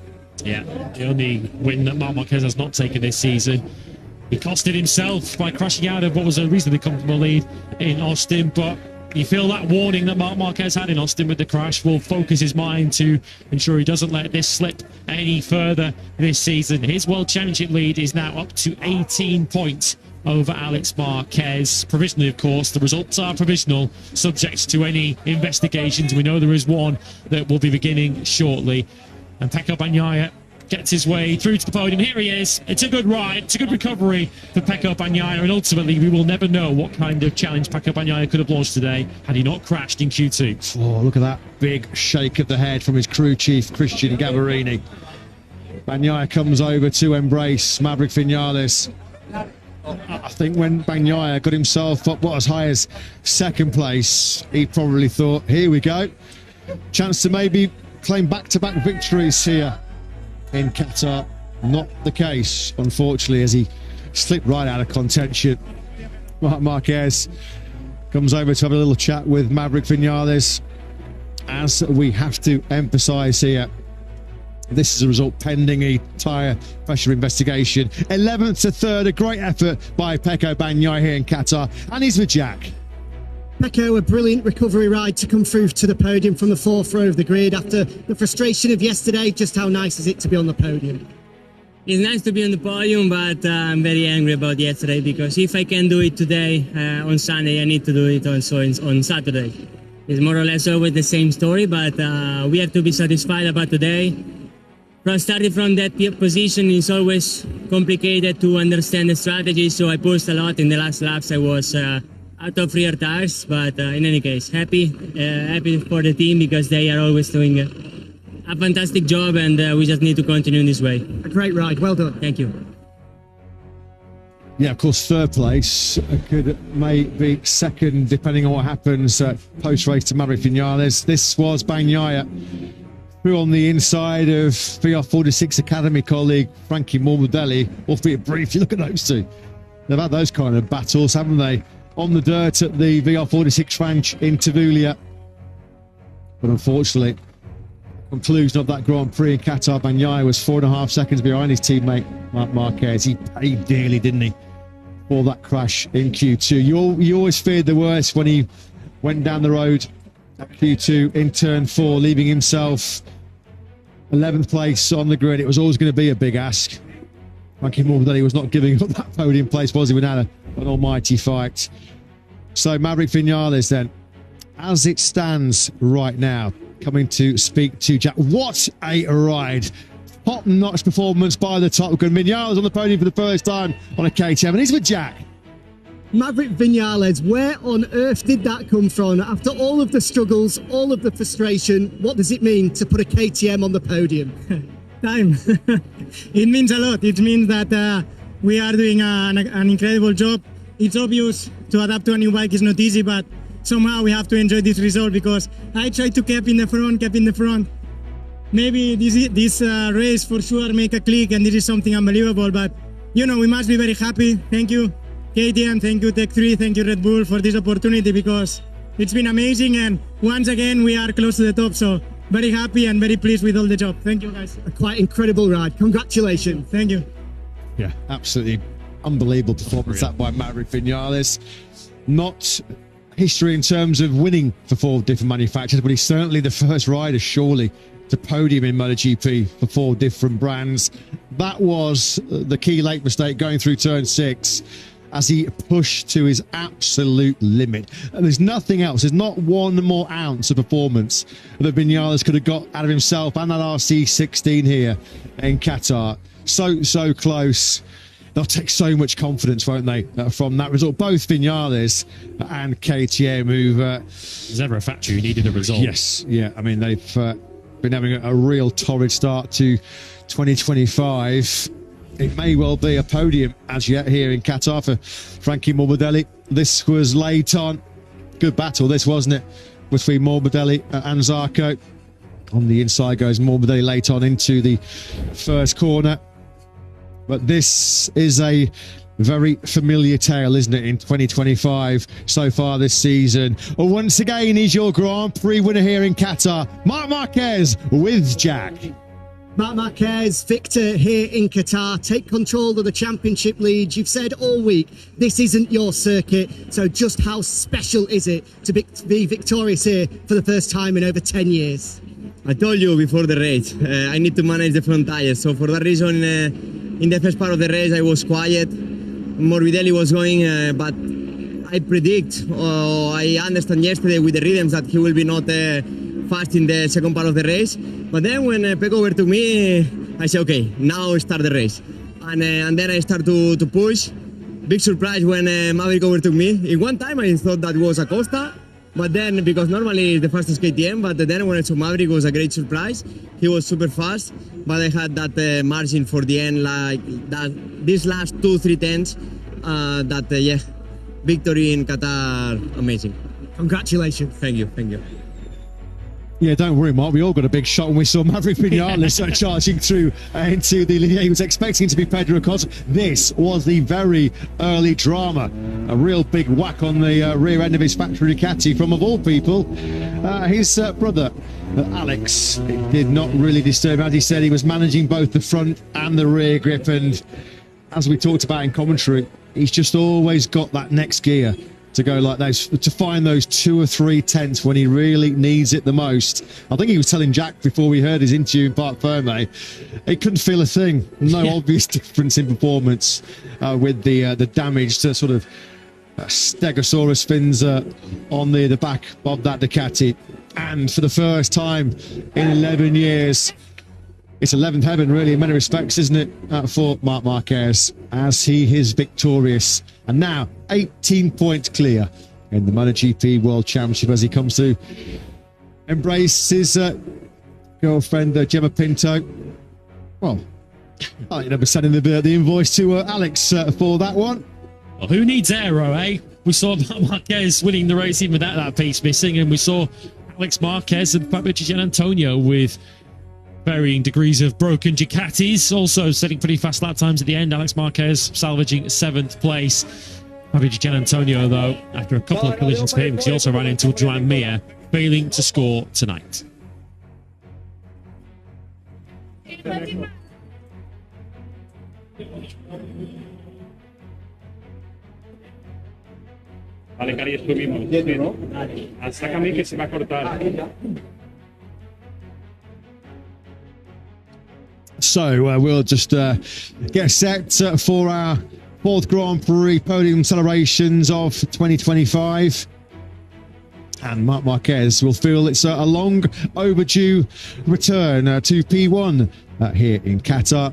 Yeah, the only win that Marc Marquez has not taken this season. He costed himself by crashing out of what was a reasonably comfortable lead in Austin, but you feel that warning that Marc Marquez had in Austin with the crash will focus his mind to ensure he doesn't let this slip any further this season. His World Championship lead is now up to 18 points over Alex Marquez. Provisionally, of course. The results are provisional, subject to any investigations. We know there is one that will be beginning shortly. And Pecco Bagnaia gets his way through to the podium. Here he is. It's a good ride. It's a good recovery for Pecco Bagnaia, and ultimately we will never know what kind of challenge Pecco Bagnaia could have launched today had he not crashed in Q2. Oh, look at that big shake of the head from his crew chief, Christian Gavarini. Bagnaia comes over to embrace Maverick Vinales. I think when Bagnaia got himself up as high as 2nd place, he probably thought, here we go. Chance to maybe claim back-to-back victories here in Qatar. Not the case, unfortunately, as he slipped right out of contention. Marc Marquez comes over to have a little chat with Maverick Vinales. As we have to emphasise here, this is a result pending a tyre pressure investigation. 11th to 3rd, a great effort by Pecco Bagnaia here in Qatar. And he's with Jack. Pecco, a brilliant recovery ride to come through to the podium from the 4th row of the grid after the frustration of yesterday. Just how nice is it to be on the podium? It's nice to be on the podium, but I'm very angry about yesterday, because if I can do it today on Sunday, I need to do it also on Saturday. It's more or less always the same story, but we have to be satisfied about today. Starting from that position, it's always complicated to understand the strategy, so I pushed a lot in the last laps. I was out of rear tires, but in any case, happy for the team, because they are always doing a fantastic job, and we just need to continue in this way. A great ride, well done. Thank you. Yeah, of course, 3rd place could maybe 2nd, depending on what happens post-race to Maverick Vinales. This was Bagnaia, who on the inside of VR46 Academy colleague Frankie Morbidelli, albeit briefly. Look at those two. They've had those kind of battles, haven't they? On the dirt at the VR46 ranch in Tavulia. But unfortunately, conclusion of that Grand Prix in Qatar, Bagnaia was 4.5 seconds behind his teammate Marc Marquez. He paid dearly, didn't he, for that crash in Q2. You always feared the worst when he went down the road at Q2 in turn 4, leaving himself 11th place on the grid. It was always going to be a big ask. Frankie Morbidelli was not giving up that podium place, was he? We had an almighty fight. So Maverick Vinales then, as it stands right now, coming to speak to Jack. What a ride. Top-notch performance by the Top Gun. Vinales on the podium for the first time on a KTM, and he's with Jack. Maverick Vinales, where on earth did that come from? After all of the struggles, all of the frustration, what does it mean to put a KTM on the podium? Time. It means a lot. It means that we are doing an incredible job. It's obvious to adapt to a new bike is not easy, but somehow we have to enjoy this result because I tried to keep in the front. Maybe this race for sure make a click and this is something unbelievable, but you know, we must be very happy. Thank you KTM, thank you Tech 3, thank you Red Bull for this opportunity because it's been amazing and once again we are close to the top, so very happy and very pleased with all the job. Thank you guys. A quite incredible ride. Congratulations. Thank you. Yeah, absolutely unbelievable performance that by Maverick Vinales. Not history in terms of winning for 4 different manufacturers, but he's certainly the first rider, surely, to podium in MotoGP for 4 different brands. That was the key late mistake going through turn 6 as he pushed to his absolute limit. And there's nothing else. There's not one more ounce of performance that Vinales could have got out of himself and that RC16 here in Qatar. So close. They'll take so much confidence, won't they, from that result? Both Vinales and KTM, who've... There's never a factory who needed a result. Yes, yeah. I mean, they've been having a real torrid start to 2025. It may well be a podium as yet here in Qatar for Frankie Morbidelli. This was late on. Good battle, this, wasn't it, between Morbidelli and Zarco. On the inside goes Morbidelli late on into the first corner. But this is a very familiar tale, isn't it, in 2025 so far this season. Once again, he's your Grand Prix winner here in Qatar, Marc Marquez with Jack. Marc Marquez, victor here in Qatar, take control of the championship lead. You've said all week, this isn't your circuit, so just how special is it to be victorious here for the first time in over 10 years? I told you before the race, I need to manage the front tires, so for that reason, in the first part of the race I was quiet. Morbidelli was going, but I predict, I understand yesterday with the rhythms that he will be not fast in the second part of the race. But then when Pecco overtook me, I said, okay, now start the race. And then I start to push. Big surprise when Maverick overtook me. In one time I thought that was Acosta, but then because normally it's the fastest KTM, but then when I saw Maverick it was a great surprise. He was super fast, but I had that margin for the end, like that. These last 2-3 tenths, yeah, victory in Qatar, amazing. Congratulations. Thank you, thank you. Yeah, don't worry, Mark. We all got a big shot when we saw Maverick Vinales charging through into the linear. He was expecting to be Pedro Acosta. This was the very early drama. A real big whack on the rear end of his factory Ducati from, of all people, his brother, Alex. It did not really disturb him. As he said, he was managing both the front and the rear grip. And as we talked about in commentary, he's just always got that next gear to go like those, to find those 2 or 3 tenths when he really needs it the most. I think he was telling Jack before we heard his interview in Parc Ferme, he couldn't feel a thing. No obvious difference in performance with the damage to sort of Stegosaurus fins on the back of that Ducati. And for the first time in 11 years, it's 11th heaven, really, in many respects, isn't it, for Marc Marquez, as he is victorious. And now, 18 points clear in the MotoGP World Championship as he comes to embrace his girlfriend, Gemma Pinto. Well, I ended up sending the invoice to Alex for that one. Well, who needs aero, eh? We saw Marc Marquez winning the race even without that piece missing, and we saw Alex Marquez and Fabio Gian Antonio with varying degrees of broken Ducatis, also setting pretty fast lap times at the end. Alex Marquez salvaging 7th place. Fabio Gian Antonio, though, after a couple of collisions for him, because he also ran into Joan Mir, failing to score tonight. Vale, Cari, estuvimos. ¿No? Sácame que se va a cortar. So we'll just get set for our 4th Grand Prix podium celebrations of 2025. And Marc Marquez will feel it's a long overdue return to P1 here in Qatar.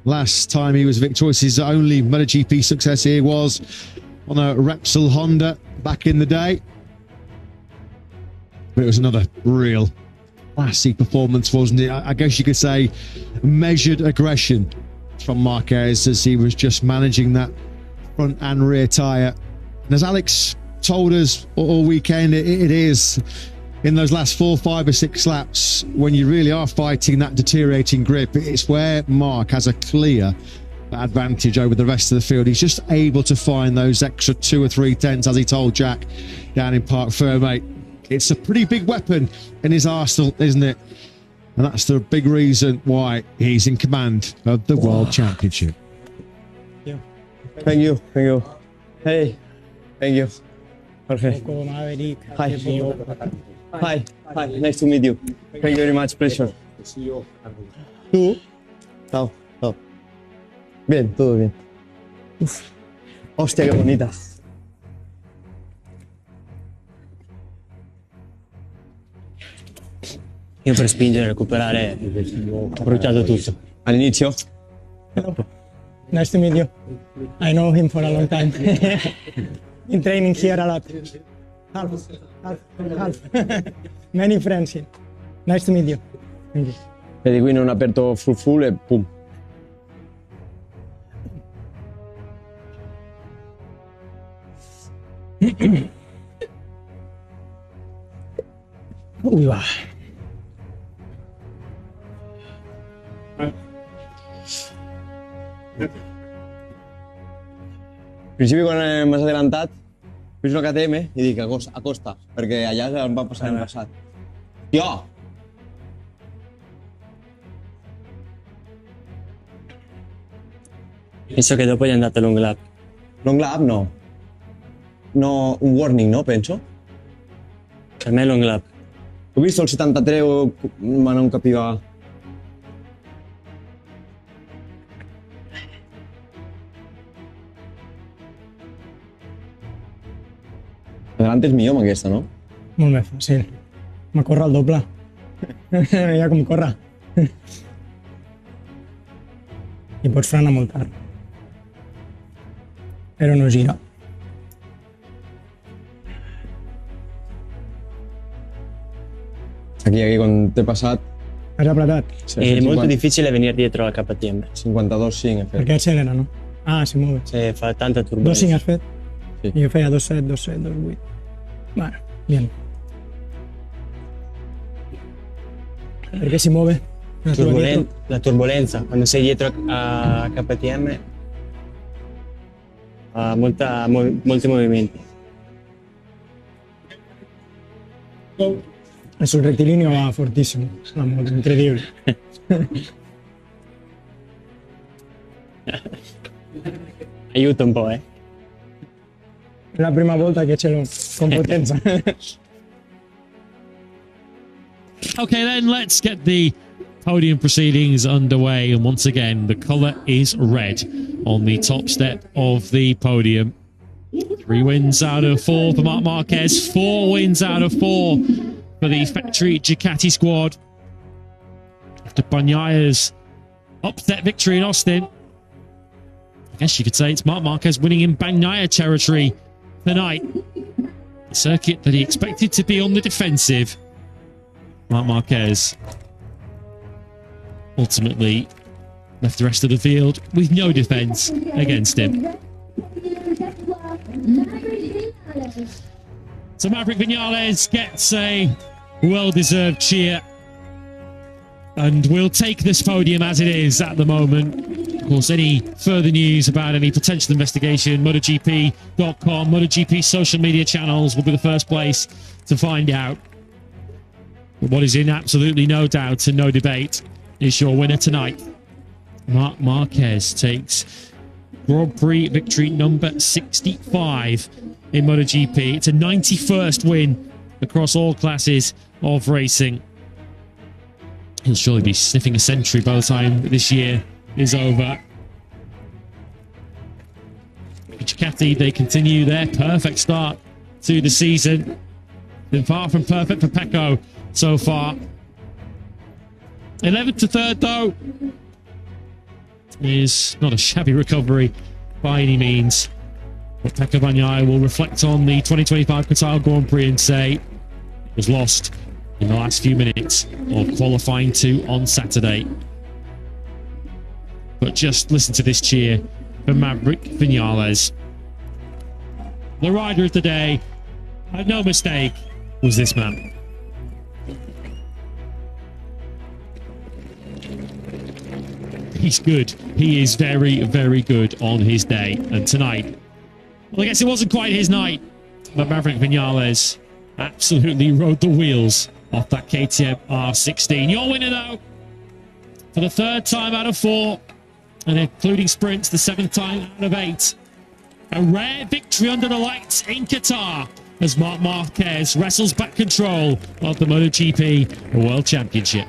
Last time he was victorious, his only MotoGP success here was on a Repsol Honda back in the day. But it was another real classy performance, wasn't it? I guess you could say measured aggression from Marquez as he was just managing that front and rear tyre. And as Alex told us all weekend, it is in those last 4, 5 or 6 laps when you really are fighting that deteriorating grip. It's where Marc has a clear advantage over the rest of the field. He's just able to find those extra 2 or 3 tenths, as he told Jack down in Parc Fermé. It's a pretty big weapon in his arsenal, isn't it? And that's the big reason why he's in command of the World Championship. Yeah. Thank you. Thank you. Hey. Thank you. Jorge. Hi. Hi. Hi. Nice to meet you. Thank you very much. Pleasure. ¿Tú? Chao. Chao. Bien, todo bien. Uf. Hostia, qué bonita. Io per spingere e recuperare ho bruciato tutto. All'inizio? Nice to meet you. I know him for a long time. In training here a lot. Half. Many friends here. Nice to meet you. Thank you. Vedi, qui non ho aperto full e pum. Uy, va. Al principi quan m'has adelantat, veig una KTM i dic acosta, perquè allà em va passar l'any passat. Tio! Penso che dopo gli è andato long lap. Long lap no. No, un warning, no, penso? Per me è long lap. Ho visto il 73, ma non capiva. Adelante és millor amb aquesta, no? Molt més fàcil. Me corre el doble. Ja com corre. I pots frenar molt tard. Però no gira. Aquí quan t'he passat... Has apretat? È molto difficile venire dietro al KTM. 52,5 he fet. Perquè accelera, no? Ah, si muove. Sì, fa tanta turbolenza. 2,5 has fet? Sí. Jo feia 2,7, 2,7, 2,8. Bueno, bien. Perché si muove? La turbolenza, quando sei dietro a KTM ha molti movimenti. E sul rettilineo va fortissimo, incredibile. Aiuta un po', eh. È la prima volta che ce l'ho con potenza. Okay, then let's get the podium proceedings underway. And once again, the colour is red on the top step of the podium. 3 wins out of 4 for Marc Marquez. 4 wins out of 4 for the factory Ducati squad. After Bagnaya's upset victory in Austin, I guess you could say it's Marc Marquez winning in Bagnaya territory tonight. A circuit that he expected to be on the defensive. Marc Marquez ultimately left the rest of the field with no defence against him. So Maverick Viñales gets a well-deserved cheer And we'll take this podium as it is at the moment. Of course, any further news about any potential investigation, MotoGP.com, MotoGP social media channels will be the first place to find out. But what is in absolutely no doubt and no debate is your winner tonight. Marc Marquez takes Grand Prix victory number 65 in MotoGP. It's a 91st win across all classes of racing. He'll surely be sniffing a century by the time this year is over. Ducati, they continue their perfect start to the season. Been far from perfect for Pecco so far. 11th to 3rd, though, is not a shabby recovery by any means. But Pecco Bagnaia will reflect on the 2025 Qatar Grand Prix and say it was lost in the last few minutes of qualifying 2 on Saturday. But just listen to this cheer for Maverick Vinales. The rider of the day, and no mistake, was this man. He's good. He is very, very good on his day. And tonight, well, I guess it wasn't quite his night, but Maverick Vinales absolutely rode the wheels off that KTM R16. Your winner, though, for the 3rd time out of 4, and including sprints, the 7th time out of 8. A rare victory under the lights in Qatar as Marc Marquez wrestles back control of the MotoGP World Championship.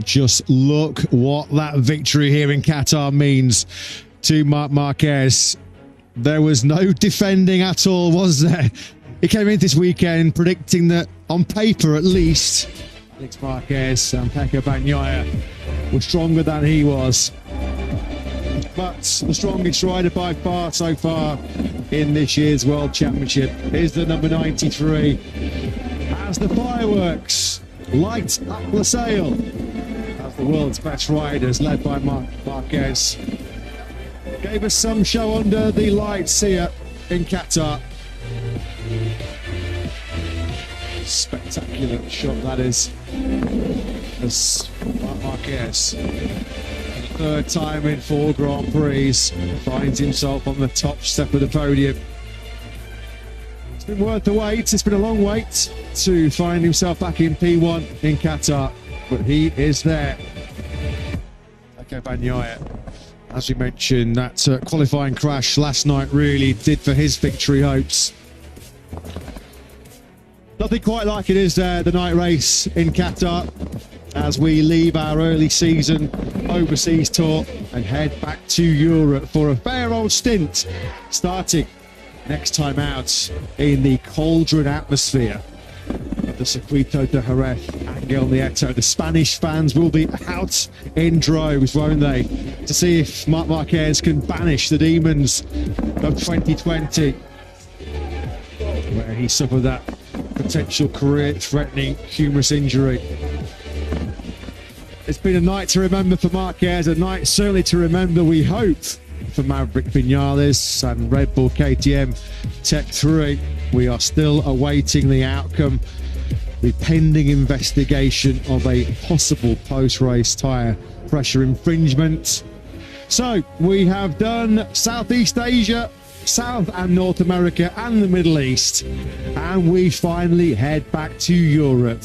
Just look what that victory here in Qatar means to Marc Marquez. There was no defending at all, was there? He came in this weekend predicting that, on paper at least, Alex Marquez and Pecco Bagnaia were stronger than he was. But the strongest rider by far so far in this year's World Championship is the number 93. As the fireworks light up the sail, as the world's best riders, led by Marc Marquez, gave us some show under the lights here in Qatar. Spectacular shot that is, as Marc Marquez, for the 3rd time in 4 Grand Prix, finds himself on the top step of the podium. It's been worth the wait. It's been a long wait to find himself back in P1 in Qatar, but he is there. Pecco Bagnaia, as we mentioned, that qualifying crash last night really did for his victory hopes. Nothing quite like it is the night race in Qatar as we leave our early season overseas tour and head back to Europe for a fair old stint, starting next time out in the cauldron atmosphere of the Circuito de Jerez, Angel Nieto. The Spanish fans will be out in droves, won't they, to see if Marc Marquez can banish the demons of 2020, where he suffered that potential career-threatening humerus injury. It's been a night to remember for Marquez, a night certainly to remember, we hope, for Maverick Vinales and Red Bull KTM Tech 3. We are still awaiting the outcome, the pending investigation of a possible post-race tyre pressure infringement. So we have done Southeast Asia, South and North America and the Middle East, and we finally head back to Europe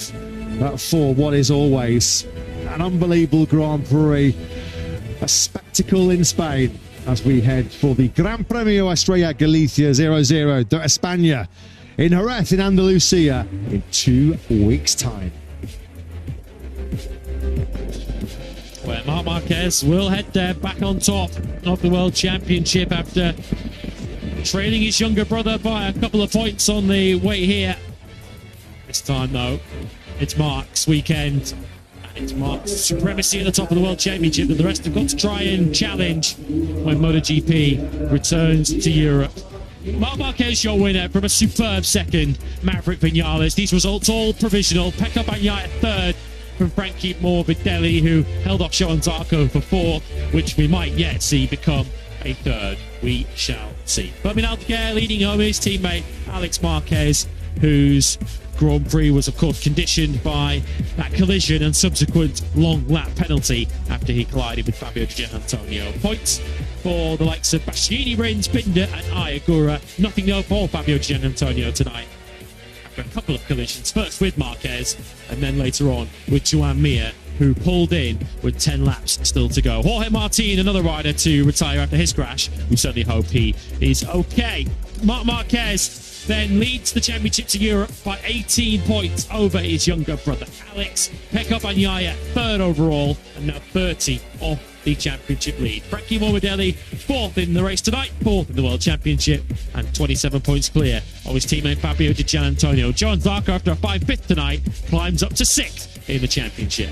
for what is always an unbelievable Grand Prix a spectacle in Spain as we head for the Gran Premio Estrella Galicia 00 de España in Jerez in Andalusia in 2 weeks' time. Where Marc Marquez will head there back on top of the World Championship after trailing his younger brother by a couple of points on the way here. This time, though, it's Marc's weekend. And it's Marc's supremacy at the top of the World Championship that the rest have got to try and challenge when MotoGP returns to Europe. Marc Marquez, your winner from a superb second. Maverick Vinales. These results all provisional. Pecco Bagnaia third from Frankie Morbidelli, who held off Johan Zarco for fourth, which we might yet see become a third. We shall see. Fermin Aldeguer leading home his teammate Alex Marquez, whose Grand Prix was, of course, conditioned by that collision and subsequent long lap penalty after he collided with Fabio Di Giannantonio. Points for the likes of Bastianini, Rins, Binder and Ayagura. Nothing though for Fabio Di Giannantonio tonight after a couple of collisions, first with Marquez and then later on with Joan Mir, who pulled in with 10 laps still to go. Jorge Martin, another rider to retire after his crash. We certainly hope he is okay. Marc Marquez then leads the championship to Europe by 18 points over his younger brother Alex. Pecco Bagnaia third overall and now 30 off the championship lead. Frankie Morbidelli fourth in the race tonight, fourth in the World Championship and 27 points clear of his teammate Fabio Di Giannantonio. Johan Zarco, after a 5-5th tonight, climbs up to 6th in the championship.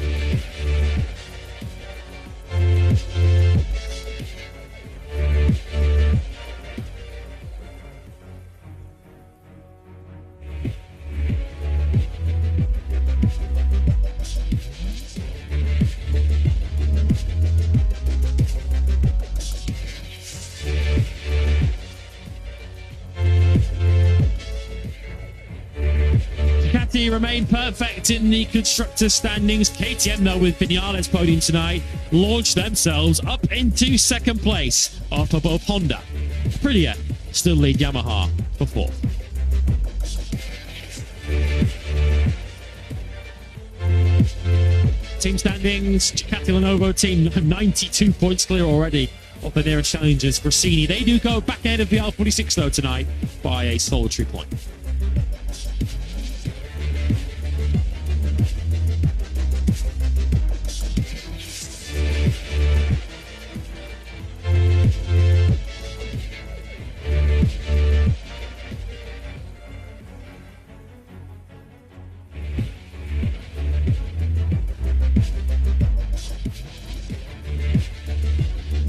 Ducati remain perfect in the constructor standings. KTM, though, with Vinales podium tonight, launched themselves up into second place after both Honda. Aprilia still lead Yamaha for fourth. Team standings, Ducati Lenovo team 92 points clear already of the nearest challengers. Rossini, they do go back ahead of the R46 though tonight by a solitary point.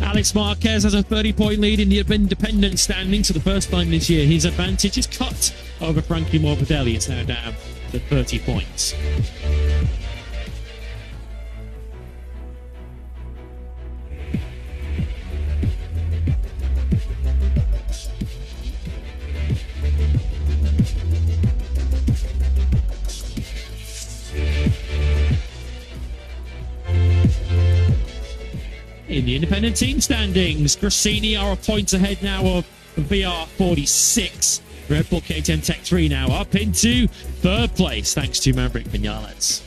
Alex Marquez has a 30-point lead in the independent standings for the first time this year. His advantage is cut over Frankie Morbidelli. It's now down to 30 points. In the independent team standings, Grassini are a point ahead now of VR46. Red Bull KTM Tech 3 now up into third place thanks to Maverick Vinales.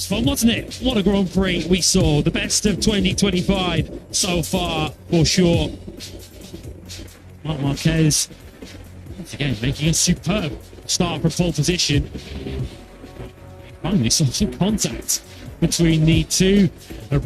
Fun, wasn't it? What a Grand Prix we saw. The best of 2025 so far, for sure. Marc Marquez, once again, making a superb start from pole position. Finally saw some contact between the two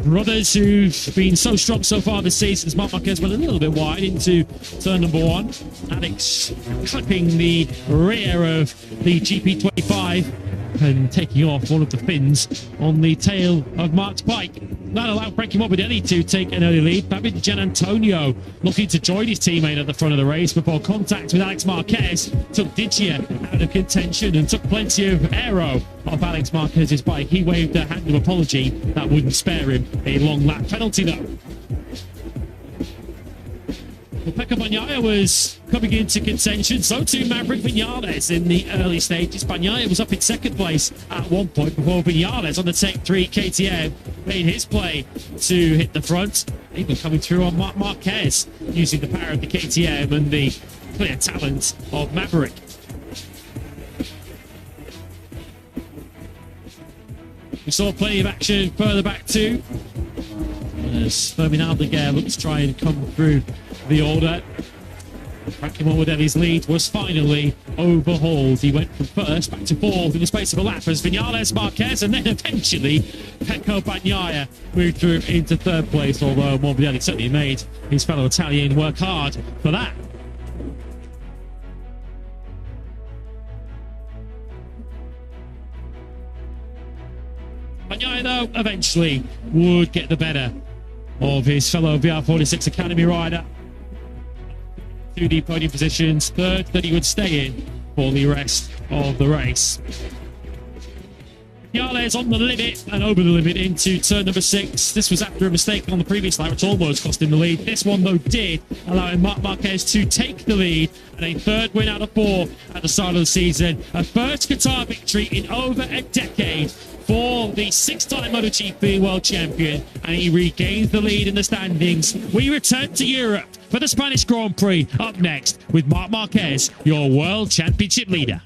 brothers who've been so strong so far this season. As Marc Marquez went a little bit wide into turn number one. Alex clipping the rear of the GP25 and taking off one of the fins on the tail of Mark's bike. That allowed Frankie Morbidelli to take an early lead. Fabio Di Giannantonio looking to join his teammate at the front of the race before contact with Alex Marquez took Digia out of contention and took plenty of aero off Alex Marquez's bike. He waved a hand of apology. That wouldn't spare him a long lap penalty though. Well, Pecco Bagnaia was coming into contention, so too Maverick Vinales in the early stages. Bagnaia was up in second place at one point before Vinales on the Tech 3 KTM made his play to hit the front. Even coming through on Marc Marquez, using the power of the KTM and the clear talent of Maverick. We saw plenty of action further back too, as Fermin Aldeguer looks to try and come through the order. Frankie Morbidelli's lead was finally overhauled. He went from first back to fourth in the space of a lap as Vinales, Marquez, and then eventually Pecco Bagnaia moved through into third place, although Morbidelli certainly made his fellow Italian work hard for that. Bagnaia, though, eventually would get the better of his fellow VR46 Academy rider. 2D podium positions, third that he would stay in for the rest of the race. Vinales on the limit and over the limit into turn number 6. This was after a mistake on the previous lap, which almost cost him the lead. This one, though, did, allowing Marc Marquez to take the lead and a third win out of 4 at the start of the season. A first Qatar victory in over a decade for the 6-time MotoGP world champion, and he regains the lead in the standings. We return to Europe for the Spanish Grand Prix, up next with Marc Marquez, your world championship leader.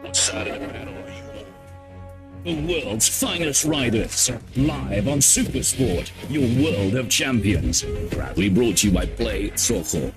What side of the battle are you on? The world's finest riders, live on Supersport, your world of champions. Proudly brought to you by Play Soho.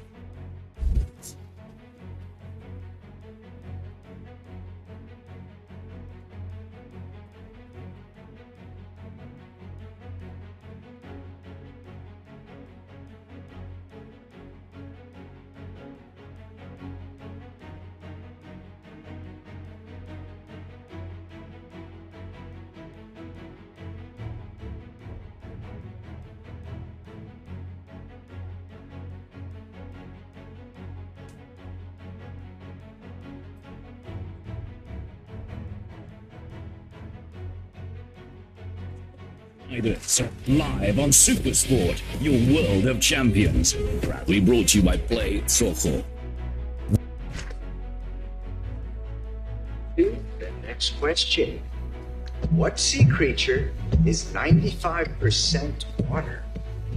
Live on Supersport, your world of champions. Proudly brought to you by Play Soho. The next question. What sea creature is 95% water?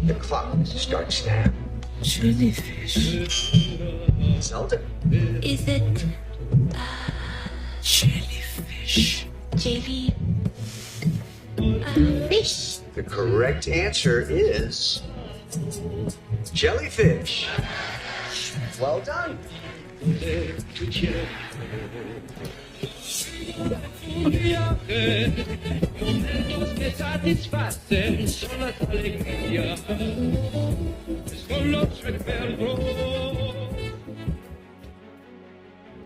The clock starts now. Jellyfish. Zelda? Is it jellyfish? Fish. The correct answer is jellyfish. Well done.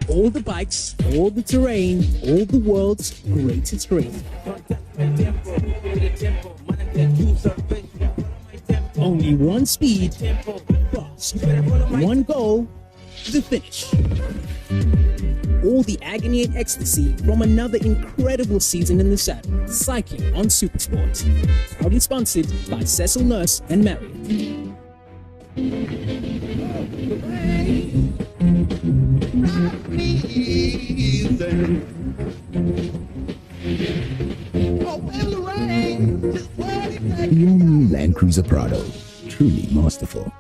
All the bikes, all the terrain, all the world's greatest race. Only one speed, fast, one goal, the finish. All the agony and ecstasy from another incredible season in the saddle. Cycling on Supersport. Proudly sponsored by Cecil Nurse and Marion. The all-new Land Cruiser Prado, truly masterful.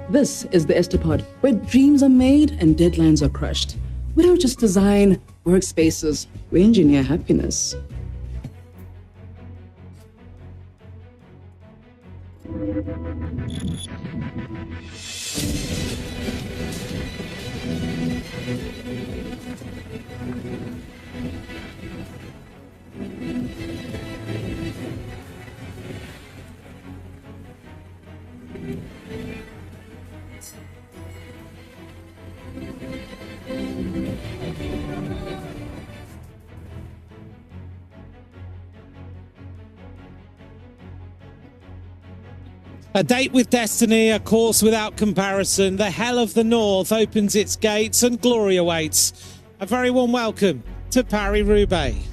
This is the Estapod, where dreams are made and deadlines are crushed. We don't just design workspaces, we engineer happiness. A date with destiny, a course without comparison. The Hell of the North opens its gates and glory awaits. A very warm welcome to Paris-Roubaix.